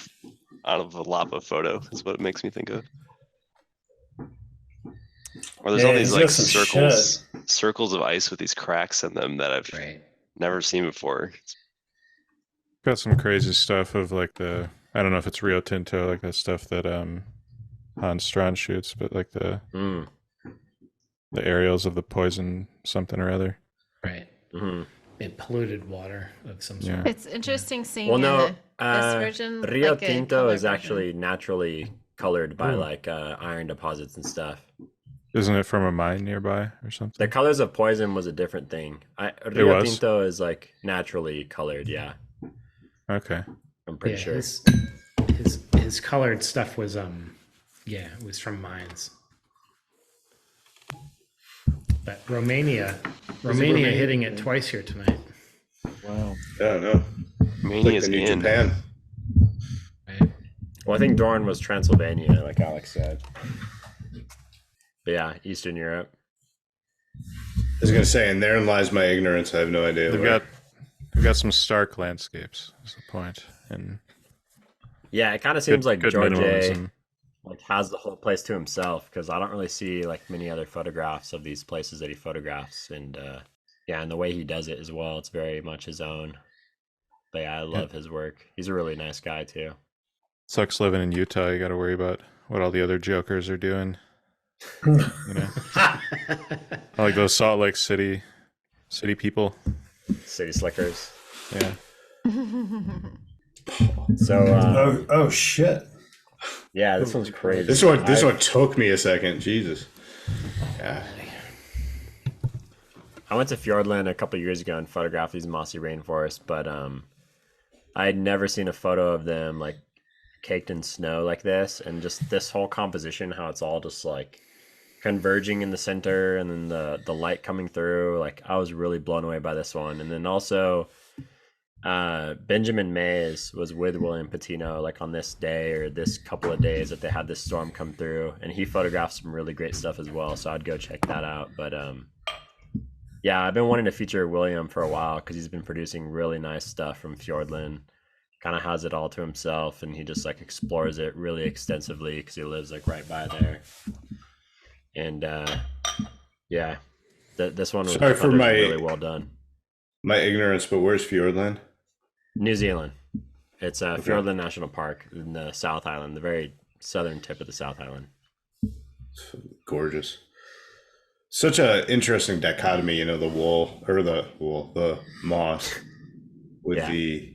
S7: of a lava photo is what it makes me think of. Or there's
S3: Yeah,
S7: all these
S3: he's
S7: like
S3: got some
S7: circles of ice with these cracks in them that I've
S2: Right.
S7: never seen before.
S5: Got some crazy stuff of like the, I don't know if it's Rio Tinto, like that stuff that Hans Strachan shoots, but like the aerials of the poison something or other.
S2: Right.
S6: Mm-hmm.
S2: It polluted water of some sort.
S5: Yeah.
S4: It's interesting seeing
S6: Well, no,
S4: this version.
S6: Rio
S4: like a
S6: Tinto
S4: color
S6: is
S4: version.
S6: actually naturally colored by
S5: Ooh.
S6: like iron deposits and stuff.
S5: Isn't it from a mine nearby or something?
S6: The colors of poison was a different thing. Rio
S5: was?
S6: Tinto is like naturally colored. Yeah,
S5: Okay.
S6: I'm pretty sure.
S2: His colored stuff was it was from mines. But Romania hitting it twice here tonight.
S8: Wow.
S1: I don't know.
S7: Romania's
S1: Like the new
S7: in.
S1: Japan.
S2: Right?
S6: Well, I think Dorin was Transylvania, like Alex said. But yeah, Eastern Europe.
S1: I was gonna say, and therein lies my ignorance. I have no idea.
S5: They've got some stark landscapes. Is the point? And
S6: Yeah, it kind of seems like
S5: good
S6: Gheorghe
S5: minimalism.
S6: like has the whole place to himself, because I don't really see like many other photographs of these places that he photographs, and and the way he does it as well, it's very much his own. But yeah, I love his work. He's a really nice guy too.
S5: Sucks living in Utah. You got to worry about what all the other jokers are doing. You know, like those Salt Lake City people.
S6: City slickers.
S5: Yeah.
S6: So
S3: Oh shit!
S6: yeah, this one's crazy.
S1: This one took me a second. Jesus. Yeah.
S6: I went to Fjordland a couple years ago and photographed these mossy rainforests, but I had never seen a photo of them like caked in snow like this, and just this whole composition, how it's all just like converging in the center, and then the light coming through. Like, I was really blown away by this one. And then also Benjamin Mays was with William Patino like on this day or this couple of days that they had this storm come through, and he photographed some really great stuff as well, so I'd go check that out. But yeah, I've been wanting to feature William for a while because he's been producing really nice stuff from Fjordland. Kind of has it all to himself, and he just like explores it really extensively because he lives like right by there. And yeah, this one was,
S1: Sorry for my
S6: really well done.
S1: My ignorance, but where's Fjordland?
S6: New Zealand. It's Fjordland National Park in the South Island, the very southern tip of the South Island.
S1: Gorgeous. Such a interesting dichotomy, the moss with the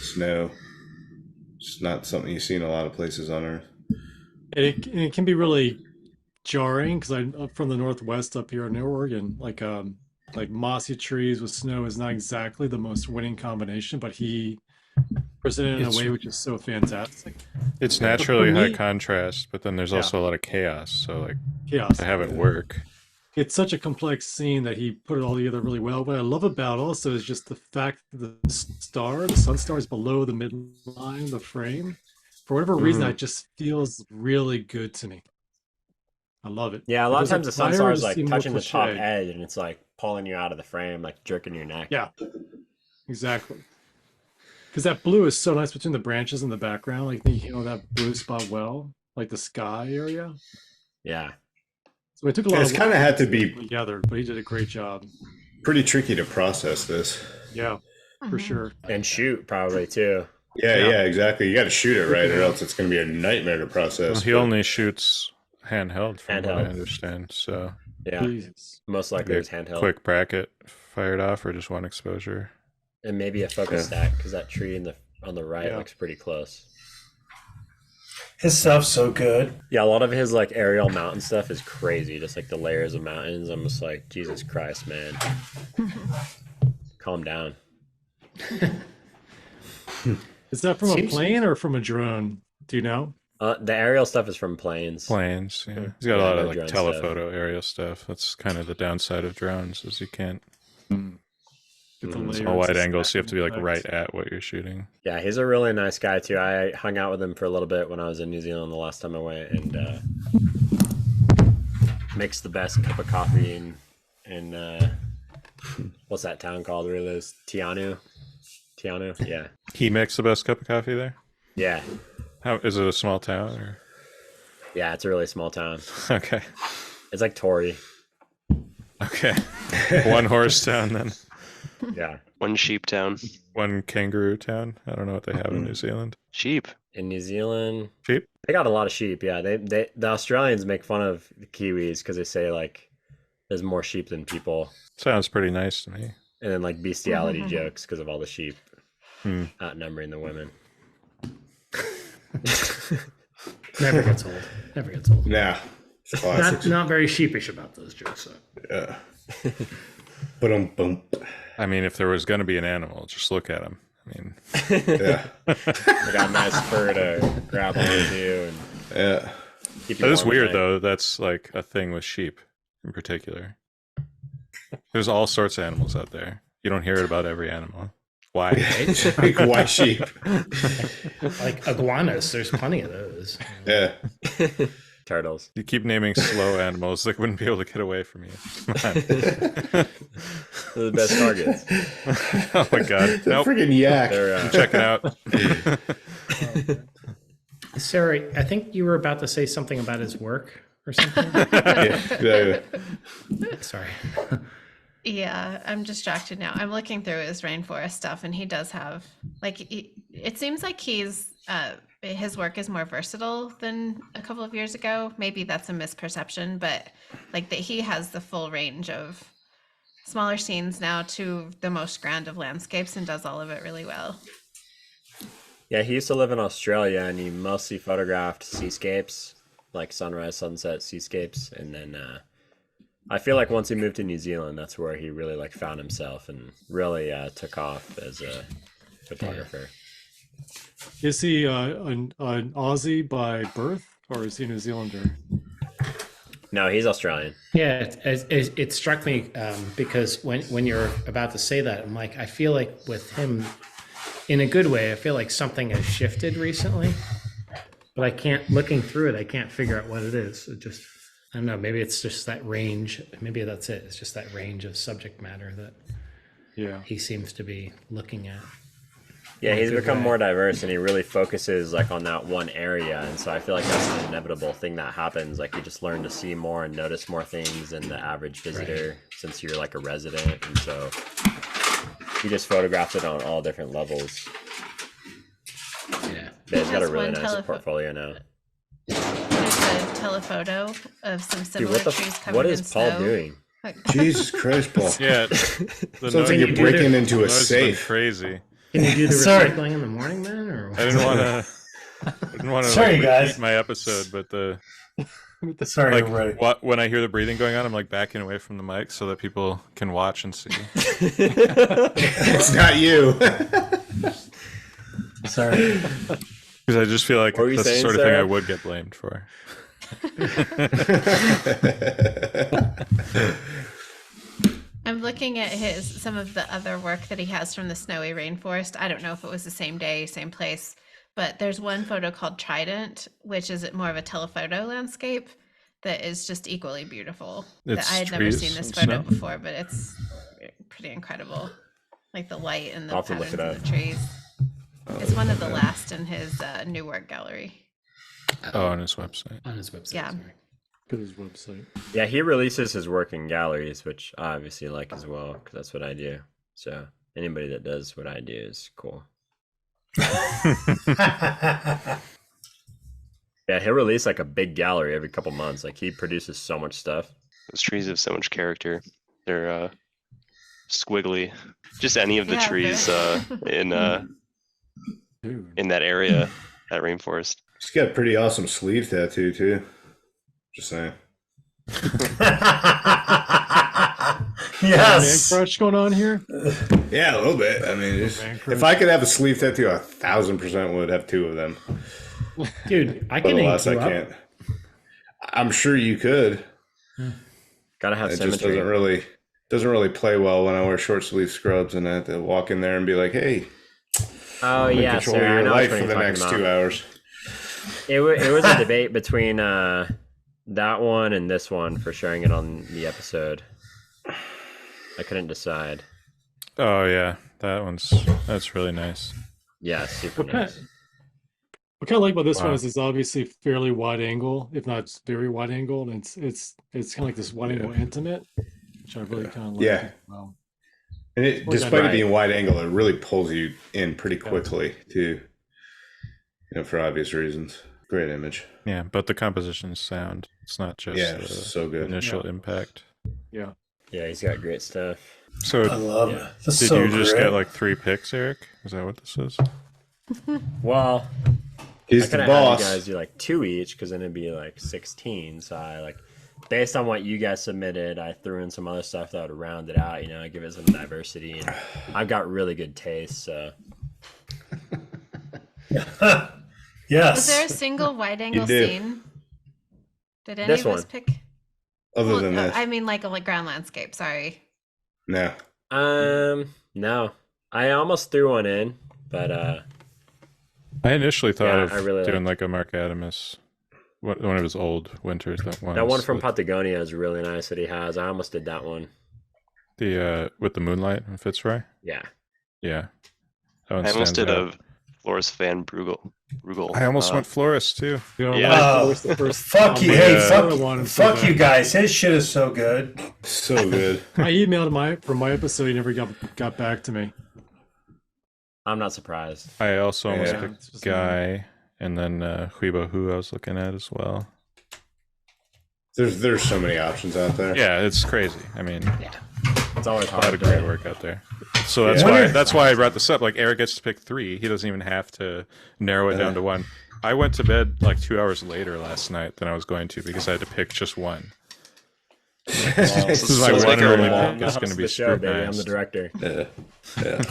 S1: snow. It's not something you see in a lot of places on Earth.
S8: It can be really jarring because I'm from the Northwest up here in Oregon. Like mossy trees with snow is not exactly the most winning combination, but he presented it in a way which is so fantastic.
S5: It's naturally high contrast, but then there's also a lot of chaos. So like
S8: Chaos.
S5: to have it work.
S8: It's such a complex scene that he put it all together really well. What I love about also is just the fact that the sun star is below the midline of the frame. For whatever reason, that just feels really good to me. I love it.
S6: Yeah, a lot of times the sun star is like touching the top
S8: cliche.
S6: edge, and it's like pulling you out of the frame, like jerking your neck.
S8: Yeah, exactly. Because that blue is so nice between the branches in the background. Like, you know, that blue spot well, like the sky area.
S6: Yeah.
S8: So it took a lot.
S1: It's kind of had to be
S8: together, but he did a great job.
S1: pretty tricky to process this.
S8: Yeah, for sure.
S6: And shoot probably too.
S1: Yeah, exactly. You got to shoot it right, or else it's going to be a nightmare to process.
S5: Well, he only shoots handheld, from what I
S6: Handheld.
S5: understand. So
S6: Yeah.
S8: Jesus.
S6: Most likely it's handheld.
S5: quick bracket fired off, or just one exposure.
S6: And maybe a focus stack, because that tree on the right looks pretty close.
S3: His stuff's so good.
S6: Yeah, a lot of his like aerial mountain stuff is crazy. Just like the layers of mountains. I'm just like, Jesus Christ, man. Calm down.
S8: Is that from a plane or from a drone? Do you know?
S6: The aerial stuff is from planes.
S5: Planes, yeah. He's got a
S6: Yeah,
S5: lot
S6: no
S5: of like
S6: drone
S5: telephoto aerial stuff. That's kind of the downside of drones, is you can't.
S8: Get the
S5: It's
S8: layers
S5: all wide
S8: of
S5: angles, so you have to be like
S8: effects.
S5: right at what you're shooting.
S6: Yeah, he's a really nice guy too. I hung out with him for a little bit when I was in New Zealand the last time I went, and makes the best cup of coffee in what's that town called? Where it is? Tianu? Yeah.
S5: He makes the best cup of coffee there.
S6: Yeah.
S5: How is it? A small town or?
S6: Yeah, it's a really small town.
S5: Okay.
S6: It's like Tory.
S5: Okay. One horse town then.
S6: Yeah.
S7: One sheep town.
S5: One kangaroo town. I don't know what they have in New Zealand.
S7: Sheep.
S6: In New Zealand,
S5: Sheep?
S6: they got a lot of sheep. Yeah, the Australians make fun of the Kiwis because they say like there's more sheep than people,
S5: Sounds pretty nice to me.
S6: and then like bestiality jokes because of all the sheep outnumbering the women.
S2: Never gets old. Never gets old.
S1: Nah. It's classics.
S2: Not very sheepish about those jokes. Though.
S1: Yeah. Boom.
S5: I mean, if there was going to be an animal, just look at him. I mean,
S1: Yeah.
S6: They got a nice fur to grab onto and
S1: Yeah.
S6: keep you
S5: that is
S6: warm at
S5: weird
S6: night.
S5: though. That's like a thing with sheep in particular. There's all sorts of animals out there. You don't hear it about every animal. Why?
S1: Like white sheep.
S2: Like iguanas, there's plenty of those.
S1: Yeah.
S6: Turtles.
S5: You keep naming slow animals that wouldn't be able to get away from you. Come on.
S6: They're the best targets.
S5: Oh my god. Nope.
S1: Freaking yak.
S6: They're
S5: I'm checking out.
S2: Sarah, I think you were about to say something about his work or something.
S1: Yeah.
S2: Sorry.
S4: Yeah, I'm distracted now. I'm looking through his rainforest stuff, and he does have it seems like his work is more versatile than a couple of years ago. Maybe that's a misperception, but like that he has the full range of smaller scenes now to the most grand of landscapes and does all of it really well.
S6: Yeah, he used to live in Australia and he mostly photographed seascapes, like sunrise, sunset seascapes. And then I feel like once he moved to New Zealand, that's where he really like found himself and really took off as a photographer.
S8: Is he an Aussie by birth, or is he a New Zealander?
S6: No, he's Australian.
S2: Yeah, it struck me because when you're about to say that, I'm like, I feel like with him, in a good way, I feel like something has shifted recently, but I can't, looking through it, I can't figure out what it is. It just, I don't know, maybe it's just that range. Maybe that's it. It's just that range of subject matter that he seems to be looking at.
S6: Yeah, he's
S2: Good
S6: become
S2: way.
S6: more diverse and he really focuses like on that one area. And so I feel like that's an inevitable thing that happens. Like you just learn to see more and notice more things than the average visitor since you're like a resident. And so he just photographed it on all different levels.
S2: Yeah.
S6: But he's got a
S4: Has
S6: really
S4: one
S6: nice portfolio now.
S4: There's a telephoto of some
S6: Dude,
S4: similar trees covered
S6: what
S4: in
S6: is Paul
S4: snow.
S6: doing?
S1: Jesus Christ, Paul.
S5: Yeah. The
S1: Sounds like you're
S2: you do
S1: breaking
S2: the-
S1: into a
S5: noise has been
S1: safe.
S5: crazy.
S2: Can you do the
S3: Sorry.
S2: recycling in the morning, man? Or
S5: I didn't want to.
S3: Sorry,
S5: like,
S3: guys.
S5: repeat my episode, but
S3: Sorry,
S5: like
S3: everybody.
S5: when I hear the breathing going on, I'm like backing away from the mic so that people can watch and see.
S1: It's not you.
S3: Sorry.
S5: Because I just feel like
S6: What were you
S5: that's the
S6: saying,
S5: sort of thing I
S6: Sarah?
S5: would get blamed for.
S4: I'm looking at some of the other work that he has from the snowy rainforest. I don't know if it was the same day, same place, but there's one photo called Trident, which is more of a telephoto landscape that is just equally beautiful.
S5: It's
S4: I had never
S5: trees
S4: seen this
S5: and
S4: photo
S5: snow?
S4: before, but it's pretty incredible. Like the light and the
S6: I'll have to look
S4: patterns
S6: it
S4: of the trees. It's one of the last in his new work gallery.
S5: Oh, on his website.
S2: on his website.
S4: Yeah.
S2: Sorry.
S8: Go to his website.
S6: Yeah, he releases his work in galleries, which I obviously like as well, because that's what I do. So anybody that does what I do is cool. Yeah, he'll release like a big gallery every couple months. Like he produces so much stuff.
S7: Those trees have so much character. They're squiggly. Just any of the
S4: Yeah,
S7: trees in
S8: Dude.
S7: in that area, that rainforest.
S1: She's got a pretty awesome sleeve tattoo too. Just saying.
S3: Yes.
S8: Man crush going on here?
S1: Yeah, a little bit. I mean,
S8: Man crush.
S1: if I could have a sleeve tattoo, 1,000% would have two of them.
S2: Dude, I
S1: But
S2: can ink
S1: alas,
S2: you
S1: I
S2: up.
S1: can't. I'm sure you could.
S6: Gotta have
S1: It just
S6: symmetry.
S1: doesn't really play well when I wear short sleeve scrubs and I have to walk in there and be like, "Hey,
S6: Oh
S1: I'm in
S6: yeah,
S1: control
S6: Sarah, I
S1: of your
S6: know
S1: life
S6: which
S1: for
S6: one
S1: the
S6: you're
S1: next
S6: talking
S1: 2
S6: about.
S1: hours."
S6: It was a debate between that one and this one for sharing it on the episode. I couldn't decide.
S5: Oh yeah, that's really nice.
S6: Yeah, super
S8: Okay.
S6: nice.
S8: What kind of like about this
S5: Wow.
S8: one is it's obviously fairly wide angle, if not very wide angle, and it's kind of like this wide angle intimate, which I really kind of like.
S1: Yeah.
S8: as well.
S1: And it, despite it being wide angle, it really pulls you in pretty quickly too. For obvious reasons. Great image.
S5: Yeah, but the composition's sound. It's not just
S1: so good.
S5: Initial impact.
S8: Yeah.
S6: Yeah, he's got great stuff.
S5: So
S3: I love it. That's
S5: did
S3: so
S5: you just
S3: great.
S5: get like 3 picks, Eric? Is that what this is?
S6: Well,
S1: He's
S6: I
S1: the
S6: could have
S1: boss.
S6: you guys do like 2 each because then it'd be like 16. So I like, based on what you guys submitted, I threw in some other stuff that would round it out. Give it some diversity. And I've got really good taste, so.
S3: Yes.
S4: Was there a single wide angle
S1: did.
S4: scene? Did any
S6: This
S4: of us
S6: one.
S4: pick?
S1: Other than this.
S4: I mean, like a ground landscape. Sorry.
S1: No.
S6: No. I almost threw one in, but
S5: I initially thought of
S6: I really
S5: doing
S6: liked
S5: like a Mark Adamus, one of his old winters. That
S6: one from
S5: with
S6: Patagonia is really nice that he has. I almost did that one.
S5: the with the moonlight and Fitzroy.
S6: Yeah.
S5: Yeah, that one
S7: I almost
S5: stands
S7: did
S5: out.
S7: a Flores Van Brugel.
S5: I almost went Florist too.
S7: Yeah.
S3: Fuck you! Hey, fuck you guys! His shit is so good.
S1: So good.
S8: I emailed from my episode. He never got back to me.
S6: I'm not surprised.
S5: I also almost
S1: Yeah.
S5: picked Guy, and then Huibo, who I was looking at as well.
S1: There's so many options out there.
S5: Yeah, it's crazy. I mean,
S6: It's always
S5: a lot
S6: hard
S5: of
S6: to
S5: great work out there. So that's why I brought this up. Like Eric gets to pick 3. He doesn't even have to narrow it down to 1. I went to bed like 2 hours later last night than I was going to because I had to pick just one. This is my one and only pick. It's going to be
S6: the show, baby. I'm the
S5: scrutinized.
S6: director.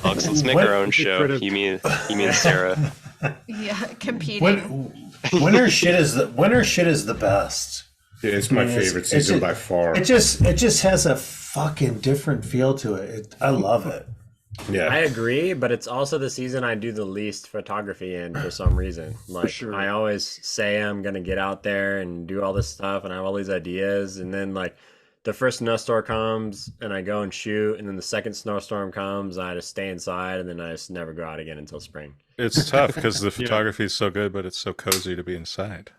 S7: Alex, let's make our own show. You mean Sarah?
S4: Yeah, competing.
S3: Winter shit is the best.
S1: Yeah, it's my favorite season by far.
S3: It just has a fucking different feel to it. I love it.
S1: Yeah.
S6: I agree, but it's also the season I do the least photography in for some reason. Like I always say I'm gonna get out there and do all this stuff, and I have all these ideas, and then like the first snowstorm comes, and I go and shoot, and then the second snowstorm comes, and I just stay inside, and then I just never go out again until spring.
S5: It's tough because the photography is so good, but it's so cozy to be inside.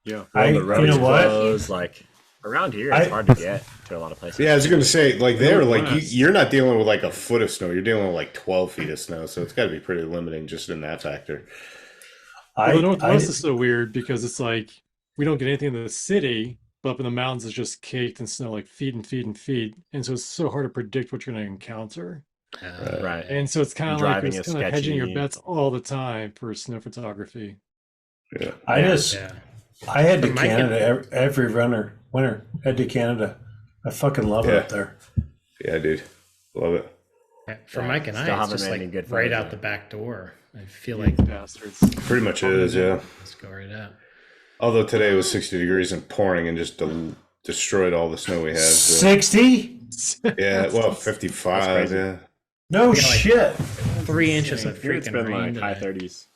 S8: Yeah.
S6: The roads
S3: you know what?
S6: closed, like around here, it's hard to get to a lot of places.
S1: Yeah, I was going to say, like, there, like, you're not dealing with, like, a foot of snow. You're dealing with, like, 12 feet of snow. So it's got to be pretty limiting just in that factor.
S8: Well, the Northwest is so weird because it's like we don't get anything in the city, but up in the mountains it's just caked in snow, like feet and feet and feet. And so it's so hard to predict what you're going to encounter.
S6: Right.
S8: And so it's kind of like
S6: Driving
S8: it's
S6: is
S8: kind of hedging your
S6: sketchy.
S8: bets all the time for snow photography.
S1: Yeah.
S3: I head to
S2: For my
S3: Canada every winter. Head to Canada. I fucking love it up there.
S1: Yeah, dude. Love it.
S2: For Mike and
S6: Still
S2: I, it's
S6: haven't
S2: just
S6: made
S2: like
S6: any good
S2: right
S6: photos
S2: out
S6: yet.
S2: the back door. I feel like
S8: Bastards.
S1: Pretty much is, yeah.
S2: let's go right out.
S1: Although today was 60 degrees and pouring and just destroyed all the snow we had. So.
S3: 60?
S1: Yeah, well, 55, yeah.
S3: No
S2: like-
S3: shit.
S2: 3 inches of
S6: Here it's
S2: freaking
S6: been
S2: rain
S6: like high
S2: today.
S6: 30s.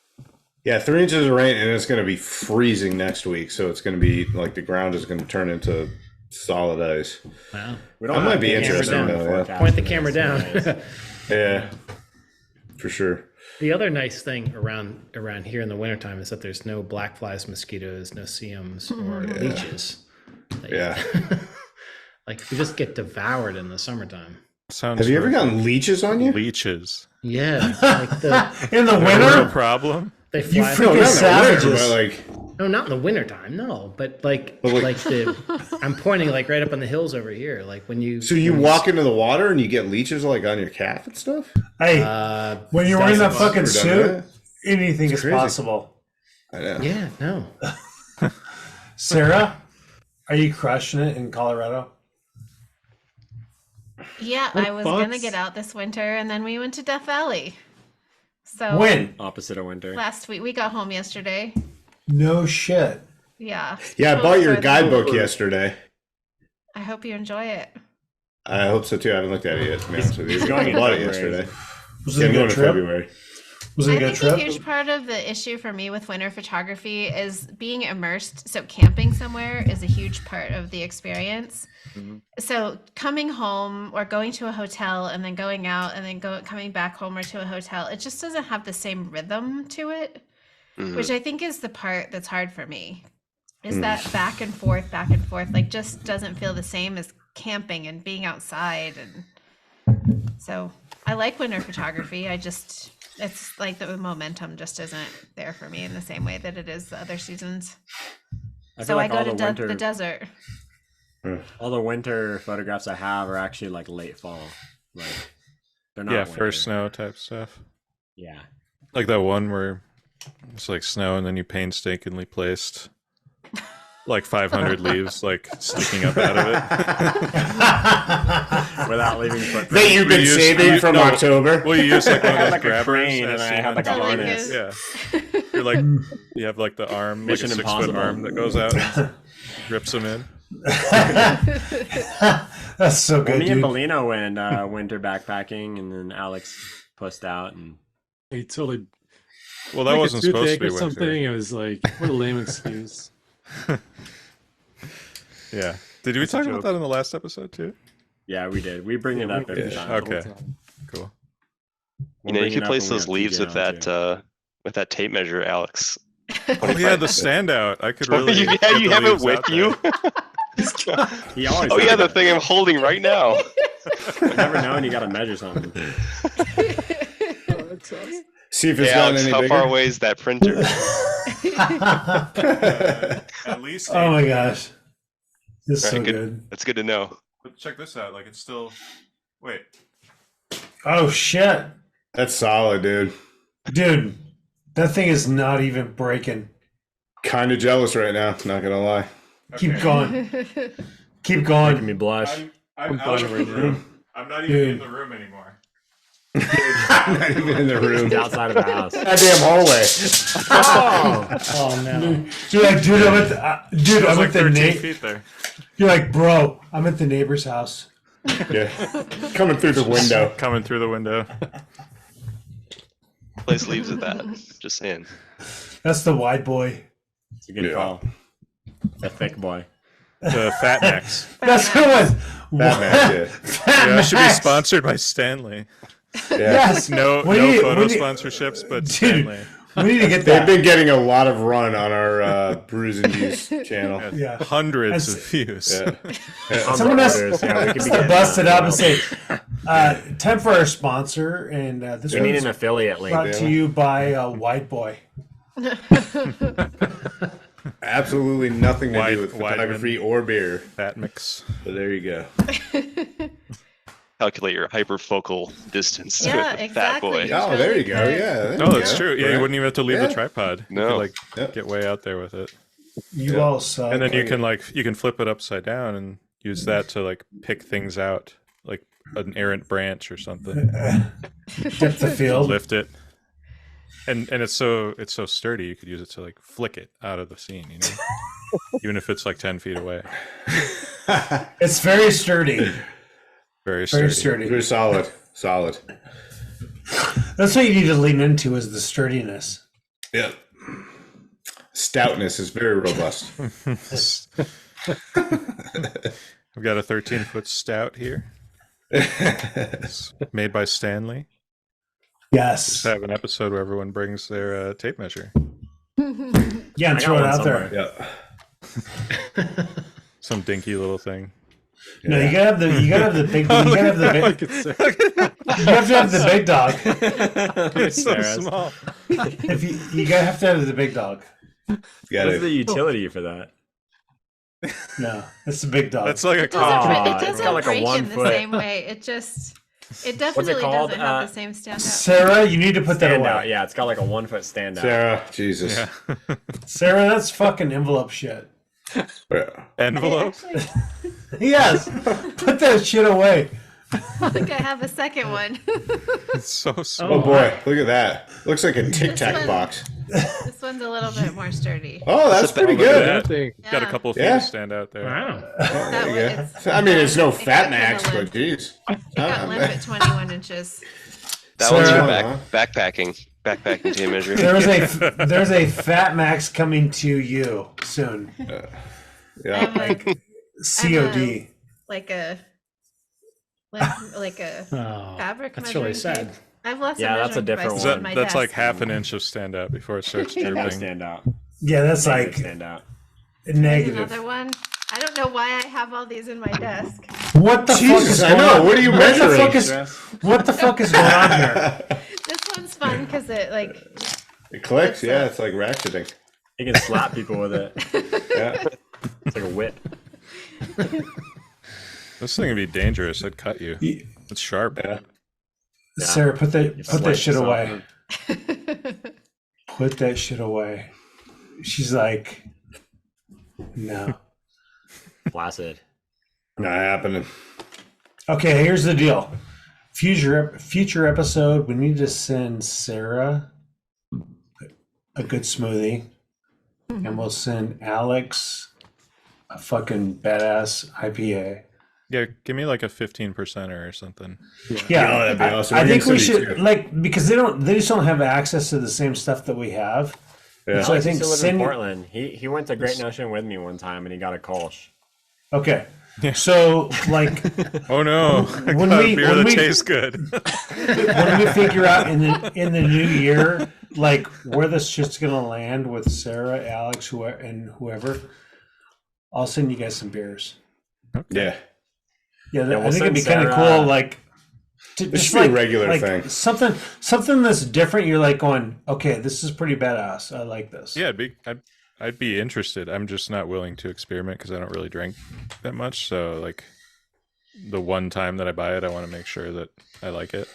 S1: Yeah, 3 inches of rain, and it's going to be freezing next week. So it's going to be like the ground is going to turn into solid ice.
S2: Wow.
S6: We
S1: That might be
S6: have
S1: interesting,
S6: camera
S1: though,
S6: forecast
S1: yeah.
S2: Point the
S6: for
S2: camera
S6: this.
S2: down.
S1: Yeah, for sure.
S2: The other nice thing around here in the wintertime is that there's no black flies, mosquitoes, no CMs or leeches. Like,
S1: Yeah.
S2: like we just get devoured in the summertime.
S5: Sounds
S1: Have you ever
S5: horrific.
S1: gotten leeches on you?
S5: Leeches?
S2: Yeah, like
S3: In the
S5: A real
S3: winter?
S5: problem?
S2: they
S3: You
S2: fly.
S3: freaking
S1: No, not in the winter,
S3: savages.
S1: but like,
S2: No, not in the wintertime. No, but like
S1: like-
S2: I'm pointing like right up on the hills over here. Like when you
S1: so you walk into the water and you get leeches like on your calf and stuff?
S3: Hey, when you're wearing that
S2: dozens.
S3: fucking
S1: Never done
S3: suit,
S1: that?
S3: anything is
S1: crazy.
S3: possible.
S1: I know.
S2: Yeah, no.
S3: Sarah, are you crushing it in Colorado?
S4: Yeah,
S8: What
S4: I was gonna
S8: fucks?
S4: get out this winter, and then we went to Death Valley. So
S3: When?
S6: Opposite of winter.
S4: last week we got home yesterday.
S3: No shit.
S4: Yeah.
S1: Yeah, I
S4: Full
S1: bought your
S4: further.
S1: guidebook yesterday.
S4: I hope you enjoy it.
S1: I hope so too. I haven't looked at it yet, to be honest with you.
S6: going
S1: I
S6: in
S1: bought it
S6: February.
S1: yesterday.
S3: Was
S1: Yeah,
S3: it
S1: I'm
S3: a
S1: going
S3: good
S1: to
S3: trip?
S1: February.
S3: Was it a
S4: I
S3: good
S4: think
S3: trip?
S4: a huge part of the issue for me with winter photography is being immersed. So camping somewhere is a huge part of the experience. So coming home or going to a hotel and then going out and then coming back home or to a hotel, it just doesn't have the same rhythm to it, which I think is the part that's hard for me. Is that back and forth, like just doesn't feel the same as camping and being outside. And so I like winter photography. It's like the momentum just isn't there for me in the same way that it is the other seasons.
S6: I
S4: So
S6: feel like
S4: I
S6: all
S4: go
S6: the
S4: to
S6: winter,
S4: the desert.
S6: all the winter photographs I have are actually like late fall. Like they're not.
S5: Yeah,
S6: winter.
S5: first snow type stuff.
S6: Yeah.
S5: Like that one where it's like snow and then you painstakingly placed like 500 leaves like sticking up out of it.
S6: Without leaving footprints.
S1: That you've been saving from October.
S5: Well, you use like one
S6: I had
S5: of those
S6: like a
S5: grabbers
S6: crane
S5: I've
S6: and I
S5: seen
S6: had
S5: on
S6: like a
S5: TV.
S6: harness.
S5: Yeah, you're like you have like the arm,
S6: Mission
S5: like a 6-foot
S6: Impossible.
S5: arm that goes out, and grips them in.
S3: That's so
S6: Well,
S3: good,
S6: me and
S3: dude.
S6: Bellino went winter backpacking, and then Alex pussed out, and
S8: He totally
S5: Well, that
S8: like
S5: wasn't
S8: a
S5: supposed to
S8: toothache
S5: be
S8: or
S5: winter.
S8: something. It was like, what a lame excuse.
S5: Yeah. Did we
S8: That's a
S5: talk about
S8: joke.
S5: that in the last episode too?
S6: yeah, we did. We bring it up every
S5: did.
S6: time.
S5: Okay. Cool.
S7: You know, you could place those leaves with that tape measure, Alex.
S5: Oh yeah, the standout. I could really.
S7: you
S5: get
S7: you
S5: the
S7: have it
S5: leaves
S7: with
S5: out
S7: you?
S6: He always.
S7: Oh
S6: has
S7: yeah, the
S6: it.
S7: thing I'm holding right now.
S6: You never know, and you got to measure something.
S1: See if
S7: Hey,
S1: it's gotten
S7: Alex,
S1: any
S7: how
S1: bigger.
S7: far away is that printer?
S5: At least.
S3: Oh my gosh. This is so
S7: Alright,
S3: good.
S7: That's good to know.
S5: But check this out. Like it's still. Wait.
S3: Oh shit.
S1: That's solid, dude.
S3: Dude, that thing is not even breaking.
S1: Kind of jealous right now. Not gonna lie.
S3: Keep
S5: Okay.
S3: going. Keep
S6: Making
S3: going.
S6: me blush.
S5: I'm
S8: I'm
S5: out of the
S8: fine right
S5: room. I'm not even
S3: Dude.
S5: in the room anymore.
S1: Not even in the room.
S6: He's outside of the house.
S1: Goddamn hallway.
S2: Oh no.
S3: You're like, dude, I'm at the, dude,
S5: It was
S3: I'm
S5: like
S3: at the
S5: 13 feet there.
S3: You're like, bro, I'm at the neighbor's house.
S1: Yeah. Coming through the window.
S5: Coming through the window.
S7: Place leaves with that. Just saying.
S3: That's the wide boy.
S6: It's a good
S1: Yeah.
S6: call. The thick boy.
S5: The Fat Max.
S3: That's who it was.
S1: That man did.
S5: Yeah, it should be sponsored by Stanley.
S1: Yeah.
S3: Yes.
S5: No,
S3: We
S5: no
S3: need-
S5: photo
S3: we need-
S5: sponsorships, but
S3: Dude.
S5: Stanley.
S3: We need to get
S1: They've
S3: that.
S1: been getting a lot of run on our Brews and Views channel.
S3: Yeah.
S5: Hundreds
S3: As-
S5: of views.
S1: Yeah.
S3: Someone has
S6: Orders, yeah, we could be
S3: to
S6: getting
S3: bust it
S6: that.
S3: up and say, time for our sponsor, and this
S6: We need
S3: one's
S6: an affiliate link.
S3: brought to you by White Boy.
S1: Absolutely nothing to
S5: Wide-
S1: do with
S5: Weidman.
S1: photography or beer.
S5: Fat Mix.
S1: So there you go.
S7: Calculate your hyperfocal distance
S4: Yeah,
S7: with the fat
S4: exactly.
S7: boy.
S1: Oh, there you go. Yeah.
S5: Oh, that's true. Yeah, you wouldn't even have to leave
S1: Yeah.
S5: the tripod. You
S7: No.
S5: could, like
S1: Yep.
S5: get way out there with it.
S3: You
S1: Yeah.
S3: all suck.
S5: And then you can flip it upside down and use that to like pick things out, like an errant branch or something.
S3: Dip the field.
S5: Lift it. And it's so sturdy you could use it to like flick it out of the scene, you know? Even if it's like 10 feet away.
S3: It's very sturdy.
S5: Very sturdy.
S3: Very sturdy.
S1: Very solid. Solid.
S3: That's what you need to lean into is the sturdiness.
S1: Yeah. Stoutness is very robust.
S5: I've got a 13-foot stout here. It's made by Stanley.
S3: Yes.
S5: Just have an episode where everyone brings their tape measure.
S3: Yeah, and
S6: I
S3: throw
S6: got
S3: it
S6: one
S3: out there.
S1: Yeah.
S5: Some dinky little thing.
S3: No, you gotta have the big. You gotta have the big.
S5: Like it's,
S3: You have to have the big dog.
S5: it's so
S6: Sarah's.
S5: small.
S3: If you gotta have to have the big dog.
S1: Got
S6: What's the
S1: it.
S6: utility for that?
S3: No, it's the big dog.
S5: That's like a
S4: It
S5: coffee.
S6: it's
S4: doesn't
S6: got like a
S4: break
S6: 1
S4: in the
S6: foot.
S4: same way. It definitely
S6: called?
S4: doesn't have the same standout.
S3: Sarah, you need to put that
S6: Standout.
S3: away.
S6: Yeah, it's got like a 1 foot standout.
S1: Sarah, Jesus.
S5: Yeah.
S3: Sarah, that's fucking envelope shit.
S1: Yeah.
S5: Envelope.
S3: Yes, put that shit away.
S4: I think I have a second one.
S5: It's so small.
S1: Oh boy, look at that. Looks like a Tic Tac
S4: one-
S1: box.
S4: This one's a little bit more sturdy.
S1: Oh, that's pretty
S5: Look at
S1: good.
S5: that.
S8: Thing.
S5: Got a
S4: Yeah.
S5: couple of feet
S1: Yeah.
S5: to stand out there.
S2: Wow.
S4: That
S1: There
S4: one,
S1: you
S4: it's-
S1: go. I mean, it's no
S4: it
S1: Fat
S4: goes
S1: Max,
S4: in a
S1: but geez.
S4: It got limp at 21 inches.
S7: That one's your
S1: Sarah.
S7: backpacking tape measure.
S3: There's a Fat Max coming to you soon.
S4: I
S1: Yeah.
S4: have a,
S3: COD.
S4: like a
S2: Oh,
S4: fabric
S2: that's really
S4: measuring
S2: sad.
S4: tape. I've lost
S6: Yeah, that's a
S4: measuring
S6: different
S4: device
S6: one.
S4: on my
S5: That's like
S4: desk.
S5: half an inch of stand out before it starts
S6: And no
S5: drooping.
S6: standout.
S3: Yeah, that's like
S6: Standout.
S4: There's
S3: negative.
S4: another one. I don't know why I have all these in my desk.
S3: What the fuck
S1: Jesus,
S3: is
S1: I
S3: going
S1: know.
S3: on?
S1: What are you
S3: What the
S1: measuring?
S3: fuck is what the fuck is going on here?
S4: This one's fun because it like
S1: It clicks. Yeah, it's like ratcheting.
S6: You can slap people with it.
S1: Yeah.
S6: It's like a whip.
S5: This thing would be dangerous. I'd cut you. It's sharp.
S1: Yeah.
S3: Sarah, put that
S6: slice
S3: shit
S6: yourself
S3: away.
S6: in.
S3: Put that shit away. She's like, no.
S6: Flaccid.
S1: Not happening.
S3: Okay, here's the deal. Future episode, we need to send Sarah a good smoothie, and we'll send Alex a fucking badass IPA.
S5: Yeah, give me like a 15% or something.
S3: Yeah,
S1: that'd be awesome.
S3: I
S1: We're
S3: think
S1: gonna
S3: we
S1: send
S3: should
S1: these too.
S3: like because they just don't have access to the same stuff that we have.
S1: Yeah.
S3: So I
S6: Alex
S3: think
S6: used to live in
S3: send
S6: Portland. He went to Great Notion with me one time, and he got a Kolsch.
S3: okay. So like
S5: Oh no! I
S3: When
S5: got
S3: we-
S5: a beer
S3: when
S5: that
S3: we-
S5: tastes good.
S3: when we figure out in the new year, like where this shit's gonna land with Sarah, Alex, whoever, I'll send you guys some beers.
S1: Yeah.
S3: Yeah,
S6: we'll
S3: I think it'd be
S6: send
S3: kind of
S6: Sarah-
S3: cool. Like,
S1: This should be a regular thing.
S3: something that's different. You're like going, okay, this is pretty badass. I like this.
S5: Yeah, I'd be interested. I'm just not willing to experiment because I don't really drink that much. So like, the one time that I buy it, I want to make sure that I like it.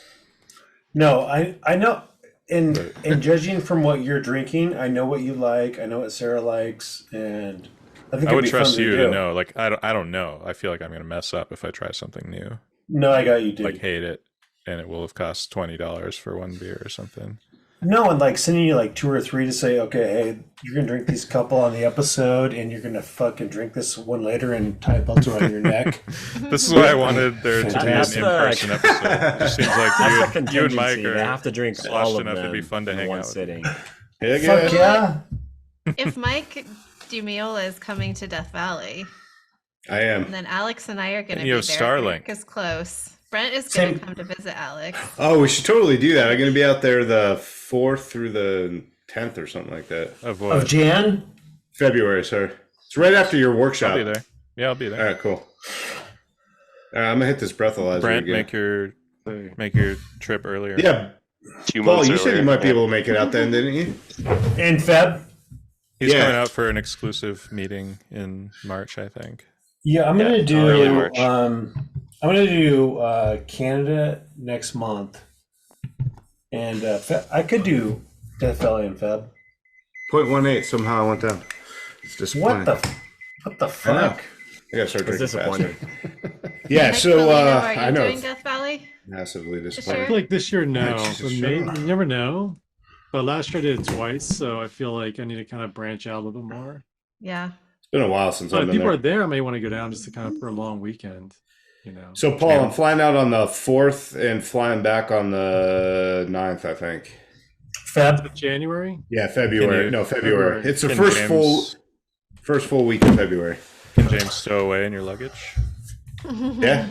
S3: No, I know. In judging from what you're drinking, I know what you like. I know what Sarah likes, and I think
S5: I would
S3: it'd be
S5: trust
S3: fun
S5: you
S3: to
S5: to
S3: do.
S5: know. Like I don't know. I feel like I'm gonna mess up if I try something new.
S3: No, I got you, dude.
S5: Like hate it, and it will have cost $20 for one beer or something.
S3: No, and like sending you like 2 or 3 to say, okay, hey, you're gonna drink these couple on the episode, and you're gonna fucking drink this one later and tie a belt around your neck.
S5: This is why I wanted there to be an
S3: Fantastic.
S5: in-person episode. It just seems like
S6: That's the
S5: you and Mike
S6: contingency.
S5: are
S6: They have to drink
S5: sloshed
S6: all of
S5: enough.
S6: them
S5: It'd be fun to
S6: in
S5: hang
S6: one
S5: out with.
S6: sitting.
S3: Fuck yeah!
S4: if Mike Dumiola is coming to Death Valley,
S1: I am.
S4: then Alex and I are going to
S5: And
S4: be
S5: you
S4: there.
S5: have Starlink.
S4: Eric is close. Brent is going
S3: Same.
S4: to come to visit Alex.
S1: Oh, we should totally do that. I'm going to be out there the 4th through the 10th or something like that.
S5: Of
S3: Of
S5: what?
S3: Jan,
S1: February, sorry. It's right after your
S5: I'll
S1: workshop.
S5: be there. Yeah, I'll be
S1: All
S5: there.
S1: right, cool. I'm going to hit this breathalyzer
S5: Brent,
S1: again.
S5: make your trip earlier.
S1: Yeah,
S7: 2
S1: Paul,
S7: months
S1: you said
S7: earlier.
S1: you might be
S7: Yeah.
S1: able to make it out then, didn't you?
S3: in Feb.
S5: He's
S1: Yeah.
S5: coming out for an exclusive meeting in March, I think.
S3: Yeah, I'm gonna do.
S7: early March.
S3: I'm gonna do Canada next month, and I could do Death Valley in Feb.
S1: 0.18. Somehow I went down. It's disappointing.
S3: What the
S1: I know.
S3: fuck?
S1: I gotta start
S6: It's
S1: drinking faster.
S6: disappointing.
S1: Yeah,
S4: Mike
S1: so
S4: Molina, are you
S1: I know
S4: doing
S1: it's
S4: Death Valley?
S1: massively
S8: I
S1: disappointing.
S8: feel like this year, no.
S1: Jesus,
S8: But
S1: shut up.
S8: you never know. But last year I did it twice, so I feel like I need to kind of branch out a little bit more.
S4: Yeah.
S1: It's been a while since
S8: But
S1: I've
S8: if
S1: been
S8: people are
S1: there.
S8: there, I may want to go down just to kind of for a long weekend. You know.
S1: So, Paul, I'm flying out on the 4th and flying back on the 9th, I think.
S3: Feb.
S8: January.
S1: Yeah, February.
S5: Can you-
S1: No, February.
S8: February.
S1: It's the
S5: Can
S1: first full week of February.
S5: Can James stow away in your luggage?
S1: Yeah.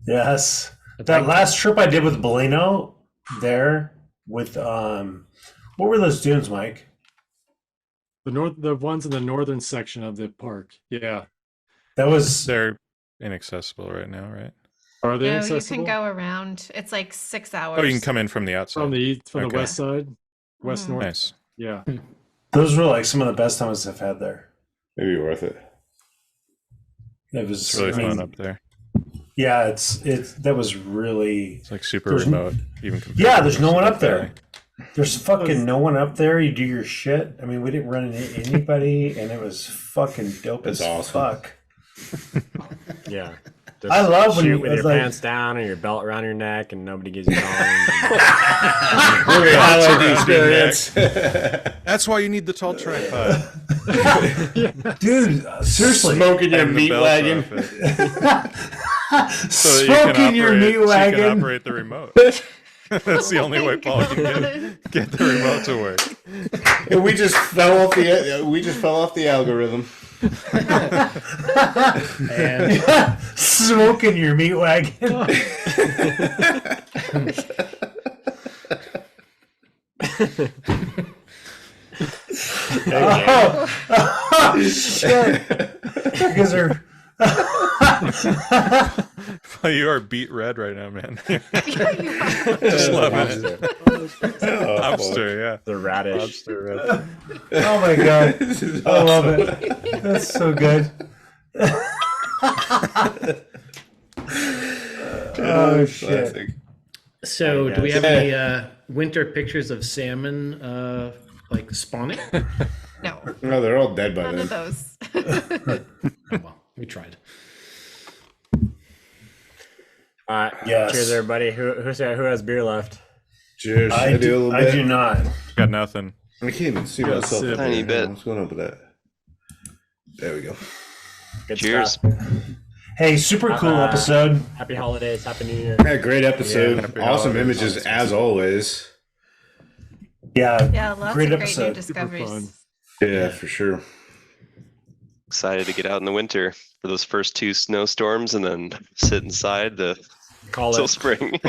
S3: Yes. That last trip I did with Bolino there with what were those dunes, Mike?
S8: The ones in the northern section of the park. Yeah.
S3: That was
S5: They're inaccessible right now, right?
S8: Are they
S4: No, you
S8: accessible?
S4: can go around. It's like 6 hours.
S5: Oh, you can come in from the outside.
S8: From the
S5: Okay.
S8: west side, west
S4: Mhm.
S8: north.
S5: Nice.
S8: Yeah.
S3: those were like some of the best times I've had there.
S1: Maybe worth it.
S3: It was
S5: It's really
S3: I mean,
S5: fun up there.
S3: Yeah, it's that was really.
S5: It's like super
S3: There's-
S5: remote, even compared
S3: Yeah,
S5: to
S3: there's
S5: the
S3: no
S5: rest
S3: one
S5: of
S3: up
S5: the
S3: there.
S5: valley.
S3: There's fucking no one up there. You do your shit. I mean, we didn't run into anybody, and it was fucking dope
S1: That's
S3: as
S1: awesome.
S3: fuck.
S6: Yeah.
S3: I love when
S6: shoot
S3: you-
S6: with
S3: it's
S6: your
S3: like-
S6: pants down and your belt around your neck, and nobody gives you time.
S1: Look at highlight the experience.
S5: That's why you need the tall tripod.
S3: Dude, seriously,
S1: Smoking your
S5: Hang the
S1: meat
S5: belt
S1: wagon.
S5: off it. So that
S3: smoking your meat
S5: so you can
S3: wagon.
S5: operate the remote. That's the only way Paul can get the remote to work.
S1: And we just fell off the algorithm.
S2: And
S3: Smoking your meat wagon. oh shit! Because they're.
S5: You are beat red right now, man. Just love it. Lobster, yeah.
S6: The radish.
S5: Lobster red.
S3: Oh my god, I love it. That's so good. Oh shit.
S1: Classic.
S2: So,
S6: Hi,
S2: do we
S6: guys.
S2: have any winter pictures of salmon like spawning?
S4: No,
S1: No, they're all dead by
S4: none of
S1: then.
S4: those.
S2: Oh, well, we tried.
S3: Yes.
S6: Cheers, everybody. Who has beer left?
S1: Cheers.
S3: I
S1: do a little bit.
S3: do not.
S5: Got nothing.
S1: I can't even see
S8: Yeah,
S1: myself.
S8: sip.
S1: up
S7: Tiny
S1: here.
S7: bit.
S1: What's going on with that? There we go.
S6: Good
S7: Cheers.
S6: stuff.
S3: Hey, super cool episode.
S6: Happy holidays. Happy New Year.
S1: Yeah, great episode.
S5: Yeah, happy
S1: Awesome
S5: holidays.
S1: images as always.
S3: Yeah,
S4: Yeah, lots
S3: great
S4: of great new
S3: episode.
S8: Super fun.
S4: discoveries.
S1: Yeah, for sure.
S7: Excited to get out in the winter for those first 2 snowstorms and then sit inside
S6: Call
S7: till
S6: it.
S7: spring.